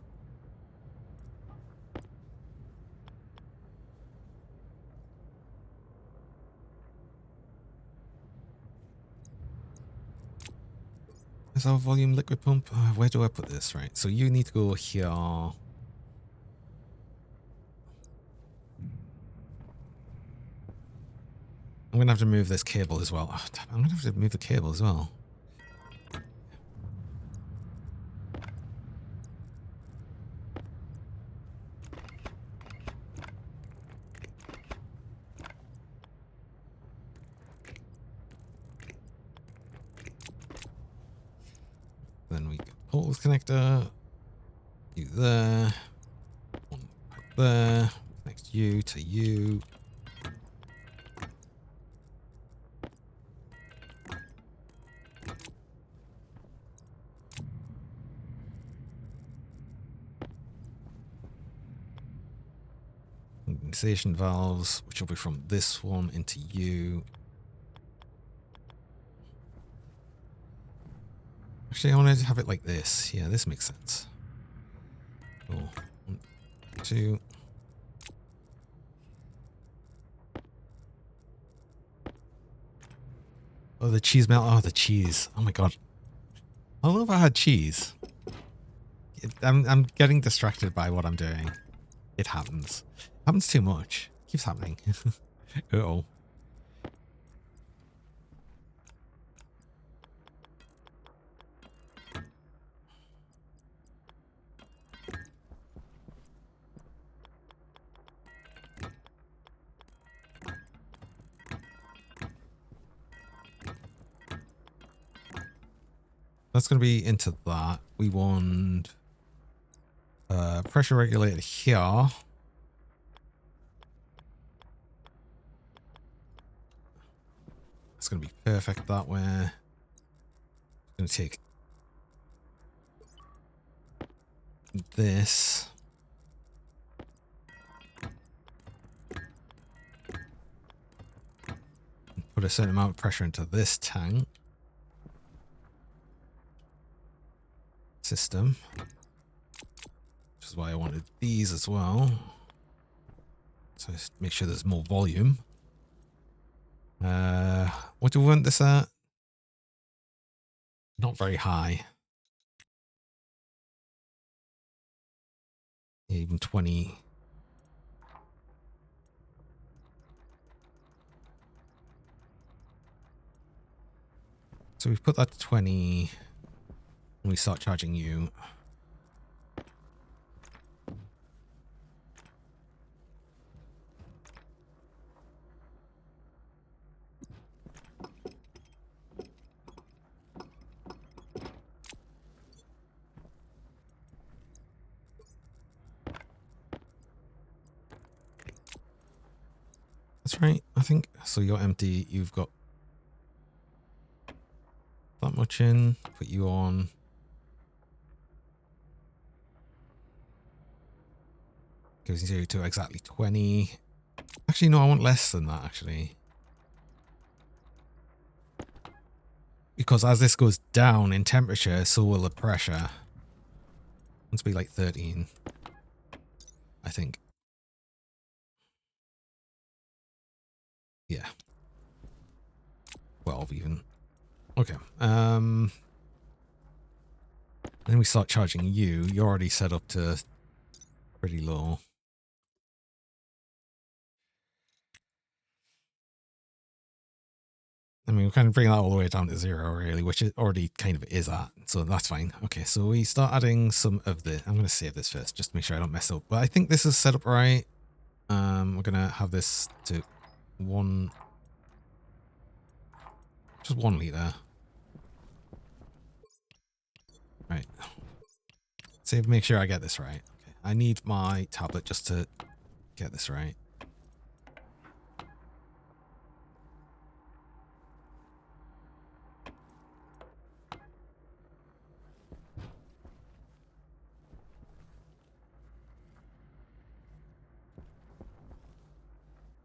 Is our volume liquid pump? Where do I put this? Right, so you need to go here. I'm going to have to move this cable as well. Oh, damn, I'm going to have to move the cable as well. Then we get portals connector. You there. One right there. Next you to you. Condensation valves, which will be from this one into you. Actually, I want to have it like this. Yeah, this makes sense. Cool. 1, 2. Oh, the cheese melt. Oh, the cheese. Oh my god. I don't know if I had cheese. I'm getting distracted by what I'm doing. It happens. Happens too much. Keeps happening. Uh-oh. That's going to be into that. We want pressure regulator here. It's going to be perfect that way. Going to take this. Put a certain amount of pressure into this tank. System. Which is why I wanted these as well. So just make sure there's more volume. What do we want this at? Not very high. Yeah, even 20. So we've put that to 20 and we start charging you. That's right, I think. So you're empty. You've got that much in. Put you on. Goes you to exactly 20. Actually, no, I want less than that, actually. Because as this goes down in temperature, so will the pressure. It's be like 13, I think. Yeah. 12 even. Okay. Then we start charging you. You're already set up to pretty low. I mean, we kind of bring that all the way down to 0, really, which it already kind of is at. So that's fine. Okay, so we start adding some of the... I'm going to save this first, just to make sure I don't mess up. But I think this is set up right. We're going to have this to 1... Just 1 liter. Right. Save, make sure I get this right. Okay. I need my tablet just to get this right.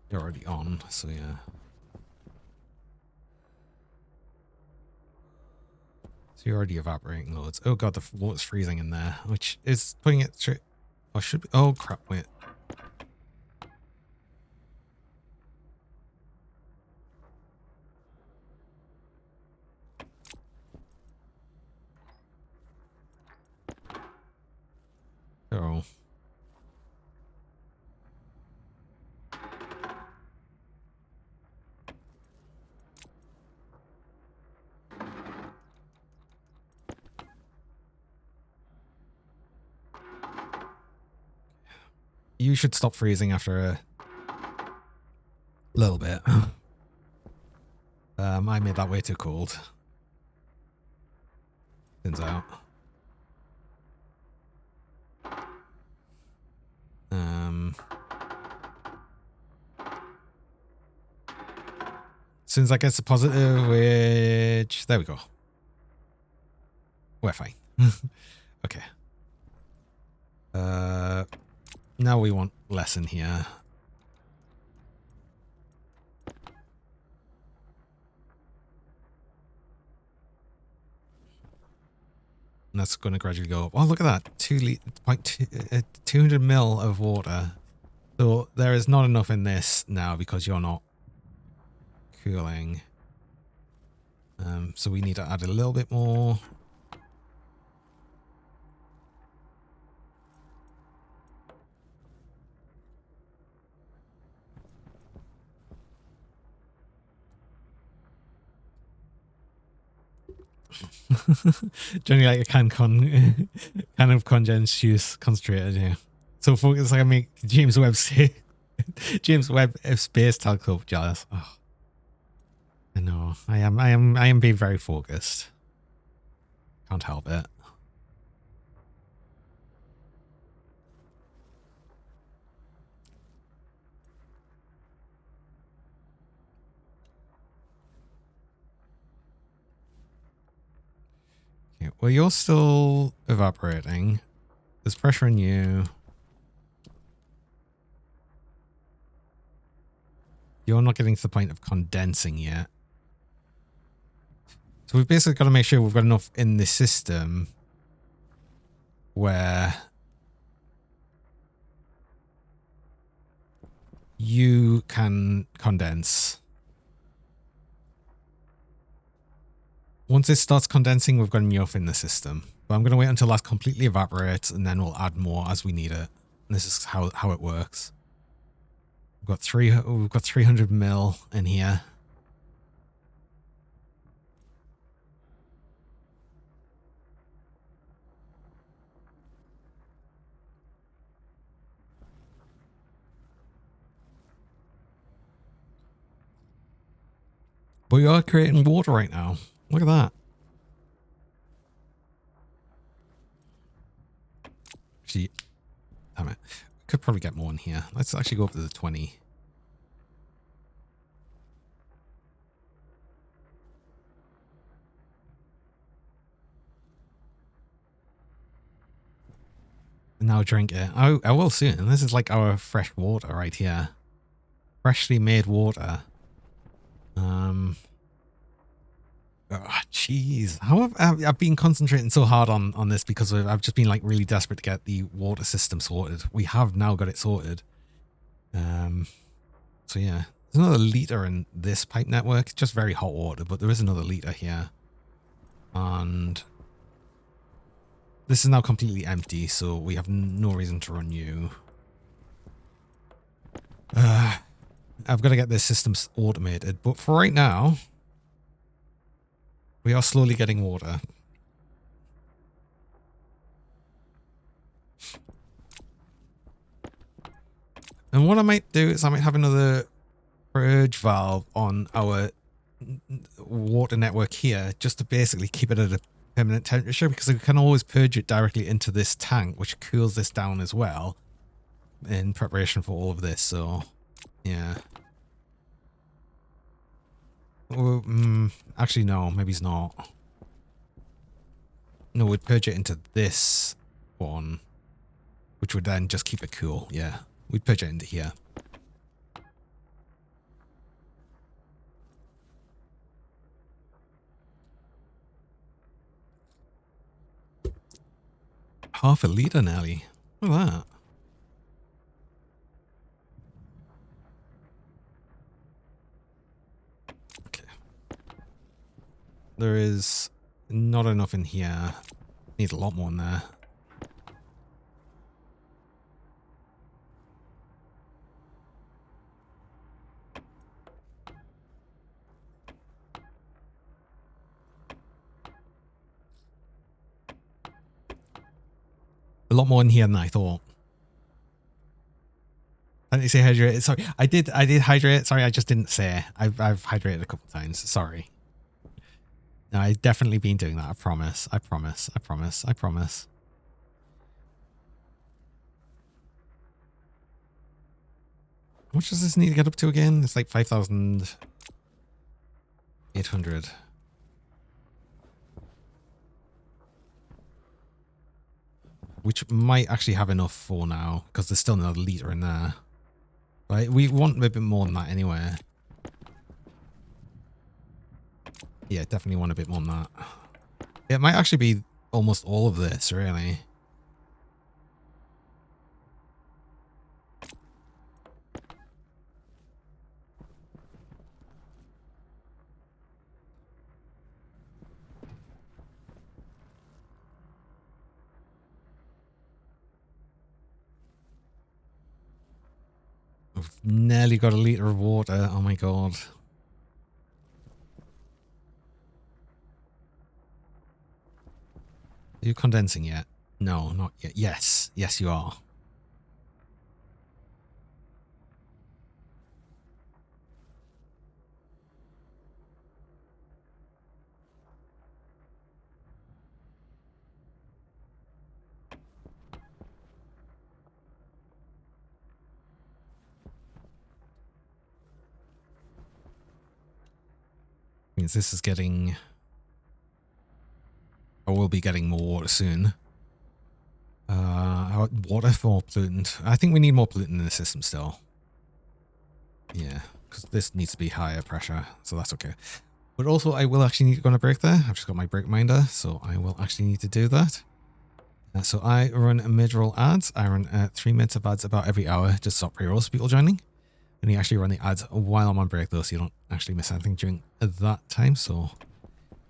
You're already on, so yeah. So you're already evaporating loads. Oh god, the water's freezing in there, which is putting it through. Oh, should be. Oh crap! Wait. Oh. You should stop freezing after a little bit. I made that way too cold. Turns out. As soon as that gets a positive, which... There we go. We're fine. Okay. Now we want less in here. And that's going to gradually go up. Oh, look at that. 200 mil of water. So there is not enough in this now because you're not cooling. So we need to add a little bit more. Generally like a can of condensed juice concentrated, yeah. So it's like I make James Webb James Webb Space Telescope jealous. Oh. I know. I am being very focused. Can't help it. Okay, well, you're still evaporating. There's pressure on you. You're not getting to the point of condensing yet. So we've basically got to make sure we've got enough in the system where you can condense. Once it starts condensing, we've got enough in the system. But I'm going to wait until that completely evaporates, and then we'll add more as we need it. And this is how it works. We've got 300 mil in here. But we are creating water right now. Look at that. Actually, damn it. Could probably get more in here. Let's actually go up to the 20. And now drink it. I will soon. This is like our fresh water right here. Freshly made water. Oh, jeez. How have I've been concentrating so hard on this because I've just been like really desperate to get the water system sorted. We have now got it sorted. So yeah, there's another liter in this pipe network. It's just very hot water, but there is another liter here. And this is now completely empty, so we have no reason to run you. I've got to get this system automated, but for right now, we are slowly getting water. And what I might do is I might have another purge valve on our water network here, just to basically keep it at a permanent temperature, because we can always purge it directly into this tank, which cools this down as well in preparation for all of this. So yeah. Well, actually no, maybe it's not. No, we'd purge it into this one, which would then just keep it cool. Yeah, we'd purge it into here. Half a litre, Nelly. Look at that. Okay. There is not enough in here. Need a lot more in there. A lot more in here than I thought. I didn't say hydrate. Sorry, I did hydrate. Sorry, I just didn't say. I've hydrated a couple of times. Sorry. No, I've definitely been doing that. I promise. I promise. I promise. I promise. How much does this need to get up to again? It's like 5,800. Which might actually have enough for now, because there's still another litre in there. Right, we want a bit more than that anyway. Yeah, definitely want a bit more than that. It might actually be almost all of this, really. I've nearly got a litre of water. Oh my god. Are you condensing yet? No, not yet. Yes. Yes, you are. means this is getting... I will be getting more water soon. Water for pollutant. I think we need more pollutant in the system still. Yeah, because this needs to be higher pressure, so that's okay. But also, I will actually need to go on a break there. I've just got my break minder, so I will actually need to do that. So I run mid-roll ads. I run 3 minutes of ads about every hour, just stop pre-rolls people joining. And you actually run the ads while I'm on break though, so you don't actually miss anything during that time. So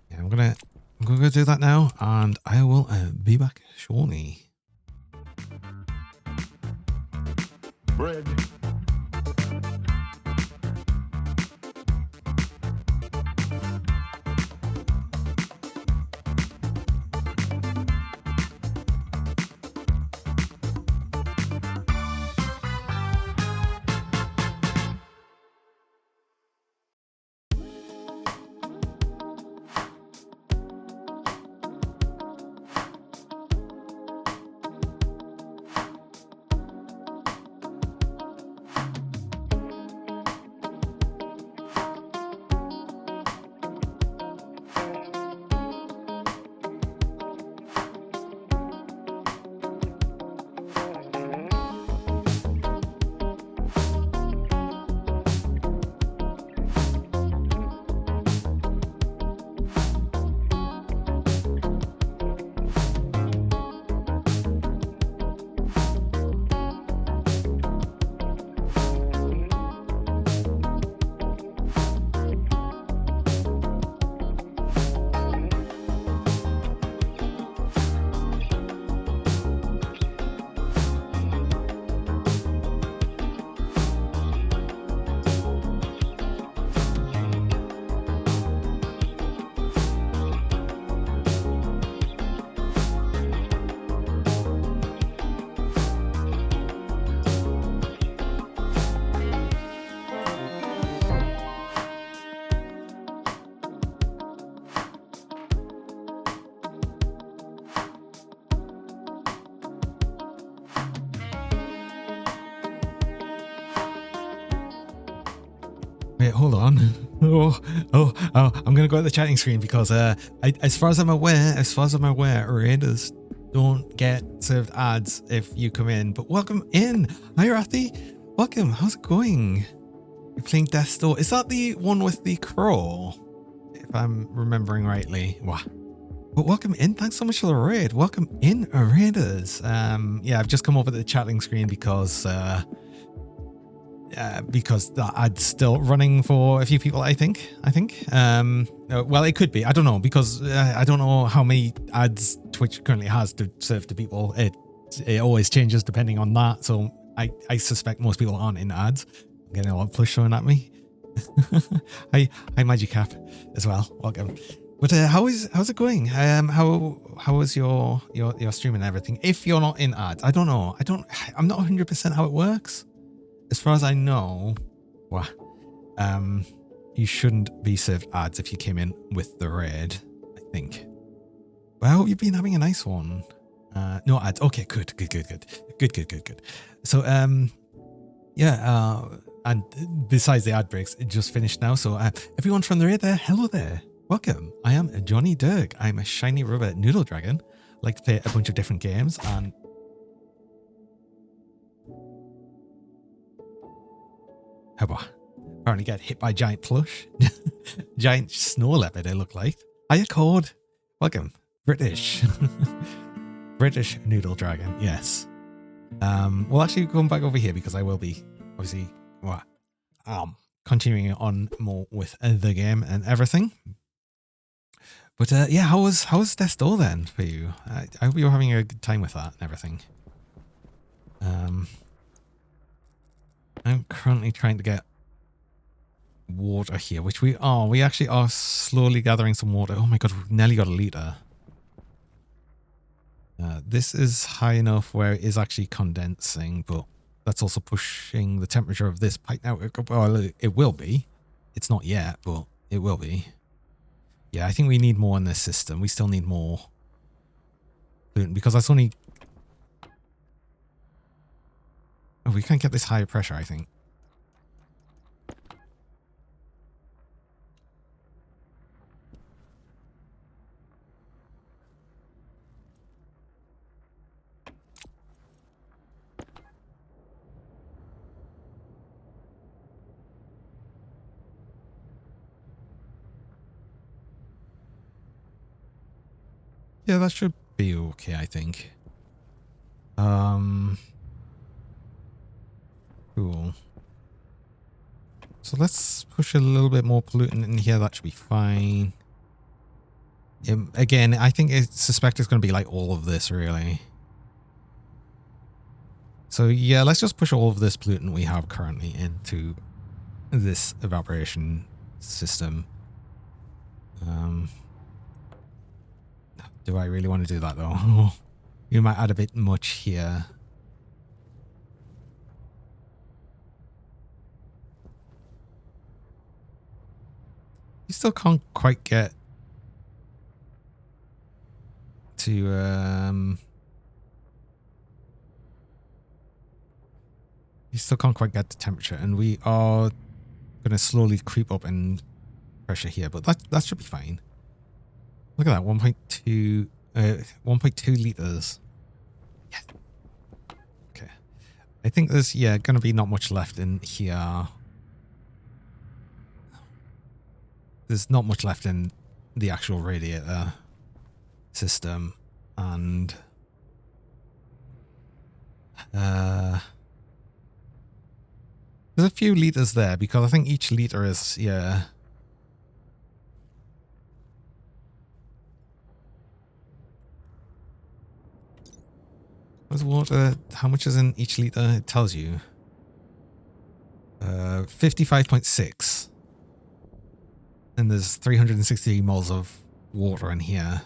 yeah, I'm gonna go do that now, and I will be back shortly. Bread. Wait, hold on. Oh, I'm gonna go at the chatting screen because as far as I'm aware, raiders don't get served ads if you come in. But welcome in. Hi, Rathi. Welcome. How's it going? You're playing Death's Door. Is that the one with the crow? If I'm remembering rightly. Wow. But welcome in. Thanks so much for the raid. Welcome in, raiders. Yeah, I've just come over to the chatting screen because the ad's still running for a few people, I think. Well, it could be. I don't know, because I don't know how many ads Twitch currently has to serve to people. It always changes depending on that. So I suspect most people aren't in ads. I'm getting a lot of push thrown at me. Hi, Magicap as well. Welcome. But how's it going? How is your stream and everything? If you're not in ads, I don't know. I'm not 100% how it works. As far as I know, well, you shouldn't be served ads if you came in with the raid, I think. Well, you've been having a nice one. No ads. Okay, good. So, yeah, and besides the ad breaks, it just finished now. So, everyone from the raid there, hello there. Welcome. I am Johnny Dirk. I'm a shiny rubber noodle dragon. I like to play a bunch of different games and... Apparently get hit by giant plush. Giant snow leopard, it looked like. Hiya, Cord. Welcome. British. British noodle dragon, yes. We'll actually come back over here because I will be, obviously, continuing on more with the game and everything. But yeah, how was Death's Door then for you? I hope you were having a good time with that and everything. I'm currently trying to get water here, which we are. We actually are slowly gathering some water. Oh my god, we've nearly got a litre. This is high enough where it is actually condensing, but that's also pushing the temperature of this pipe. Now, well, it will be. It's not yet, but it will be. Yeah, I think we need more in this system. We still need more. Because that's only... Oh, we can't get this higher pressure, I think. Yeah, that should be okay, I think. Cool. So let's push a little bit more pollutant in here. That should be fine. Again, I think I suspect it's going to be like all of this, really. So yeah, let's just push all of this pollutant we have currently into this evaporation system. Do I really want to do that though? You might add a bit much here. You still can't quite get to you still can't quite get the temperature, and we are going to slowly creep up in pressure here, but that should be fine. Look at that, 1.2 liters. Yes. Okay. I think there's, yeah, going to be not much left in here. There's not much left in the actual radiator system, and there's a few liters there because I think each liter is, yeah. What's water? How much is in each liter? It tells you. 55.6. And there's 360 moles of water in here,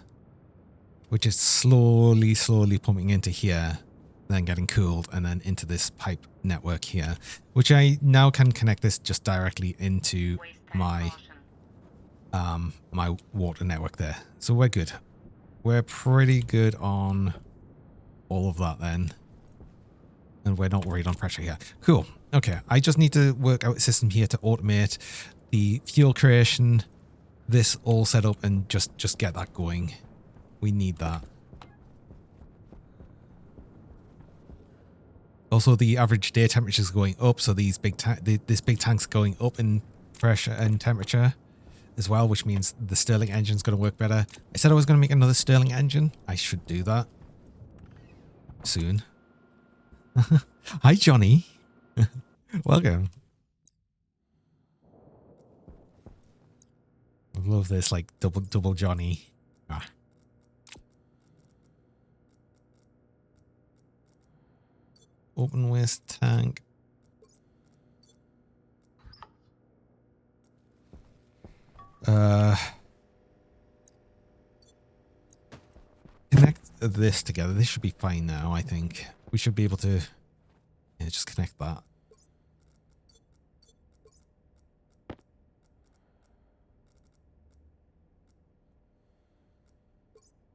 which is slowly pumping into here, then getting cooled, and then into this pipe network here, which I now can connect this just directly into Waste tank my caution. my water network there. So we're good. We're pretty good on all of that then. And we're not worried on pressure here. Cool. Okay. I just need to work out a system here to automate the fuel creation, this all set up, and just get that going. We need that. Also, the average day temperature is going up, so these this big tank's going up in pressure and temperature as well, which means the Stirling engine's going to work better. I said I was going to make another Stirling engine. I should do that soon. Hi, Johnny. Welcome. I love this, like, double Johnny. Ah. Open waste tank. Connect this together. This should be fine now, I think. We should be able to, yeah, just connect that.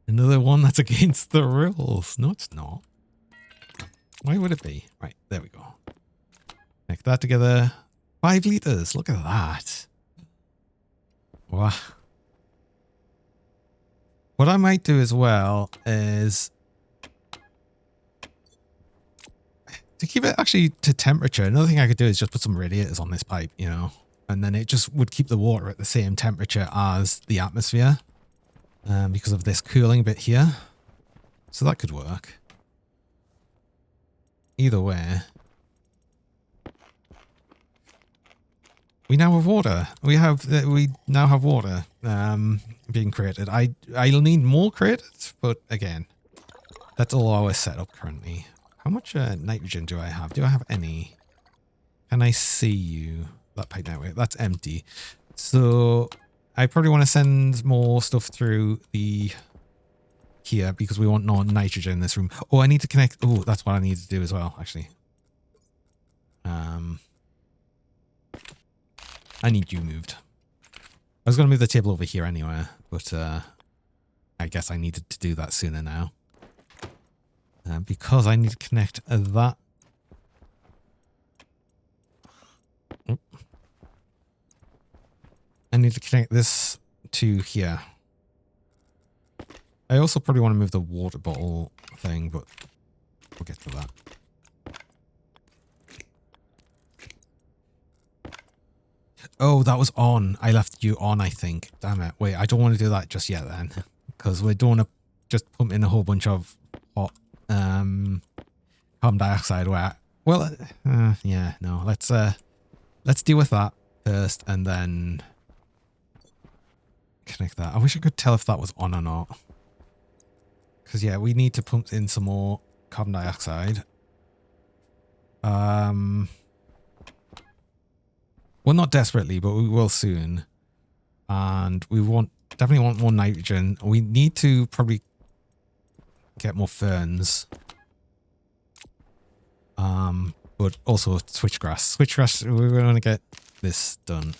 Another one that's against the rules. No, it's not. Why would it be? Right, there we go. Connect that together. 5 liters. Look at that. Wow. What I might do as well is to keep it actually to temperature. Another thing I could do is just put some radiators on this pipe, you know, and then it just would keep the water at the same temperature as the atmosphere because of this cooling bit here. So that could work. Either way. We now have water. We now have water being created. I'll need more created, but again, that's all our setup currently. How much nitrogen do I have? Do I have any? Can I see you? That pipe network, that's empty. So I probably want to send more stuff through the here because we want no nitrogen in this room. Oh, I need to connect. Oh, that's what I need to do as well, actually. I need you moved. I was going to move the table over here anyway, but I guess I needed to do that sooner now. Because I need to connect that. I need to connect this to here. I also probably want to move the water bottle thing, but we'll get to that. Oh, that was on. I left you on, I think. Damn it. Wait, I don't want to do that just yet then. Because we're doing a just pump in a whole bunch of hot carbon dioxide where, well, yeah, no, let's deal with that first and then connect that. I wish I could tell if that was on or not. Because, yeah, we need to pump in some more carbon dioxide. Well, not desperately, but we will soon. And we definitely want more nitrogen. We need to probably get more ferns. But also switchgrass. Switchgrass, we're going to get this done.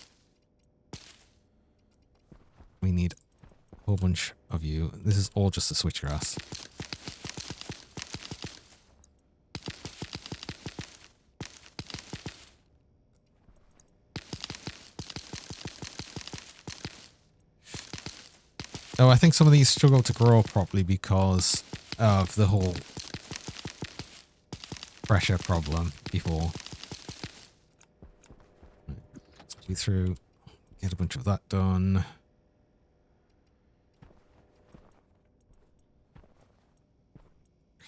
We need a whole bunch of you. This is all just the switchgrass. Oh, I think some of these struggle to grow properly because of the whole pressure problem before. Let's go through, get a bunch of that done.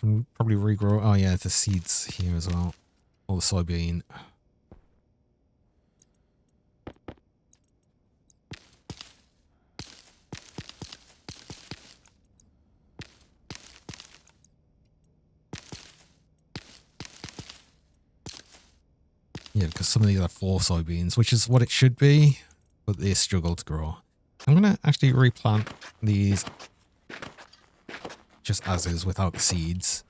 Can probably regrow. Oh yeah, the seeds here as well. All the soybean. Yeah, because some of these are 4 soybeans, which is what it should be, but they struggle to grow. I'm going to actually replant these just as is without the seeds.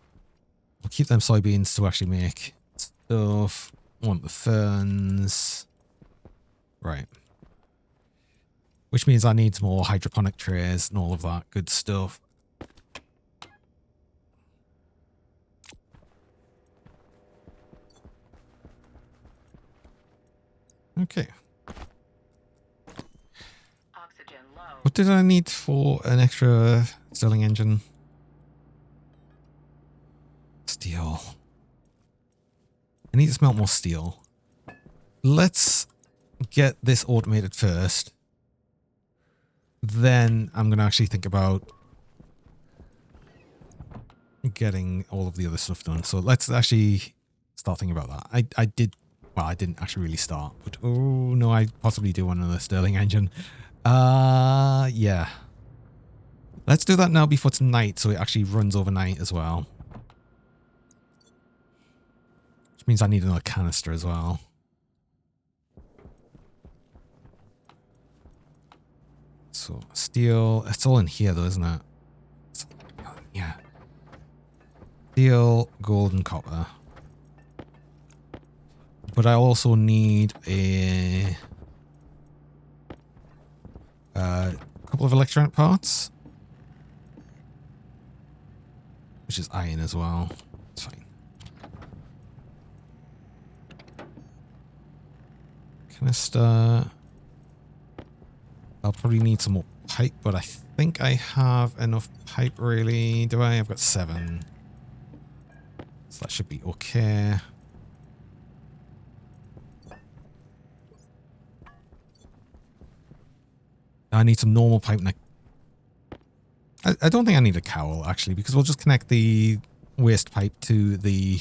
We'll keep them soybeans to actually make stuff. Want the ferns. Right. Which means I need more hydroponic trays and all of that good stuff. Okay. Oxygen low. What did I need for an extra Stirling engine? Steel. I need to smelt more steel. Let's get this automated first. Then I'm going to actually think about getting all of the other stuff done. So let's actually start thinking about that. I didn't actually really start, but oh no, I possibly do want another Stirling engine. Yeah. Let's do that now before tonight so it actually runs overnight as well. Which means I need another canister as well. So steel, it's all in here though, isn't it? Yeah. Steel, gold and copper. But I also need a couple of electronic parts. Which is iron as well. It's fine. Canister. I'll probably need some more pipe, but I think I have enough pipe really. Do I? I've got 7. So that should be okay. I need some normal pipe. I don't think I need a cowl, actually, because we'll just connect the waste pipe to the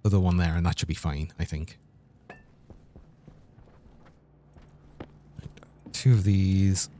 other one there, and that should be fine, I think. 2 of these.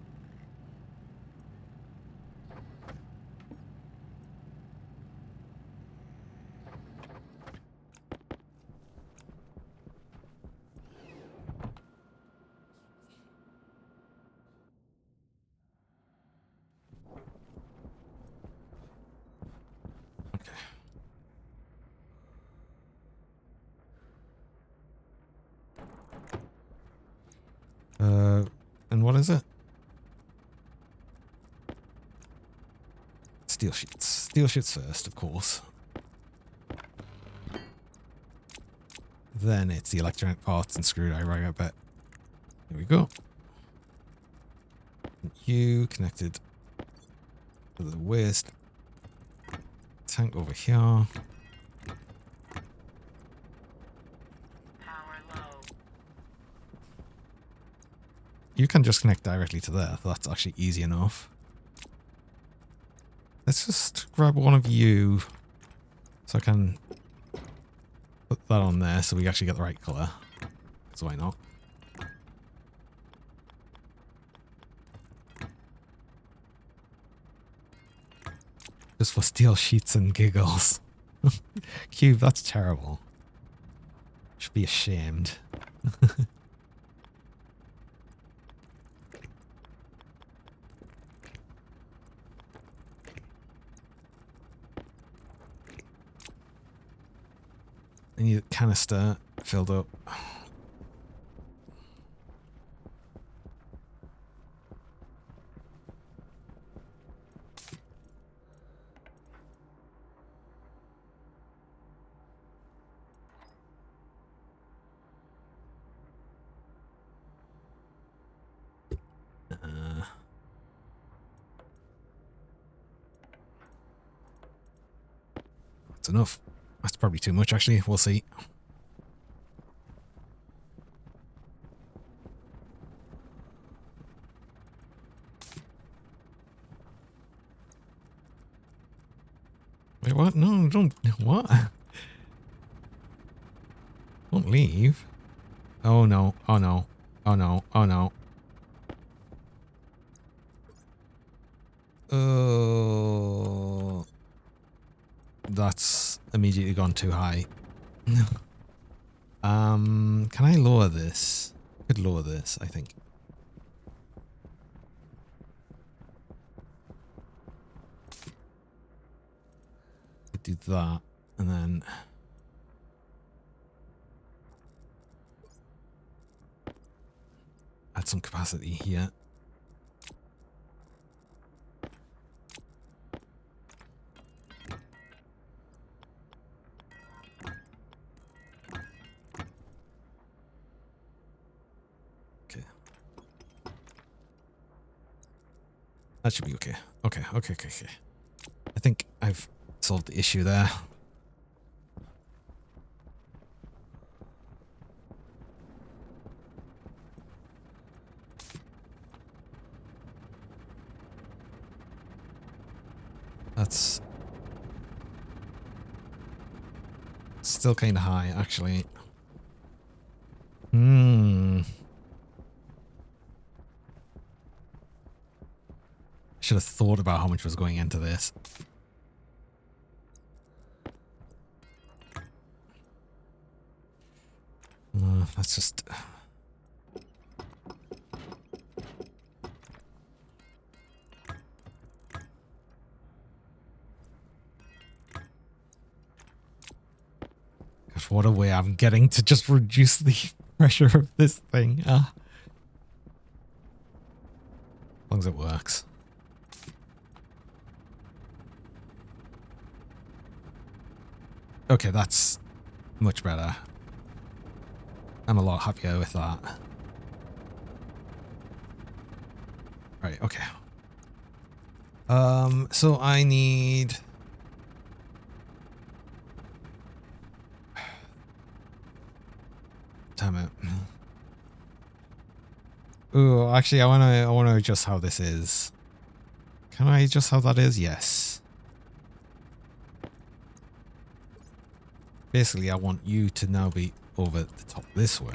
And what is it? Steel sheets. Steel sheets first, of course. Then it's the electronic parts and screwdriver, I bet. Here we go. You connected to the waste tank over here. Power low. You can just connect directly to there. That's actually easy enough. Let's just grab one of you so I can put that on there so we actually get the right colour. So why not? Just for steel sheets and giggles. Cube, that's terrible. Should be ashamed. I need a canister filled up. That's enough. That's probably too much, actually. We'll see. Wait, what? No, don't. What? Don't leave. Oh, no. Oh, no. Oh, no. Oh, no. Oh. That's immediately gone too high. Can I lower this? I could lower this, I think. Could do that, and then add some capacity here. That should be okay. Okay. I think I've solved the issue there. That's still kind of high, actually. Should have thought about how much was going into this. That's just... Gosh, what a way I'm getting to just reduce the pressure of this thing. As long as it works. Okay, that's much better. I'm a lot happier with that. Right, okay. So I need... Damn it. Ooh, actually, I wanna adjust how this is. Can I adjust how that is? Yes. Basically, I want you to now be over the top this way.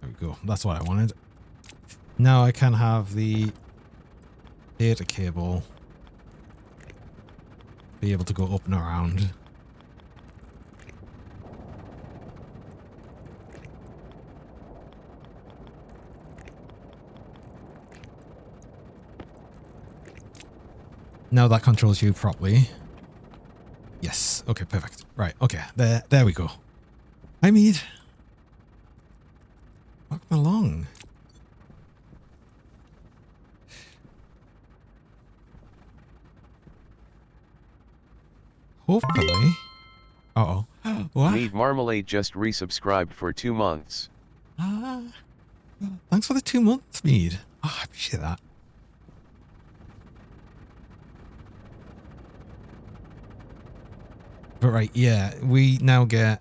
There we go. That's what I wanted. Now I can have the data cable be able to go up and around. Now that controls you properly. Yes. Okay, perfect. Right, okay. There we go. Hi, Mead. Welcome along. Hopefully. Uh-oh. What? Mead Marmalade just resubscribed for 2 months. Thanks for the 2 months, Mead. Oh, I appreciate that. But right, yeah, we now get...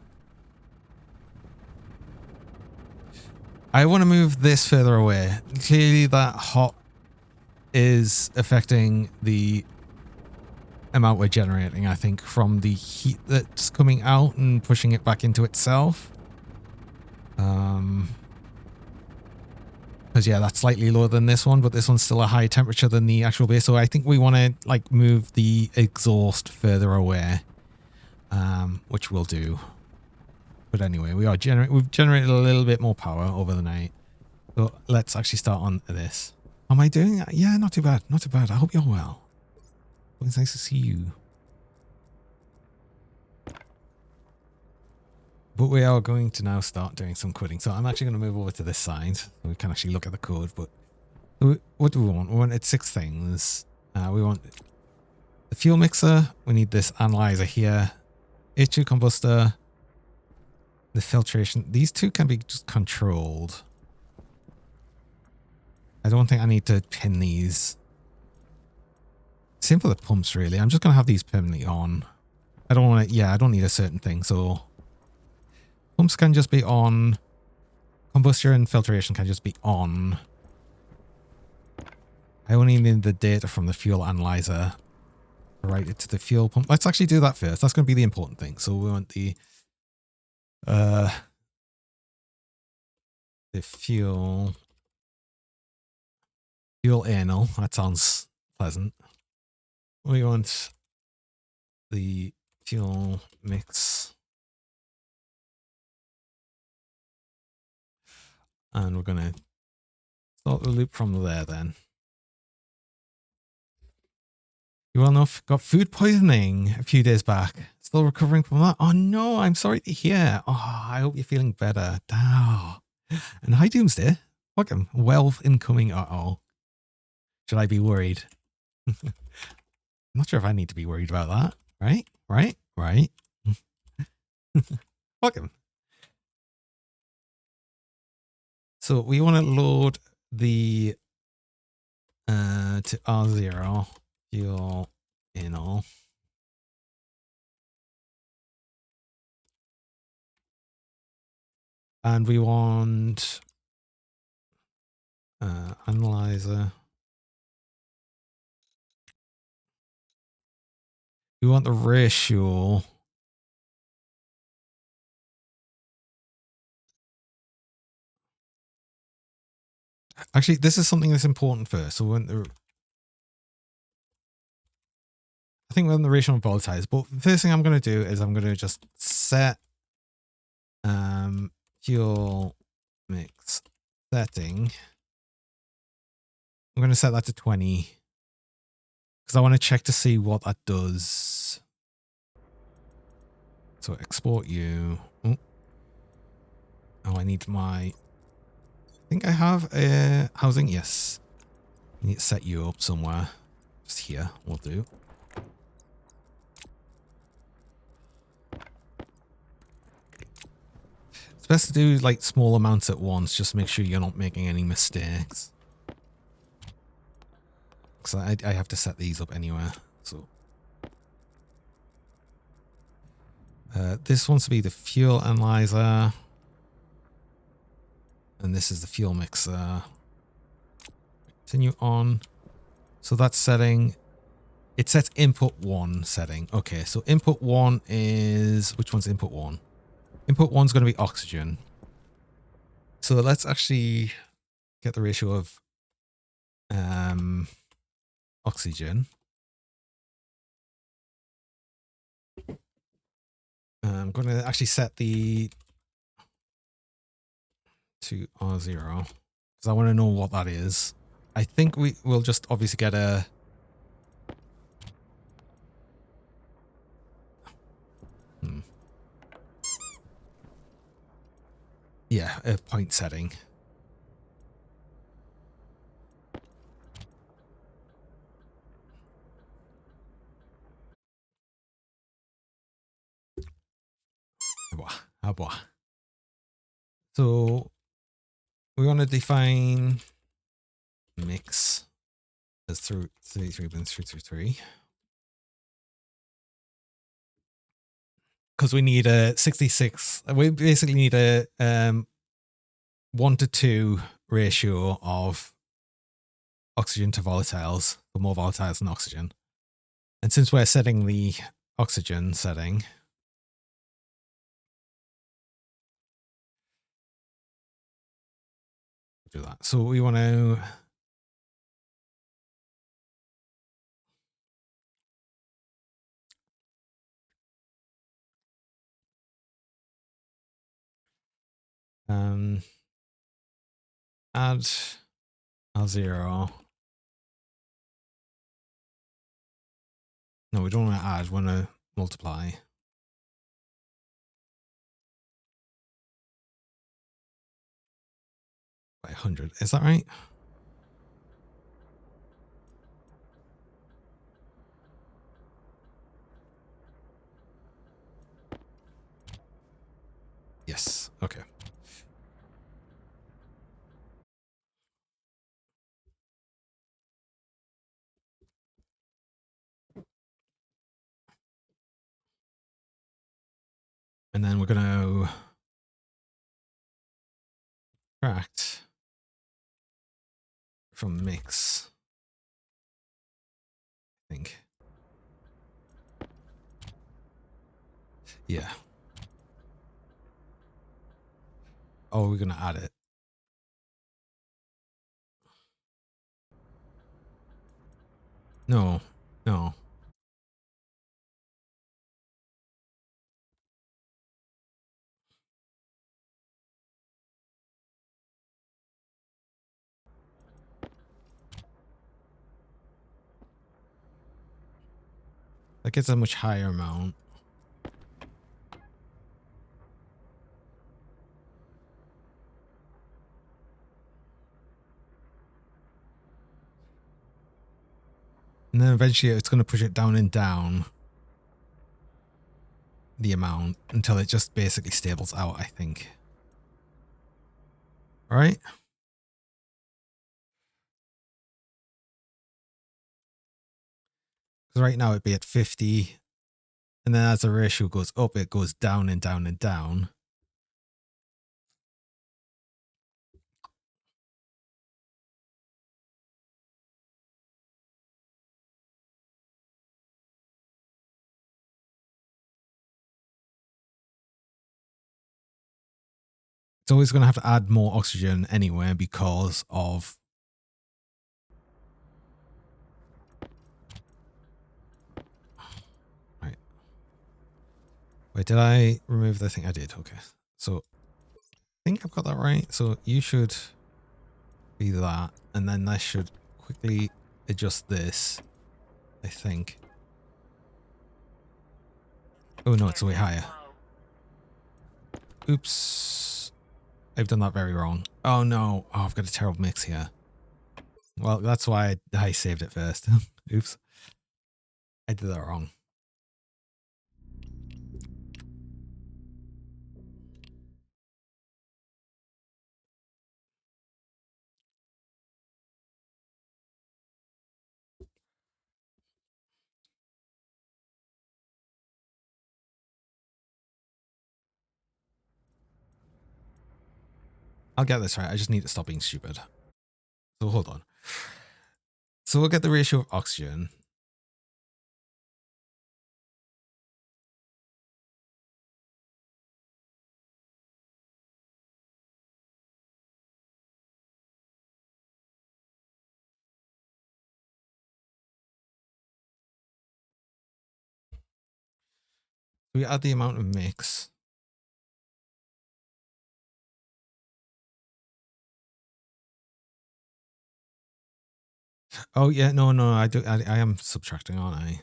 I want to move this further away. Clearly that hot is affecting the amount we're generating, I think, from the heat that's coming out and pushing it back into itself. Because yeah, that's slightly lower than this one, but this one's still a higher temperature than the actual base. So I think we want to like move the exhaust further away, which we'll do. But anyway, we've generated a little bit more power over the night. So let's actually start on this. How am I doing? Yeah, not too bad. Not too bad. I hope you're well. It's nice to see you. But we are going to now start doing some coding. So I'm actually going to move over to this side so we can actually look at the code. But what do we want? We wanted 6 things. We want the fuel mixer. We need this analyzer here. H2 combustor. The filtration. These 2 can be just controlled. I don't think I need to pin these. Same for the pumps, really. I'm just going to have these permanently on. I don't want to... Yeah, I don't need a certain thing. So pumps can just be on. Combustion and filtration can just be on. I only need the data from the fuel analyzer to write it to the fuel pump. Let's actually do that first. That's going to be the important thing. So we want the fuel anal. That sounds pleasant. We want the fuel mix. And we're going to start the loop from there then. You all know, got food poisoning a few days back. Still recovering from that. Oh no, I'm sorry to hear. Oh, I hope you're feeling better. Oh. And hi, Doomsday. Welcome. Wealth incoming. Uh-oh. Should I be worried? I'm not sure if I need to be worried about that. Right? Right? Right? Welcome. So we want to load the to R0 fuel anal. And we want analyzer. We want the ratio. Actually, this is something that's important first. So when I think we're on the ratio on both sides. But the first thing I'm going to do is I'm going to just set fuel mix setting. I'm going to set that to 20 because I want to check to see what that does. So export you. Oh, I need my... I think I have a housing. Yes. I need to set you up somewhere. Just here will do. It's best to do like small amounts at once. Just make sure you're not making any mistakes. Because I have to set these up anywhere. So this wants to be the fuel analyzer. And this is the fuel mixer. Continue on. So that's setting. It sets input 1 setting. Okay, so input 1 is... Which one's input 1? Input 1's going to be oxygen. So let's actually get the ratio of oxygen. I'm going to actually set the to R0 because I want to know what that is. I think we will just obviously get a yeah, a point setting. So we want to define mix as through 33 bins 333. because we need a 66. We basically need a 1-to-2 ratio of oxygen to volatiles, for more volatiles than oxygen. And since we're setting the oxygen setting, do that. So we want to add R0. No, we don't want to add, we want to multiply. By 100. Is that right? Yes. Okay. And then we're going to subtract from mix, I think. Yeah. Oh, we're going to add it. No. No. That gets a much higher amount. And then eventually it's going to push it down and down the amount until it just basically stables out, I think. All right. Because right now it'd be at 50. And then as the ratio goes up, it goes down and down and down. It's always going to have to add more oxygen anyway because of right. Wait, did I remove the thing? I did. Okay. So I think I've got that right. So you should be that. And then I should quickly adjust this, I think. Oh no, it's way higher. Oops. I've done that very wrong. Oh no. Oh, I've got a terrible mix here. Well, that's why I saved it first. Oops. I did that wrong. I'll get this right. I just need to stop being stupid. So hold on. So we'll get the ratio of oxygen. We add the amount of mix. Oh yeah, no, I do. I am subtracting, aren't I?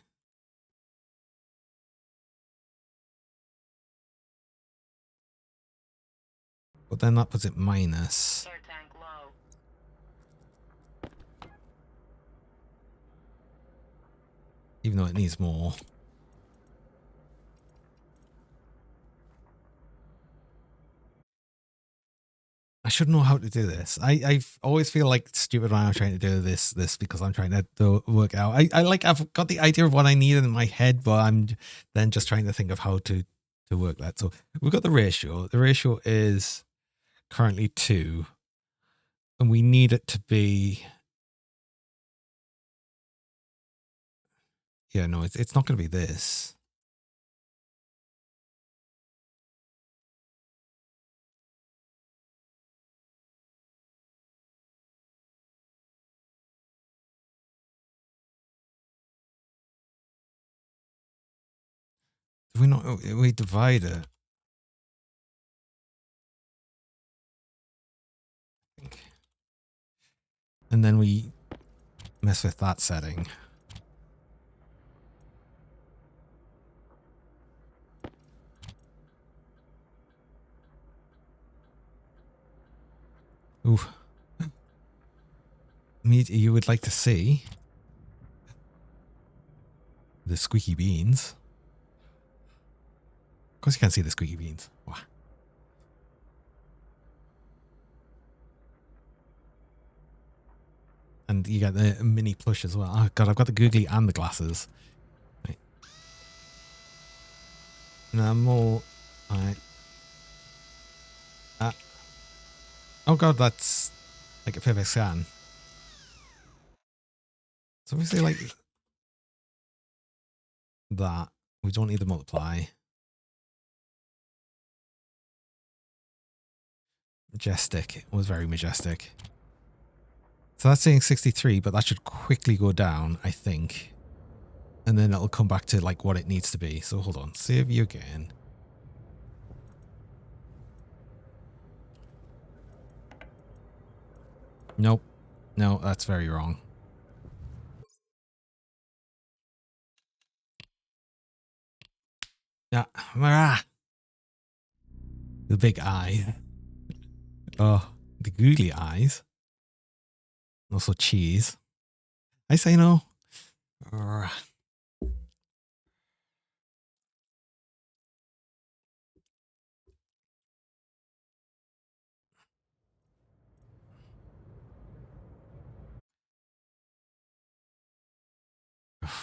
But then that puts it minus. Air tank low. Even though it needs more. I should know how to do this. I always feel like stupid when I'm trying to do this because I'm trying to work out. I've got the idea of what I need in my head, but I'm then just trying to think of how to to work that. So we've got the ratio. The ratio is currently 2, and we need it to be. Yeah, no, it's not going to be this. If we not we divide it. And then we mess with that setting. Ooh. You would like to see the squeaky beans. Of course you can't see the squeaky beans. Wow. And you got the mini plush as well. Oh god, I've got the googly and the glasses. Right. Now more. Alright. Oh god, that's like a perfect scan. So we say like that. We don't need the multiply. Majestic. It was very majestic. So that's saying 63, but that should quickly go down, I think. And then it'll come back to like what it needs to be. So hold on. Save you again. Nope. No, that's very wrong. Yeah. The big eye. Oh, the googly eyes. Also cheese. I say no.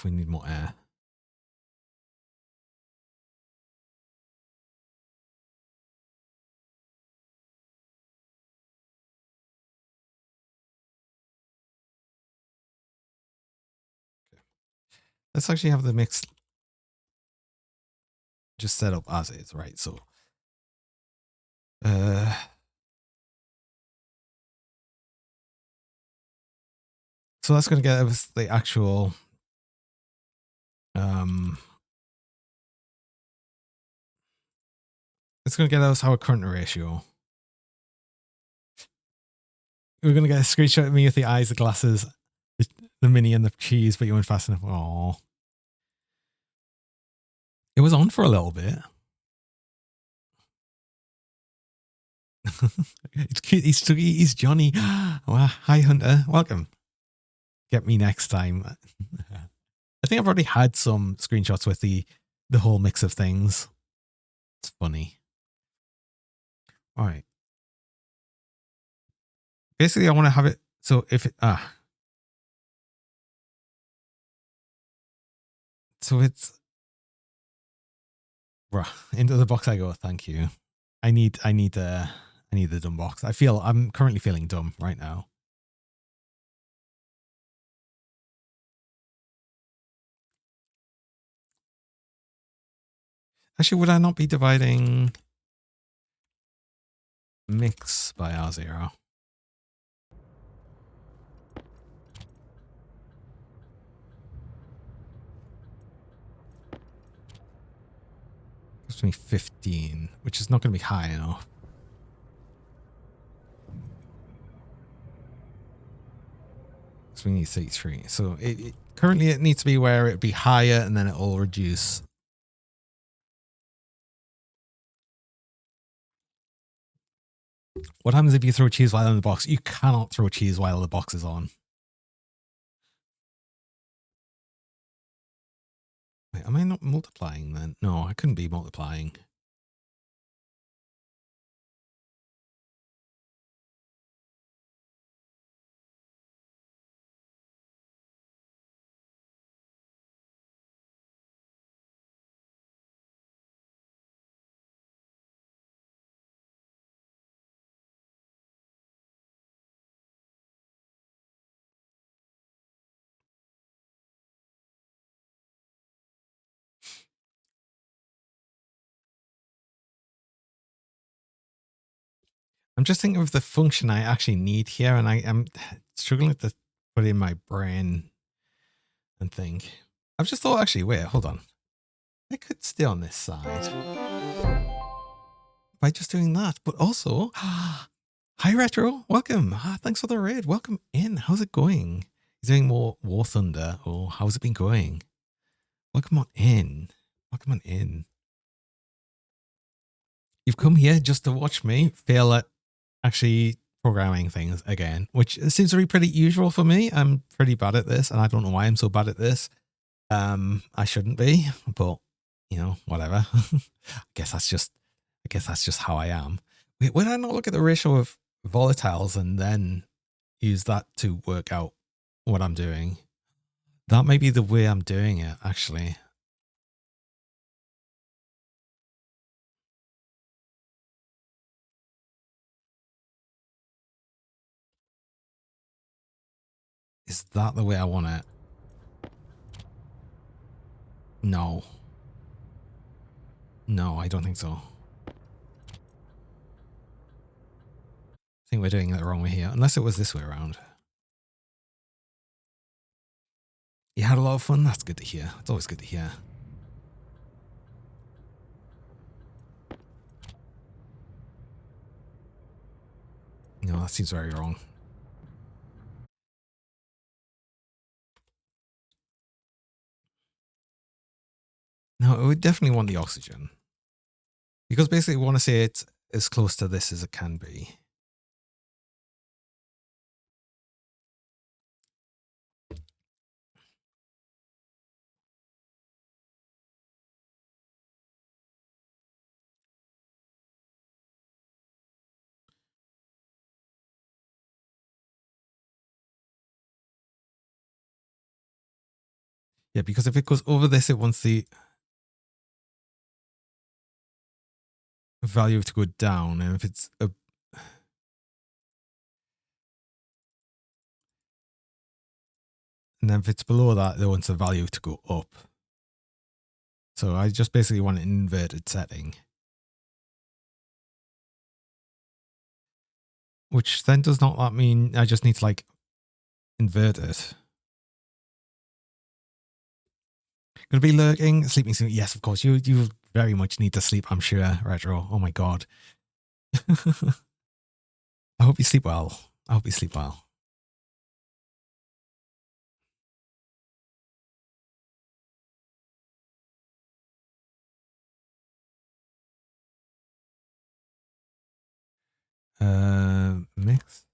We need more air. Okay. Let's actually have the mix just set up as is, right? So, so that's going to get us the actual, it's going to get us our current ratio. We're going to get a screenshot of me with the eyes, the glasses, the mini and the cheese, but you weren't fast enough. Oh, it was on for a little bit. It's cute. He's Johnny. Wow. Hi, Hunter. Welcome. Get me next time. I think I've already had some screenshots with the whole mix of things. It's funny. All right. Basically, I want to have it. So if it, so it's, bruh, into the box I go. Thank you. I need the dumb box. I'm currently feeling dumb right now. Actually, would I not be dividing mix by R0? Gives me 15, which is not going to be high enough. So we need 33. So currently it needs to be where it'd be higher and then it'll reduce. What happens if you throw cheese while in the box? You cannot throw cheese while the box is on. Wait, am I not multiplying then? No, I couldn't be multiplying. I'm just thinking of the function I actually need here, and I'm struggling to put it in my brain and think. I've just thought, actually, wait, hold on. I could stay on this side by just doing that, but also, hi Retro, welcome. Thanks for the raid. Welcome in. How's it going? He's doing more War Thunder. Oh, how's it been going? Welcome on in. Welcome on in. You've come here just to watch me fail at actually programming things again, which seems to be pretty usual for me. I'm pretty bad at this, and I don't know why I'm so bad at this. I shouldn't be, but you know, whatever. I guess that's just how I am. Wait, why did I not look at the ratio of volatiles and then use that to work out what I'm doing? That may be the way I'm doing it, actually. Is that the way I want it? No. No, I don't think so. I think we're doing it the wrong way here, unless it was this way around. You had a lot of fun? That's good to hear. It's always good to hear. No, that seems very wrong. No, it would definitely want the oxygen. Because basically we want to say it's as close to this as it can be. Yeah, because if it goes over this, it wants the value to go down. And if it's and then if it's below that, it wants the value to go up. So I just basically want an inverted setting. Which then does not that mean I just need to like invert it. Gonna be lurking, sleeping soon. Yes, of course. You very much need to sleep, I'm sure, Retro. Oh my god. I hope you sleep well. I hope you sleep well. Mix.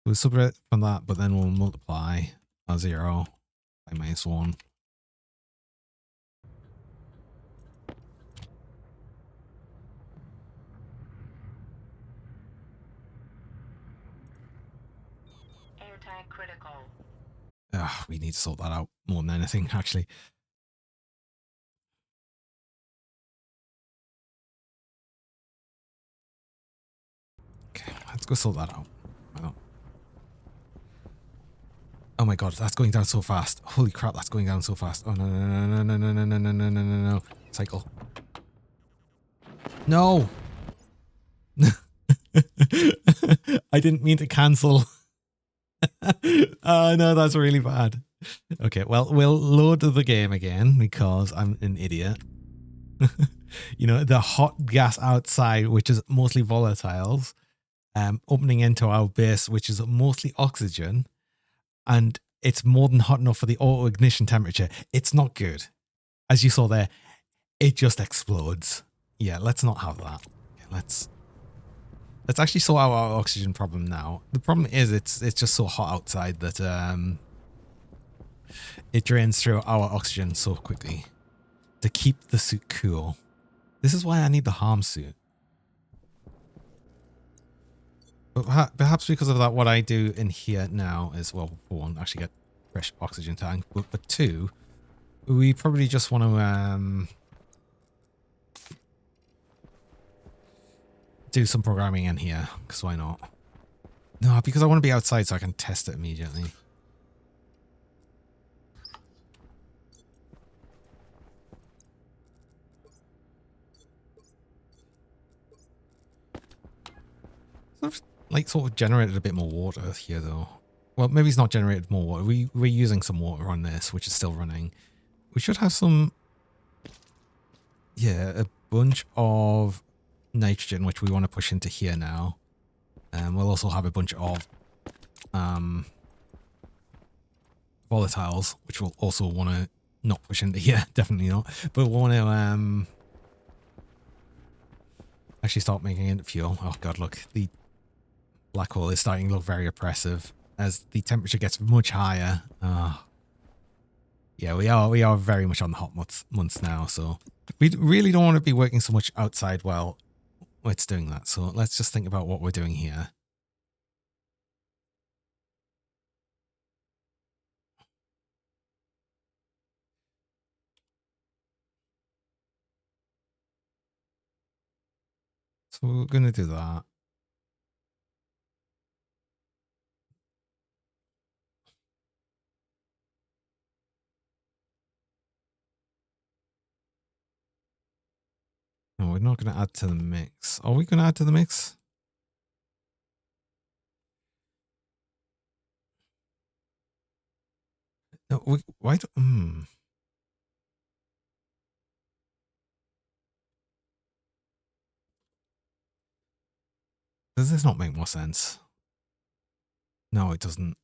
We'll subtract from that, but then we'll multiply by 0 by -1. Airtag critical. We need to sort that out more than anything, actually. Okay, let's go sort that out. Oh my god, that's going down so fast. Holy crap, that's going down so fast. Oh no, no, no, no, no, no, no, no, no, no, no, no. Cycle. No! I didn't mean to cancel. Oh no, that's really bad. Okay, well, we'll load the game again because I'm an idiot. You know, the hot gas outside, which is mostly volatiles, opening into our base, which is mostly oxygen, and it's more than hot enough for the auto ignition temperature. It's not good. As you saw there, it just explodes. Yeah, let's not have that. Okay, let's actually sort out our oxygen problem now. The problem is it's just so hot outside that it drains through our oxygen so quickly to keep the suit cool. This is why I need the harm suit. But perhaps because of that, what I do in here now is, well, for one, actually get fresh oxygen tank, but two, we probably just want to do some programming in here, because why not? No, because I want to be outside so I can test it immediately. like sort of generated a bit more water here though. Well, maybe it's not generated more water. We're using some water on this, which is still running. We should have some, yeah, a bunch of nitrogen, which we want to push into here now. And we'll also have a bunch of volatiles, which we'll also want to not push into here. Definitely not. But we'll want to actually start making it fuel. Oh god, look, the black hole is starting to look very oppressive as the temperature gets much higher. Yeah, we are very much on the hot months now, so we really don't want to be working so much outside while it's doing that. So let's just think about what we're doing here. So we're going to do that. No, we're not going to add to the mix. Are we going to add to the mix? No, why do, Does this not make more sense? No, it doesn't.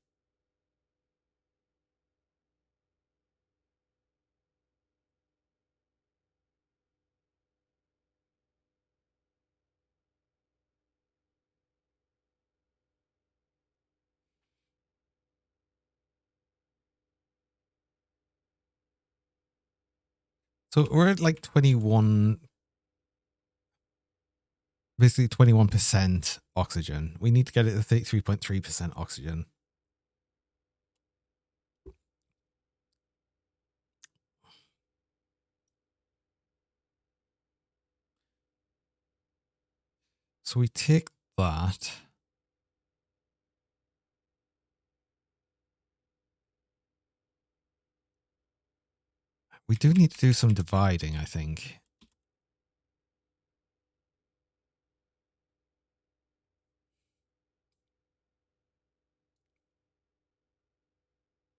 So we're at like 21, basically 21% oxygen. We need to get it to 33.3% oxygen. So we take that. We do need to do some dividing, I think.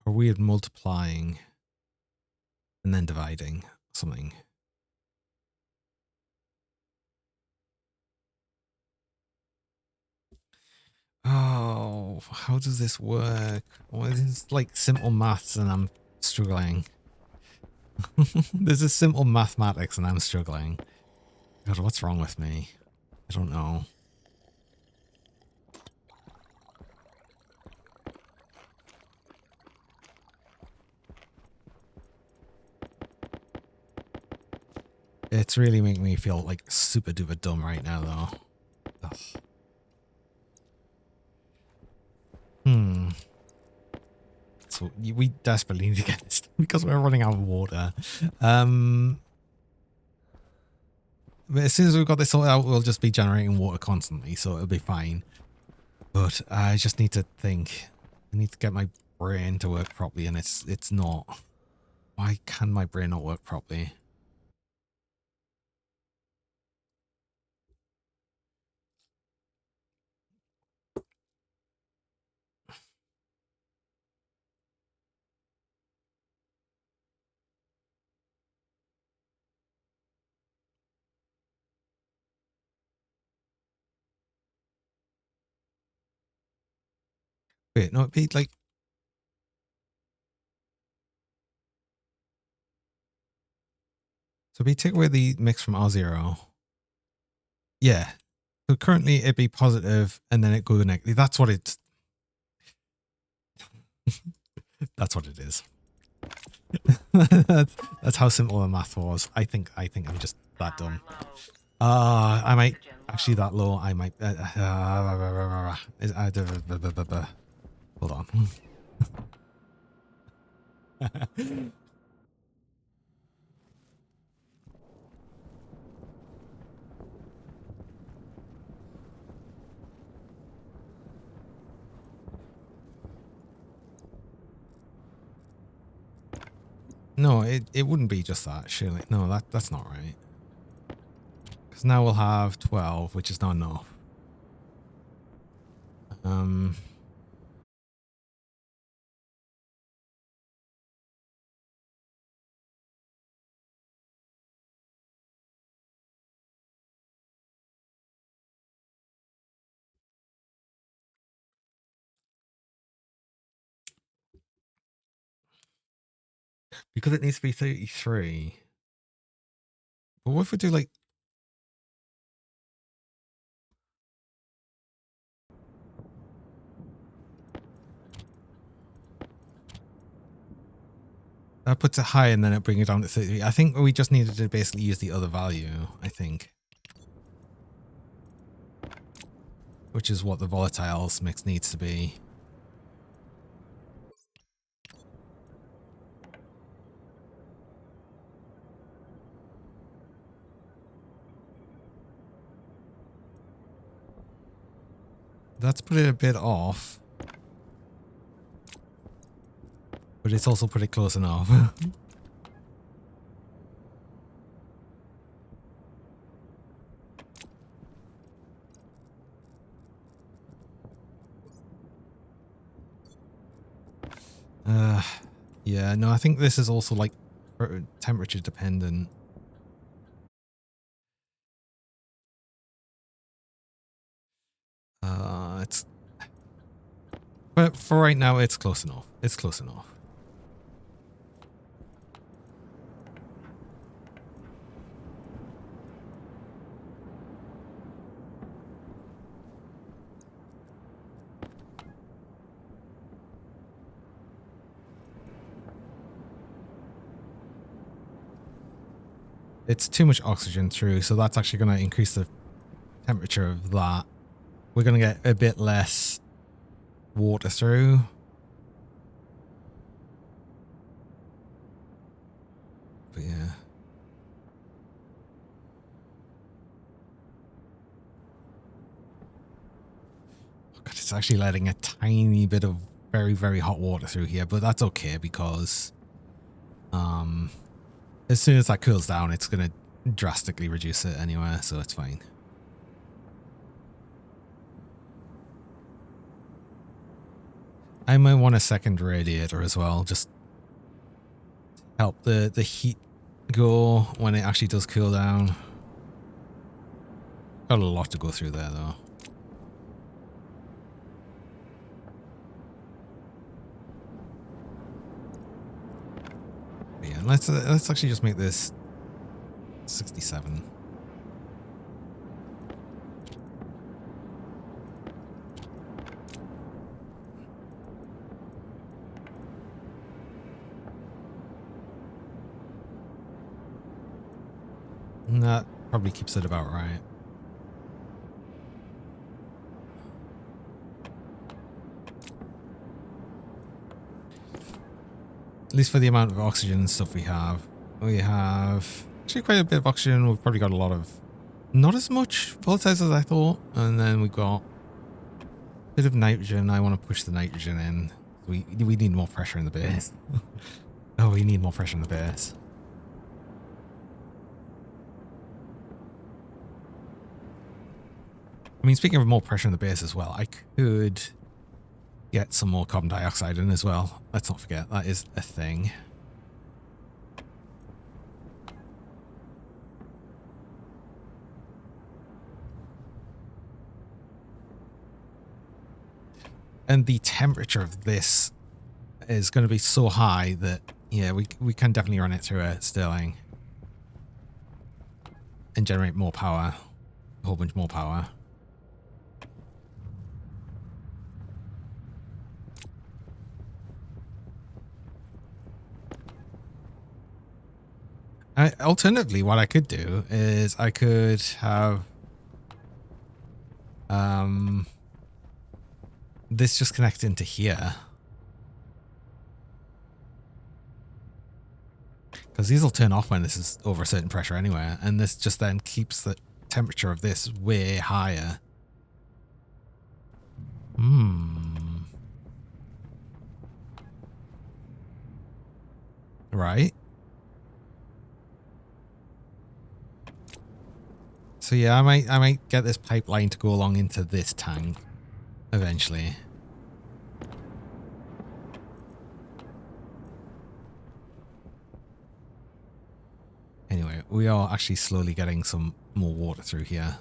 Or weird multiplying and then dividing something. Oh, how does this work? Well, this is like simple maths and I'm struggling. This is simple mathematics and I'm struggling. God, what's wrong with me? I don't know. It's really making me feel like super duper dumb right now though. Ugh. So we desperately need to get this done because we're running out of water. But as soon as we've got this sorted out, we'll just be generating water constantly, so it'll be fine. But I just need to think. I need to get my brain to work properly, and it's not. Why can my brain not work properly? Wait, no, it'd be like... So we take away the mix from R0. Yeah. So currently it'd be positive and then it go negative. That's what it's... That's what it is. That's how simple the math was. I think I'm just that dumb. I might... Actually, that low, I might... Hold on. No, it wouldn't be just that, surely. No, that's not right. Because now we'll have 12, which is not enough. Um, because it needs to be 33. But what if we do like... That puts it high and then it brings it down to 33. I think we just needed to basically use the other value, I think. Which is what the volatiles mix needs to be. That's put it a bit off. But it's also pretty close enough. Yeah, no, I think this is also like temperature dependent. It's... But for right now, it's close enough. It's close enough. It's too much oxygen through, so that's actually going to increase the temperature of that. We're going to get a bit less water through. But yeah. Oh God, it's actually letting a tiny bit of very, very hot water through here, but that's okay because as soon as that cools down, it's going to drastically reduce it anyway, so it's fine. I might want a second radiator as well, just help the heat go when it actually does cool down. Got a lot to go through there though. But yeah, let's actually just make this 67. And that probably keeps it about right. At least for the amount of oxygen and stuff we have. We have actually quite a bit of oxygen. We've probably got a lot of... Not as much volatiles as I thought. And then we've got a bit of nitrogen. I want to push the nitrogen in. We need more pressure in the base. Oh, we need more pressure in the base. I mean, speaking of more pressure in the base as well, I could get some more carbon dioxide in as well. Let's not forget, that is a thing. And the temperature of this is going to be so high that, yeah, we can definitely run it through a Stirling and generate more power, a whole bunch more power. Alternatively, what I could do is I could have this just connect into here. Because these will turn off when this is over a certain pressure anyway, and this just then keeps the temperature of this way higher. Right. So yeah, I might get this pipeline to go along into this tank. eventually. Anyway, we are actually slowly getting some more water through here.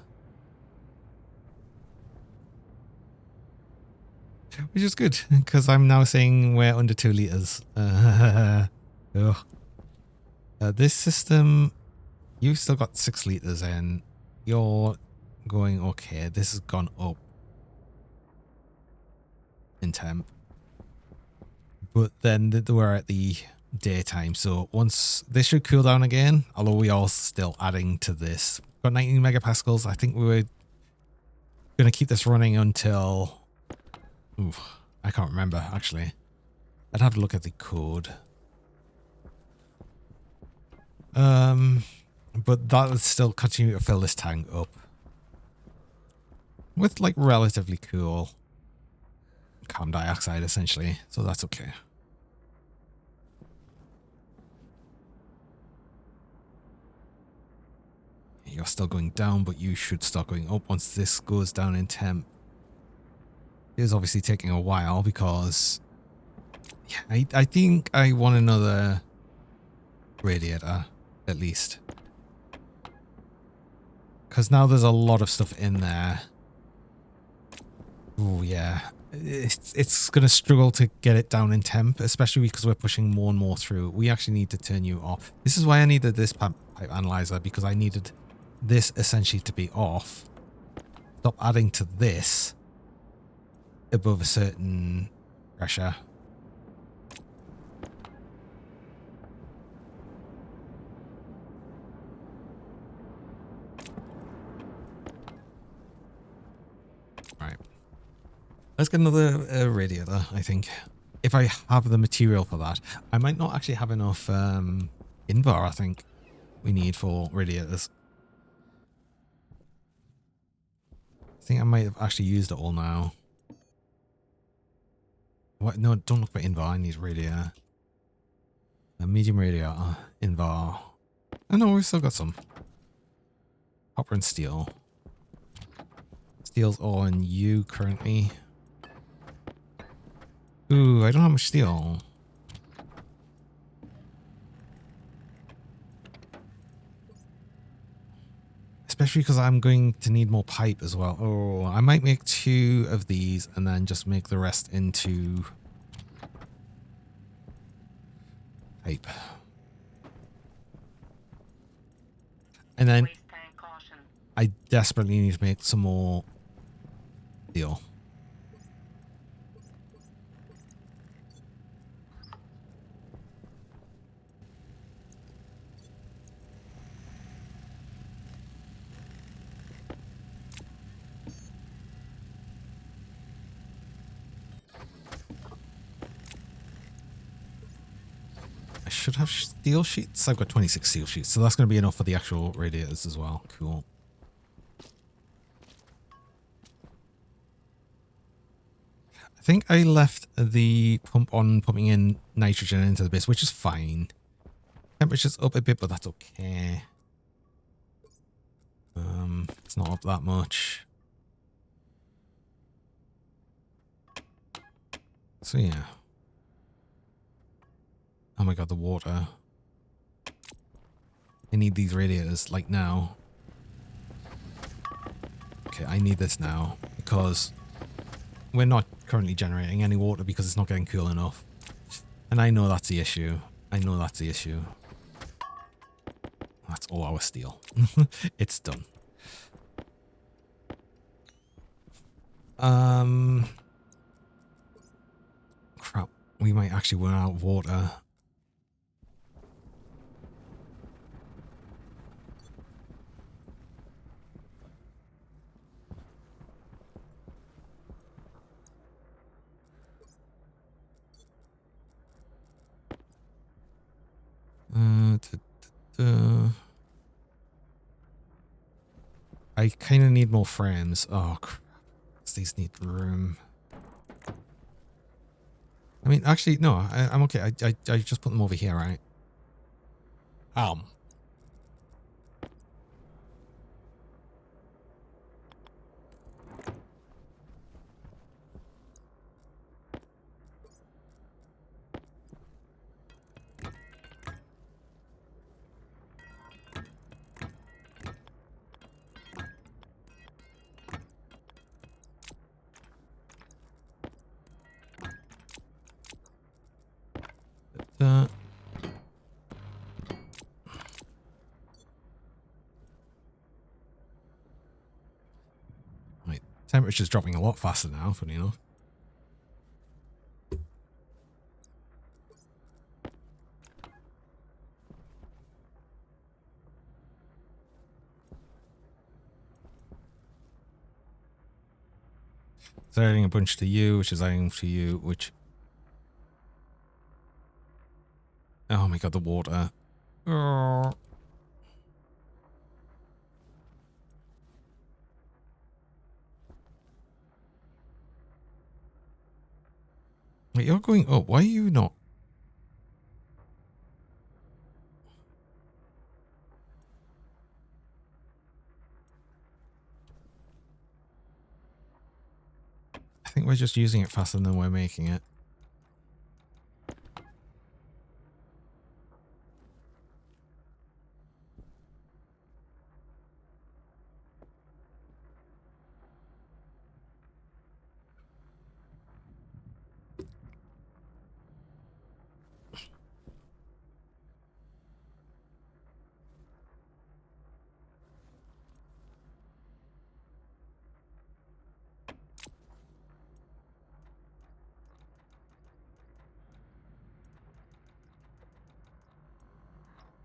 Which is good, because I'm now saying we're under 2 liters. This system, you've still got 6 liters in. You're going okay. This has gone up in temp. But then we're at the daytime, so once this should cool down again, although we are still adding to this. Got 19 megapascals. I think we were going to keep this running until... Oof, I can't remember, actually. I'd have to look at the code. But that would still continue to fill this tank up. With, like, relatively cool carbon dioxide, essentially. So that's okay. You're still going down, but you should start going up once this goes down in temp. It is obviously taking a while because... Yeah, I think I want another radiator, at least. Because now there's a lot of stuff in there. Oh, yeah. It's going to struggle to get it down in temp, especially because we're pushing more and more through. We actually need to turn you off. This is why I needed this pipe analyzer, because I needed this essentially to be off. Stop adding to this above a certain pressure. Right. Let's get another radiator, I think. If I have the material for that. I might not actually have enough invar, I think, we need for radiators. I think I might have actually used it all now. What? No, don't look for invar. I need radiator. A medium radiator. Invar. Oh no, we've still got some. Copper and steel. Steel's all in you currently. Ooh, I don't have much steel. Especially because I'm going to need more pipe as well. Oh, I might make 2 of these and then just make the rest into pipe. And then Waste tank caution. I desperately need to make some more steel. I should have steel sheets. I've got 26 steel sheets, so that's going to be enough for the actual radiators as well. Cool. I think I left the pump on, pumping in nitrogen into the base, which is fine. Temperature's up a bit, but that's okay. It's not up that much. So yeah. Oh my god, the water. I need these radiators, like now. Okay, I need this now, because we're not currently generating any water because it's not getting cool enough. And I know that's the issue. I know that's the issue. That's all our steel. It's done. Crap. We might actually run out of water. I kind of need more frames. Oh, crap. These need room. I mean, actually, no, I'm okay. I just put them over here, right? Right, temperature's dropping a lot faster now, funny enough. It's adding a bunch to you, which is adding to you, which... Oh my god, the water. Oh. Wait, you're going up. Why are you not? I think we're just using it faster than we're making it.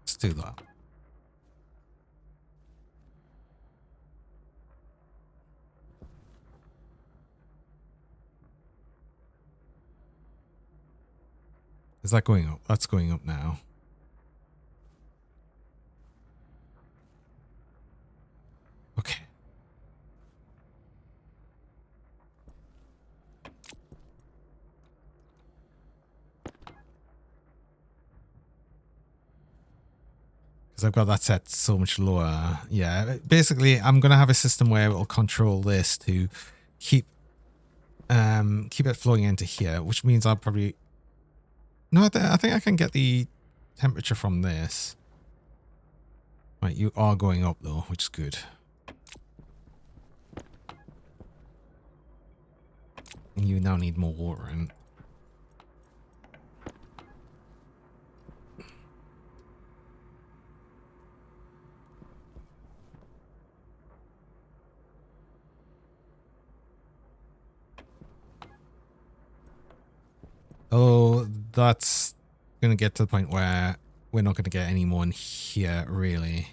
Let's do that. Is that going up? That's going up now. Okay. Because I've got that set so much lower. Yeah, basically, I'm going to have a system where it will control this to keep it flowing into here, which means I'll probably... No, I think I can get the temperature from this. Right, you are going up though, which is good. And you now need more water in. Oh, that's going to get to the point where we're not going to get any more in here, really.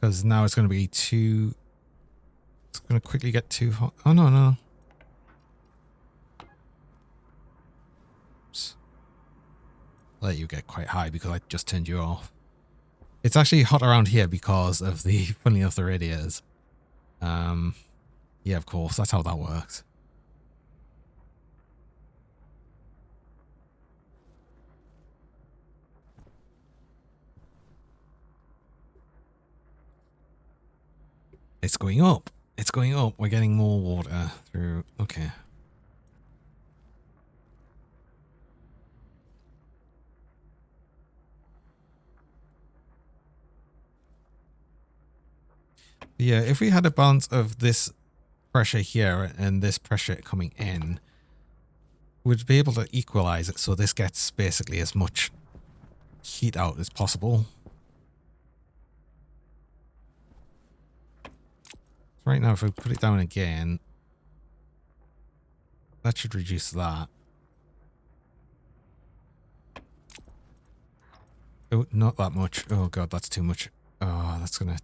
Because now it's going to be too... It's going to quickly get too hot. Oh, no, no. Oops. I'll let you get quite high because I just turned you off. It's actually hot around here because of the, funnily enough, the radiators. Yeah, of course. That's how that works. It's going up. It's going up. We're getting more water through. Okay. Yeah, if we had a balance of this pressure here and this pressure coming in, we'd be able to equalize it so this gets basically as much heat out as possible. Right now, if we put it down again, that should reduce that. Oh, not that much. Oh god, that's too much. Oh, that's gonna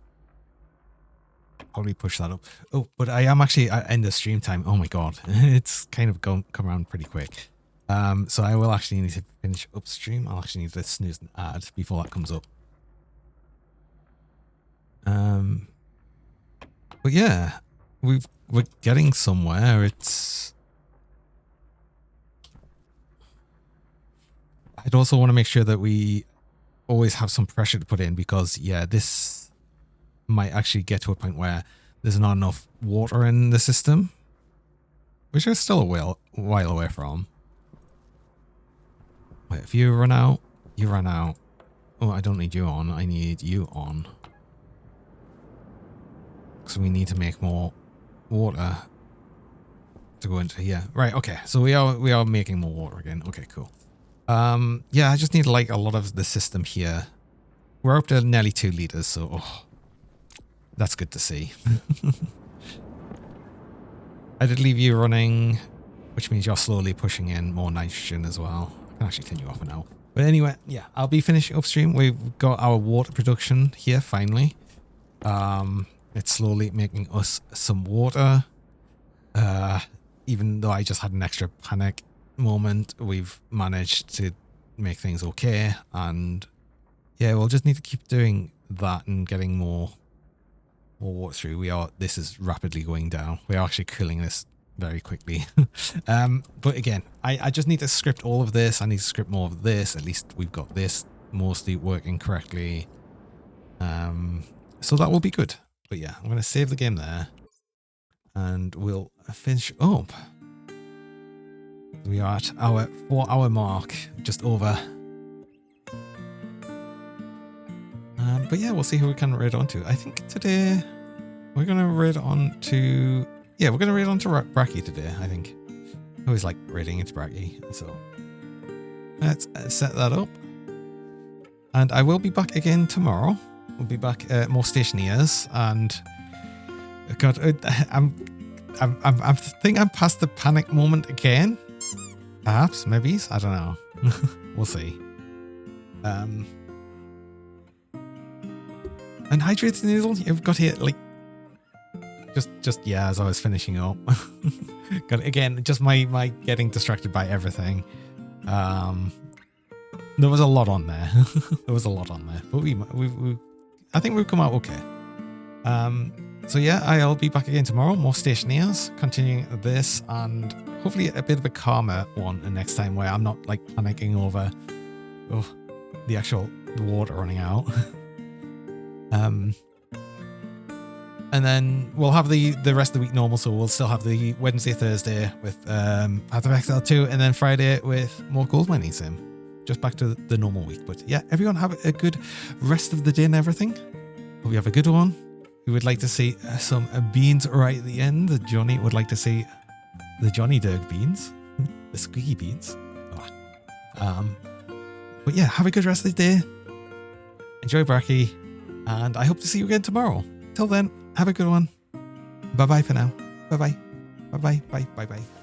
probably push that up. Oh, but I am actually at end of stream time. Oh my god, it's kind of come around pretty quick. So I will actually need to finish upstream. I'll actually need to snooze and add before that comes up. But yeah, we're getting somewhere. It's... I'd also want to make sure that we always have some pressure to put in because, yeah, this might actually get to a point where there's not enough water in the system, which is still a while away from. Wait, if you run out, you run out. Oh, I don't need you on. I need you on. So we need to make more water. to go into here. Right, okay. So we are making more water again. Okay, cool. Yeah, I just need like a lot of the system here. We're up to nearly 2 liters, so that's good to see. I did leave you running, which means you're slowly pushing in more nitrogen as well. I can actually turn you off now. But anyway, yeah, I'll be finishing upstream. We've got our water production here finally. It's slowly making us some water. Even though I just had an extra panic moment, we've managed to make things okay. And yeah, we'll just need to keep doing that and getting more water through. This is rapidly going down. We are actually killing this very quickly. But again, I just need to script all of this. I need to script more of this. At least we've got this mostly working correctly. So that will be good. But yeah, I'm going to save the game there. And we'll finish up. We are at our 4-hour mark, just over. But yeah, we'll see who we can raid on to. I think today we're going to raid on to... Yeah, we're going to raid on to Bracky today, I think. I always like raiding into Bracky. So let's set that up. And I will be back again tomorrow. We'll be back more Stationeers. And God, I think I'm past the panic moment again. Perhaps, maybe. I don't know. We'll see. And hydrated noodle, you've got here like just yeah, as I was finishing up. Got again, just my getting distracted by everything. There was a lot on there. There was a lot on there, but we I think we've come out okay. So yeah, I'll be back again tomorrow. More Stationeers, continuing this, and hopefully a bit of a calmer one next time where I'm not like panicking over the actual water running out. And then we'll have the rest of the week normal, so we'll still have the Wednesday, Thursday with Path of Exile 2, and then Friday with more gold mining sim. Just back to the normal week. But yeah, everyone have a good rest of the day and everything. Hope you have a good one. We would like to see some beans right at the end. Johnny would like to see the Johnny Dirk beans. The squeaky beans. But yeah, have a good rest of the day. Enjoy Bracky. And I hope to see you again tomorrow. Till then, have a good one. Bye-bye for now. Bye-bye. Bye-bye. Bye-bye. Bye-bye.